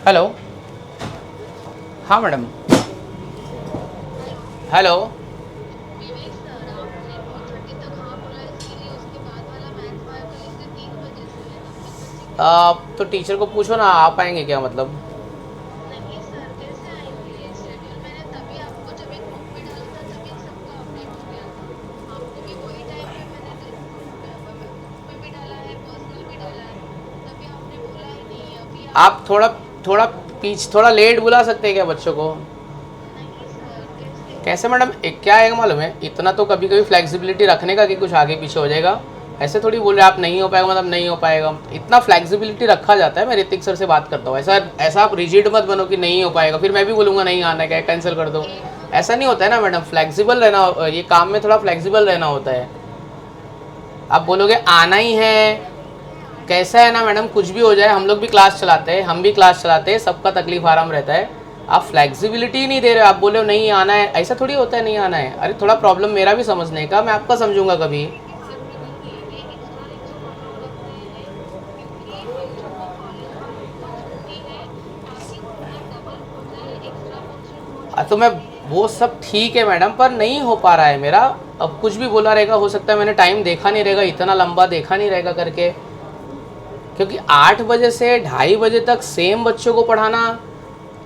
Speaker 1: हेलो, हाँ मैडम, हेलो, तो टीचर को पूछो ना, आ पाएंगे क्या, मतलब
Speaker 3: नहीं सर, कैसे आएंगे, शेड्यूल मैंने तभी आपको जब एक ग्रुप में डाला था तभी सबका अपडेट हो गया था, आपको भी वही टाइम पे मैंने ग्रुप में भी डाला है, पर्सनल भी डाला है, तभी आपने बोला ही नहीं। अभी
Speaker 1: आप थोड़ा लेट बुला सकते हैं क्या बच्चों को?
Speaker 3: नहीं सर,
Speaker 1: कैसे मैडम, एक क्या है मालूम है, इतना तो कभी कभी फ्लेक्सिबिलिटी रखने का कि कुछ आगे पीछे हो जाएगा, ऐसे थोड़ी बोल रहे आप नहीं हो पाएगा मतलब नहीं हो पाएगा, इतना फ्लेक्सिबिलिटी रखा जाता है। मैं ऋतिक सर से बात करता हूँ, ऐसा आप रिजिड मत बनो कि नहीं हो पाएगा, फिर मैं भी बोलूँगा नहीं आना है, क्या कैंसिल कर दो।
Speaker 3: एक
Speaker 1: ऐसा नहीं होता है ना मैडम, फ्लेक्सिबल रहना, ये काम में थोड़ा फ्लेक्सिबल रहना होता है। आप बोलोगे आना ही है, कैसा है ना मैडम, कुछ भी हो जाए, हम लोग भी क्लास चलाते हैं, हम भी क्लास चलाते हैं, सबका तकलीफ आराम रहता है। आप फ्लेक्सिबिलिटी नहीं दे रहे हो, आप बोले हो नहीं आना है, ऐसा थोड़ी होता है नहीं आना है। अरे थोड़ा प्रॉब्लम मेरा भी समझने का, मैं आपका समझूंगा कभी।
Speaker 3: सर देखिए ये एक्स्ट्रा लेक्चर हम लोग रखते हैं क्योंकि बच्चों को कॉलेज को छुट्टी है ताकि उनका डबल हो जाए, एक्स्ट्रा पोर्शन हो जाए।
Speaker 1: तो मैं वो सब ठीक है मैडम, पर नहीं हो पा रहा है मेरा। अब कुछ भी बोला रहेगा, हो सकता है मैंने टाइम देखा नहीं रहेगा, इतना लंबा देखा नहीं रहेगा करके, क्योंकि 8 बजे से 2:30 बजे तक सेम बच्चों को पढ़ाना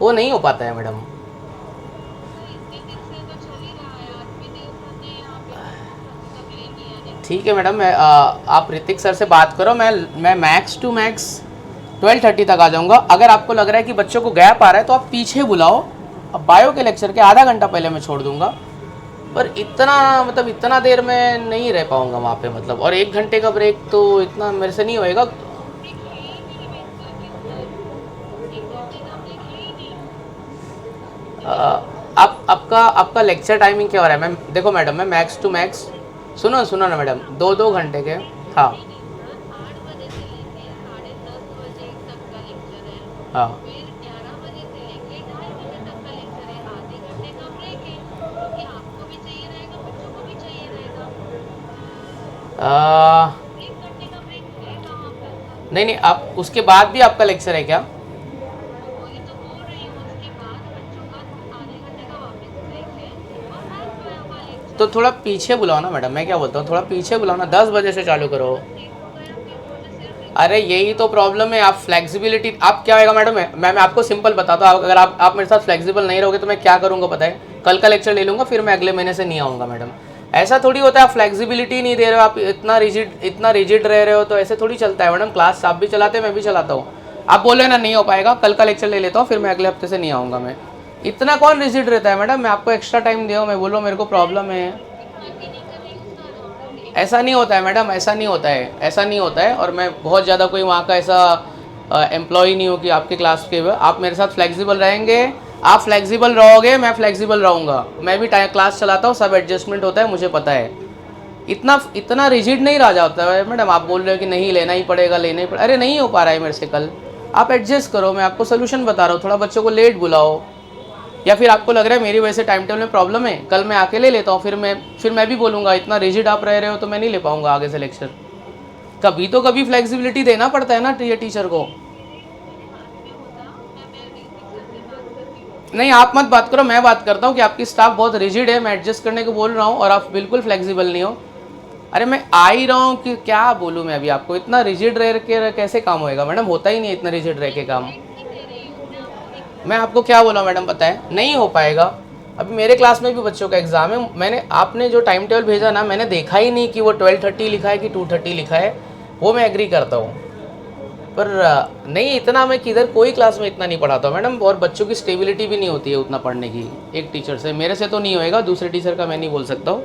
Speaker 1: वो नहीं हो पाता है मैडम।
Speaker 3: सर इतने दिन से तो चल ही रहा है, आज भी देव सर ने यहाँ पे तकलीफ नहीं आने दी।
Speaker 1: ठीक है मैडम, मैं आप ऋतिक सर से बात करो, मैं मैक्स टू मैक्स 12:30 तक आ जाऊँगा। अगर आपको लग रहा है कि बच्चों को गैप आ रहा है तो आप पीछे बुलाओ, अब बायो के लेक्चर के आधा घंटा पहले मैं छोड़ दूँगा, पर इतना मतलब इतना देर में नहीं रह पाऊँगा वहाँ पे, मतलब और 1 घंटे का ब्रेक तो इतना मेरे से नहीं होएगा।
Speaker 3: ब्रेक है ही नहीं वेद सर के अंदर, 1 घंटे का ब्रेक है ही नहीं।
Speaker 1: आपका लेक्चर टाइमिंग क्या हो रहा है मैम? देखो मैडम, मैं मैक्स टू मैक्स, सुनो ना मैडम, 2-2 घंटे के, हाँ
Speaker 3: नहीं नहीं सर, 8 बजे से लेके 10:30 बजे तक का लेक्चर है,
Speaker 1: हाँ।
Speaker 3: फिर 11 बजे से लेके 2:30 बजे तक का लेक्चर है, आधे घंटे का ब्रेक है क्योंकि आपको भी चाहिए रहेगा, बच्चों को भी चाहिए रहेगा।
Speaker 1: आ,
Speaker 3: 1 घंटे का ब्रेक है कहाँ पर सर?
Speaker 1: नहीं, आप उसके बाद भी आपका लेक्चर है क्या?
Speaker 3: तो वही तो बोल रही हूँ, उसके बाद बच्चों का आधे घंटे का वापस ब्रेक है और मैथ्स का लेक्चर
Speaker 1: तो थोड़ा पीछे बुलाओ ना मैडम, मैं क्या बोलता हूँ, थोड़ा पीछे बुलाओ ना, 10 बजे से चालू करो।
Speaker 3: लेट हो गया फिर मुझे सिर्फ
Speaker 1: अरे यही तो प्रॉब्लम है, आप फ्लेक्सिबिलिटी, आप क्या होगा मैडम, मैं आपको सिंपल बताता हूँ, अगर आप मेरे साथ फ्लेक्सिबल नहीं रहोगे तो मैं क्या करूँगा पता है, कल का लेक्चर ले लूँगा, फिर मैं अगले महीने से नहीं आऊँगा मैडम। ऐसा थोड़ी होता है, आप फ्लेक्सिबिलिटी नहीं दे रहे हो, आप इतना रिजिड रह रहे हो, तो ऐसे थोड़ी चलता है मैडम। क्लास आप भी चलाते हैं, मैं भी चलाता हूँ, आप बोले ना नहीं हो पाएगा, कल का लेक्चर ले लेता हूँ, फिर मैं अगले हफ्ते से नहीं आऊँगा मैं। इतना कौन रिजिड रहता है मैडम, मैं आपको एक्स्ट्रा टाइम दे, मैं बोलो मेरे को प्रॉब्लम है।
Speaker 3: बाकी नहीं कर रही हूँ सर, हम लोग
Speaker 1: ऐसा नहीं होता है मैडम, ऐसा नहीं होता है, ऐसा नहीं होता है, और मैं बहुत ज़्यादा कोई वहाँ का ऐसा एम्प्लॉय नहीं हूँ कि आपके क्लास के, आप मेरे साथ फ्लेक्सिबल रहेंगे, आप फ्लेक्सिबल रहोगे, मैं फ्लेक्सिबल रहूँगा, मैं भी टाइम क्लास चलाता हूँ, सब एडजस्टमेंट होता है, मुझे पता है। इतना रिजिड नहीं रह जाता है मैडम, आप बोल रहे हो कि नहीं लेना ही पड़ेगा, लेना ही पड़ेगा, अरे नहीं हो पा रहा है मेरे से कल, आप एडजस्ट करो, मैं आपको सोल्यूशन बता रहा हूँ, थोड़ा बच्चों को लेट बुलाओ, या फिर आपको लग रहा है मेरी वजह से टाइम टेबल में प्रॉब्लम है, कल मैं आके ले लेता हूँ, फिर मैं भी बोलूँगा इतना रिजिड आप रह रहे हो तो मैं नहीं ले पाऊँगा आगे से लेक्चर। कभी तो कभी फ्लेक्सिबिलिटी देना पड़ता है ना ये टीचर को।
Speaker 3: मेरे हाथ में होता, मैं ऋतिक सर से बात करती हूँ।
Speaker 1: नहीं आप मत बात करो, मैं बात करता हूँ कि आपकी स्टाफ बहुत रिजिड है, मैं एडजस्ट करने को बोल रहा हूँ और आप बिल्कुल फ्लेक्सिबल नहीं हो। अरे मैं आ ही रहा हूँ कि क्या बोलूँ मैं अभी आपको, इतना रिजिड रह के कैसे काम होएगा मैडम, होता ही नहीं है इतना रिजिड रह के काम।
Speaker 3: ब्रेक नहीं दे रही हूँ मैं आपको, एक
Speaker 1: मैं आपको क्या बोला मैडम पता है, नहीं हो पाएगा। अभी मेरे क्लास में भी बच्चों का एग्ज़ाम है, आपने जो टाइम टेबल भेजा ना, मैंने देखा ही नहीं कि वो 12:30 लिखा है कि 2:30 लिखा है, वो मैं एग्री करता हूँ, पर नहीं इतना मैं किधर कोई क्लास में इतना नहीं पढ़ाता हूँ मैडम, और बच्चों की स्टेबिलिटी भी नहीं होती है उतना पढ़ने की एक टीचर से, मेरे से तो नहीं होएगा, दूसरे टीचर का मैं नहीं बोल सकता हूँ।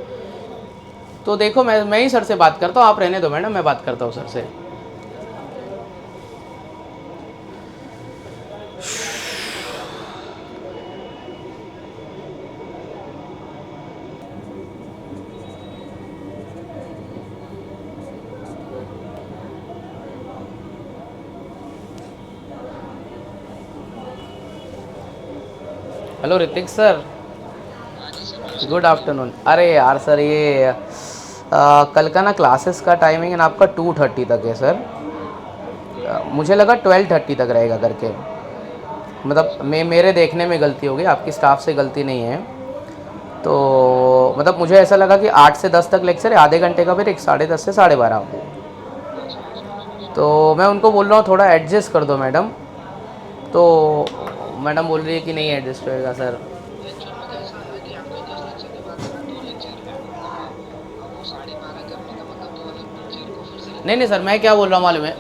Speaker 1: तो देखो मैं ही सर से बात करता हूँ, आप रहने दो मैडम, मैं बात करता हूँ सर से। Hello Hrithik sir, good afternoon. अरे यार सर ये कल का ना क्लासेस का टाइमिंग है ना आपका 2:30 तक है सर, मुझे लगा 12:30 तक रहेगा करके, मतलब मेरे देखने में गलती होगी, आपकी स्टाफ से गलती नहीं है। तो मतलब मुझे ऐसा लगा कि 8 से 10 तक लेक्चर है, आधे घंटे का ब्रेक, 10:30 से 12:30। तो मैं उनको बोल रहा हूँ थोड़ा एडजस्ट कर दो मैडम, तो मैडम बोल रही है कि नहीं एडजस्ट होएगा सर।
Speaker 4: एक्चुअल में कैसा है कि आपके 10 लेक्चर के बाद है ना 2 लेक्चर है, अब वो 12:30 करने का मतलब 2 अलग टीचर को फिर से
Speaker 1: नहीं सर, मैं क्या बोल रहा हूँ मालूम है,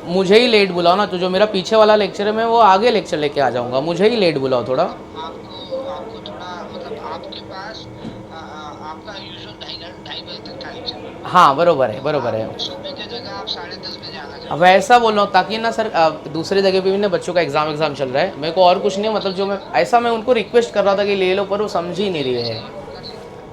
Speaker 1: मुझे ही लेट बुलाओ ना, तो जो मेरा पीछे वाला लेक्चर है मैं वो आगे लेक्चर लेके आ जाऊँगा, मुझे ही लेट बुलाओ थोड़ा।
Speaker 4: आपको थोड़ा मतलब आपके पास आपका यूजुअल 2:30 बजे तक का लेक्चर है।
Speaker 1: हाँ बरोबर है, बरोबर है।
Speaker 4: सुबह की जगह आप 10:30 बजे आना चाहिए।
Speaker 1: अब ऐसा बोल रहा हूँ ताकि ना सर दूसरी जगह पे भी ना बच्चों का एग्ज़ाम चल रहा है, मेरे को और कुछ नहीं, मतलब जो मैं उनको रिक्वेस्ट कर रहा था कि ले लो, पर वो समझ ही नहीं रही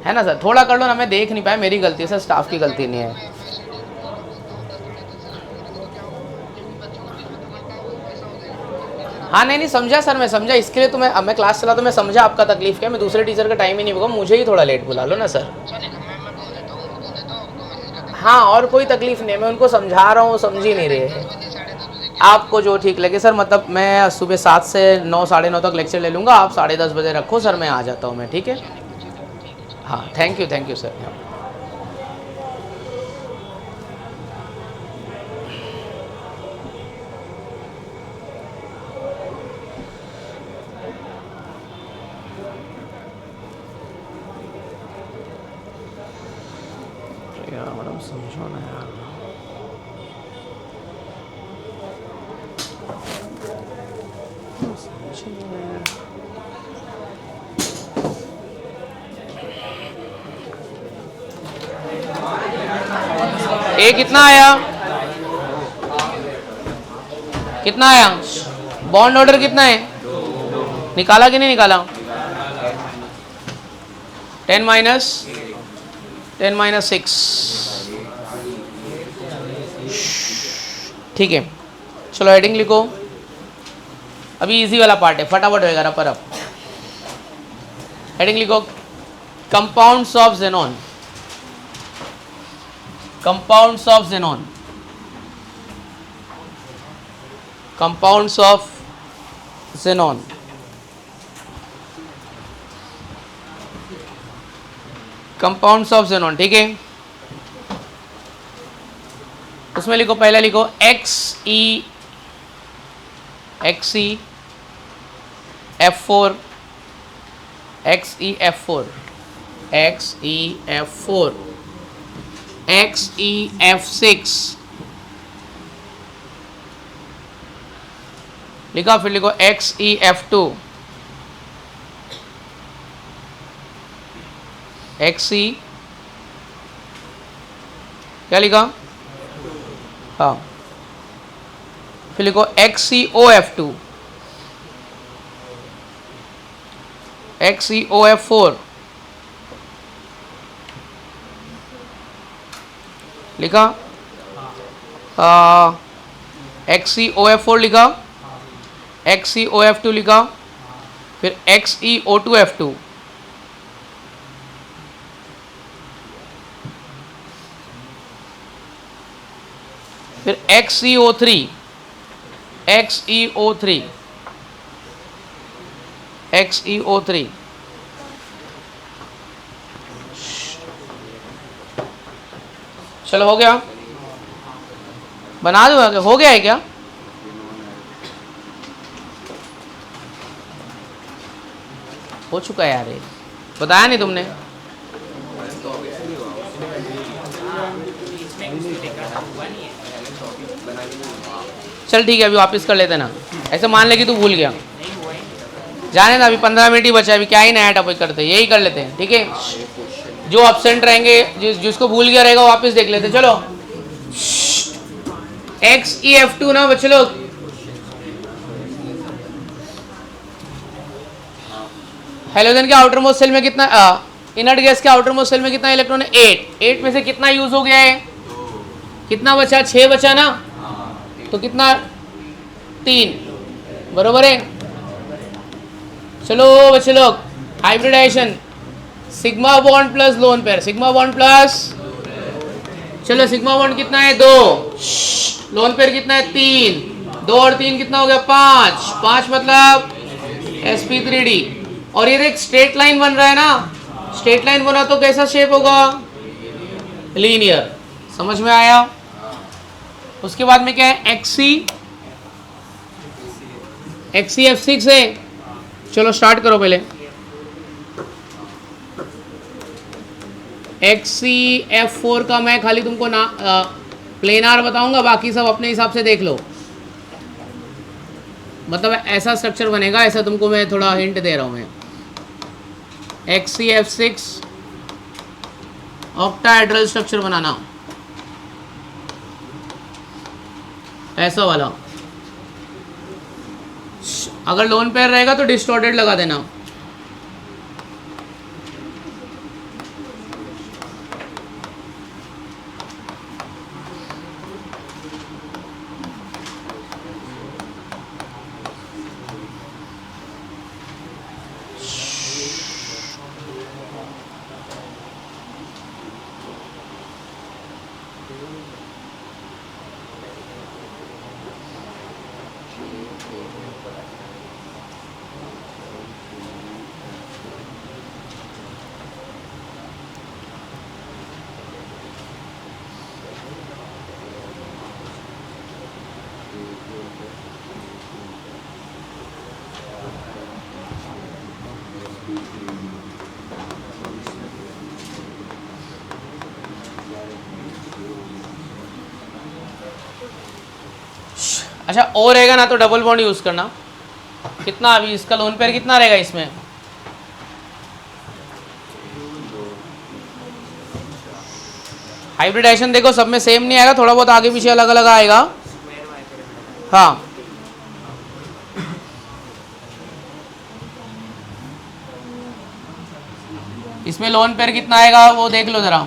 Speaker 1: है ना सर। थोड़ा कर लो ना, मैं देख नहीं पाया, मेरी गलती है सर, स्टाफ की गलती नहीं है।
Speaker 4: मैं शेड्यूल को बोलता हूँ 10 साढ़े 10 से शुरू करने को, तो क्या होगा कि बच्चों का बीच में 2 घंटा वो वैसा हो जाएगा कि टीचर
Speaker 1: हाँ नहीं समझा सर, मैं समझा, इसके लिए तो मैं क्लास चला तो मैं समझा आपका तकलीफ क्या है, मैं दूसरे टीचर का टाइम ही नहीं होगा, मुझे ही थोड़ा लेट बुला लो ना सर।
Speaker 4: चलेगा। मैं बोल देता हूँ, उनको बोल देता हूँ, आपको मैसेज कर देता
Speaker 1: हाँ और कोई तकलीफ नहीं है, मैं उनको समझा रहा हूँ, समझ ही नहीं रहे
Speaker 4: हूँ।
Speaker 1: हैं।
Speaker 4: 10 बजे साढ़े 10 बजे
Speaker 1: आपको जो ठीक लगे सर, मतलब मैं सुबह 7 से 9 साढ़े 9 तक लेक्चर ले लूँगा, आप 10:30 बजे रखो सर, मैं आ जाता हूँ मैं, ठीक है। हाँ थैंक यू सर। यार मैडम समझो ना यार, ए कितना आया, कितना आया, बॉन्ड ऑर्डर कितना है, निकाला कि नहीं निकाला? 10 - 6, ठीक है। चलो हेडिंग लिखो, अभी इजी वाला पार्ट है, फटाफट होएगा रपर अप। हेडिंग लिखो, compounds of xenon, compounds of xenon, compounds of xenon. Compounds of xenon, ठीक है। उसमें लिखो, पहले लिखो XeF4, XeF4, XeF4, XeF6 लिखा, फिर लिखो XeF2, XE क्या लिखा, हाँ, फिर लिखो XeOF2, XeOF4 लिखा, XeOF4 लिखा, XeOF2 लिखा, फिर XeO2F2, फिर XeO3, XeO3, XeO3, चलो हो गया, बना दो, हो गया है क्या? हो चुका है यार, ये बताया नहीं तुमने। चल ठीक है, अभी वापस कर लेते ना, ऐसे मान ले कि तू भूल गया, जाने ना, अभी 15 मिनट ही बचा, अभी क्या ही नया टॉपिक करते हैं, यही कर लेते हैं, ठीक है। जो एब्सेंट रहेंगे, जिसको भूल गया रहेगा वापस देख लेते हैं। चलो XeF2 ना बच्चे लोग, हेलोजन के आउटर मोस्ट सेल में कितना, इनर्ट गैस के आउटर मोस्ट सेल में कितना इलेक्ट्रॉन है? 8 में से कितना यूज हो गया है, कितना बचा? 6 बचा ना, तो कितना? 3, बरोबर है। चलो बच्चे लोग, hybridisation, sigma bond plus lone pair, sigma bond plus, चलो सिग्मा बॉन्ड कितना है? 2, लोन पेयर कितना है? 3, 2 और 3 कितना हो गया? 5, 5 मतलब sp3d, और ये एक स्ट्रेट लाइन बन रहा है ना, स्ट्रेट लाइन बना तो कैसा शेप होगा? लीनियर, समझ में आया? उसके बाद में क्या है? XeF6 है। चलो स्टार्ट करो पहले, XeF4 का मैं खाली तुमको ना प्लेनार बताऊंगा, बाकी सब अपने हिसाब से देख लो, मतलब ऐसा स्ट्रक्चर बनेगा, ऐसा तुमको मैं थोड़ा हिंट दे रहा हूं मैं। XeF6 ऑक्टाहेड्रल स्ट्रक्चर बनाना, ऐसा वाला। अगर लोन पेयर रहेगा तो डिस्टॉर्टेड लगा देना। अच्छा ओ रहेगा ना तो डबल बॉन्ड यूज़ करना। कितना अभी इसका लोन पेयर कितना रहेगा इसमें? हाइब्रिडाइजेशन देखो सब में सेम नहीं आएगा, थोड़ा बहुत आगे पीछे अलग अलग आएगा। हाँ इसमें लोन पेयर कितना आएगा वो देख लो ज़रा।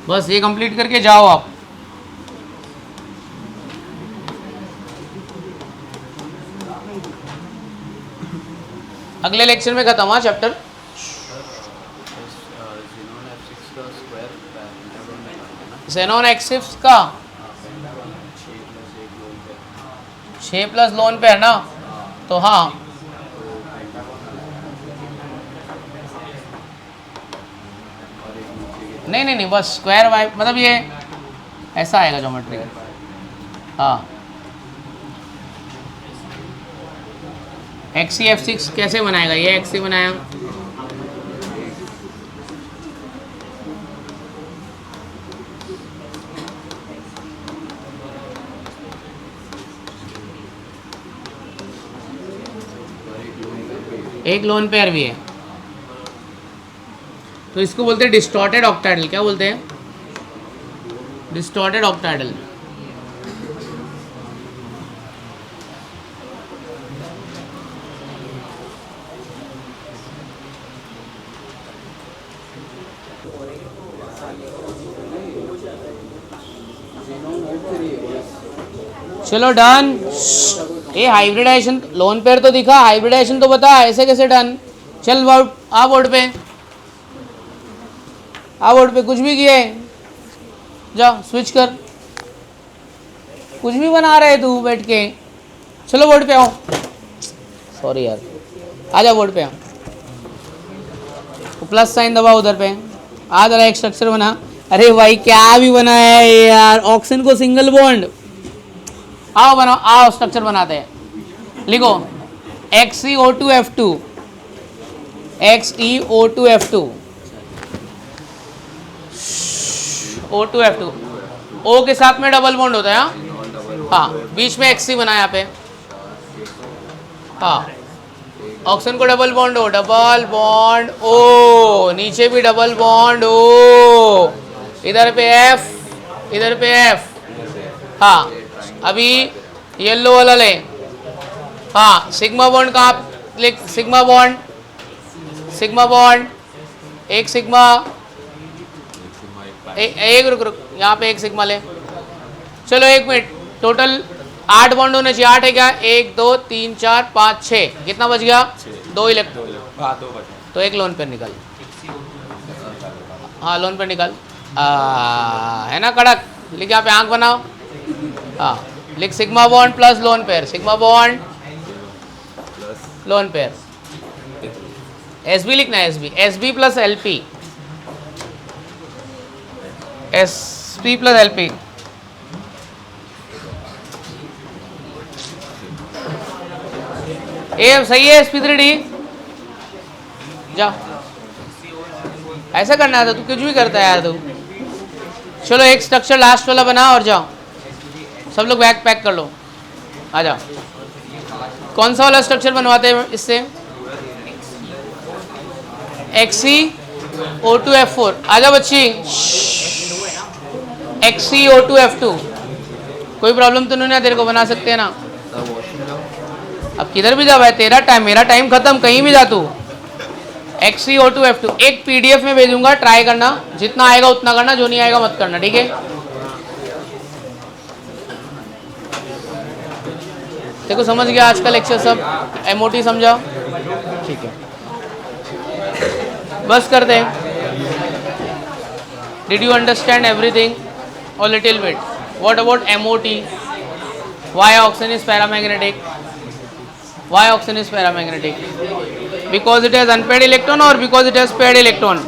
Speaker 1: बस ये कंप्लीट करके जाओ आप। अगले लेक्चर में खत्म हुआ चैप्टर। ज़ेनॉन एक्सिस का 6 प्लस लोन पे है ना, तो हाँ नहीं बस स्क्वायर वाइब मतलब ये ऐसा आएगा ज्योमेट्री। हाँ एक्सी F6 कैसे बनाएगा? ये एक्सी बनाया, एक लोन पेयर भी है, तो इसको बोलते हैं डिस्टॉर्टेड ऑक्टाइडल। क्या बोलते हैं? डिस्टॉर्टेड ऑक्टाइडल। चलो डन। ये हाइब्रिडाइजेशन लोन पेयर तो दिखा, हाइब्रिडाइजेशन तो बता ऐसे कैसे डन। चल बोर्ड आ, बोर्ड पे आ, बोर्ड पे कुछ भी किया है जा स्विच कर। कुछ भी बना रहे तू बैठ के। चलो बोर्ड पे आओ। सॉरी यार, आजा बोर्ड पे आओ। प्लस साइन दबा उधर पे। आ जरा एक स्ट्रक्चर बना। अरे भाई क्या भी बनाया है यार, ऑक्सीजन को सिंगल बॉन्ड। आओ बनाओ, आओ स्ट्रक्चर बनाते हैं। लिखो XeO2F2 XeO2F2 O2F2 O के साथ में डबल बॉन्ड होता है। हाँ बीच में Xe बना यहाँ पे। हाँ ऑक्सीजन को double bond O, double bond O, नीचे भी डबल बॉन्ड O, इधर पे F, इधर पे F। हाँ अभी येलो वाला ले। हाँ सिग्मा बॉन्ड कहाँ लिख? सिग्मा बॉन्ड, सिग्मा बॉन्ड, एक सिग्मा, एक रुक यहाँ पे एक सिग्मा ले। चलो एक मिनट, टोटल 8 बॉन्ड होने चाहिए। 8 है क्या? 1 2 3 4 5 6। कितना बच गया? 2 इलेक्ट्रॉन। तो एक लोन पेयर निकाल। हाँ लोन पेयर निकाल। है ना कड़क? लिख यहाँ पे आंख बनाओ। हाँ लिख sigma bond plus lone pair, sigma bond lone pair. SB लिखना है, SB, SB plus LP, SP plus LP। ए सही है, SP3D जा, ऐसा करना था, तू कुछ भी करता है यार तू। चलो एक स्ट्रक्चर लास्ट वाला बना और जाओ, सब लोग बैग पैक कर लो, आ जाओ। कौन सा वाला स्ट्रक्चर बनवाते हैं इससे? XeO2F4, आजा बच्ची। XeO2F2, कोई प्रॉब्लम तो नहीं है तेरे को, बना सकते हैं ना। अब किधर भी जा भाई, तेरा टाइम, मेरा टाइम खत्म, कहीं भी जा तू। XeO2F2 एक PDF में भेजूंगा, ट्राई करना, जितना आएगा उतना करना, जो नहीं आएगा मत करना, ठीक है। देखो समझ गया आज का लेक्चर सब, MOT समझाओ, ठीक है, बस कर दें। डिड यू अंडरस्टैंड एवरीथिंग और little bit? What about MOT? Why oxygen is paramagnetic? Why oxygen is paramagnetic? Because it has unpaired electron or because it has paired electron?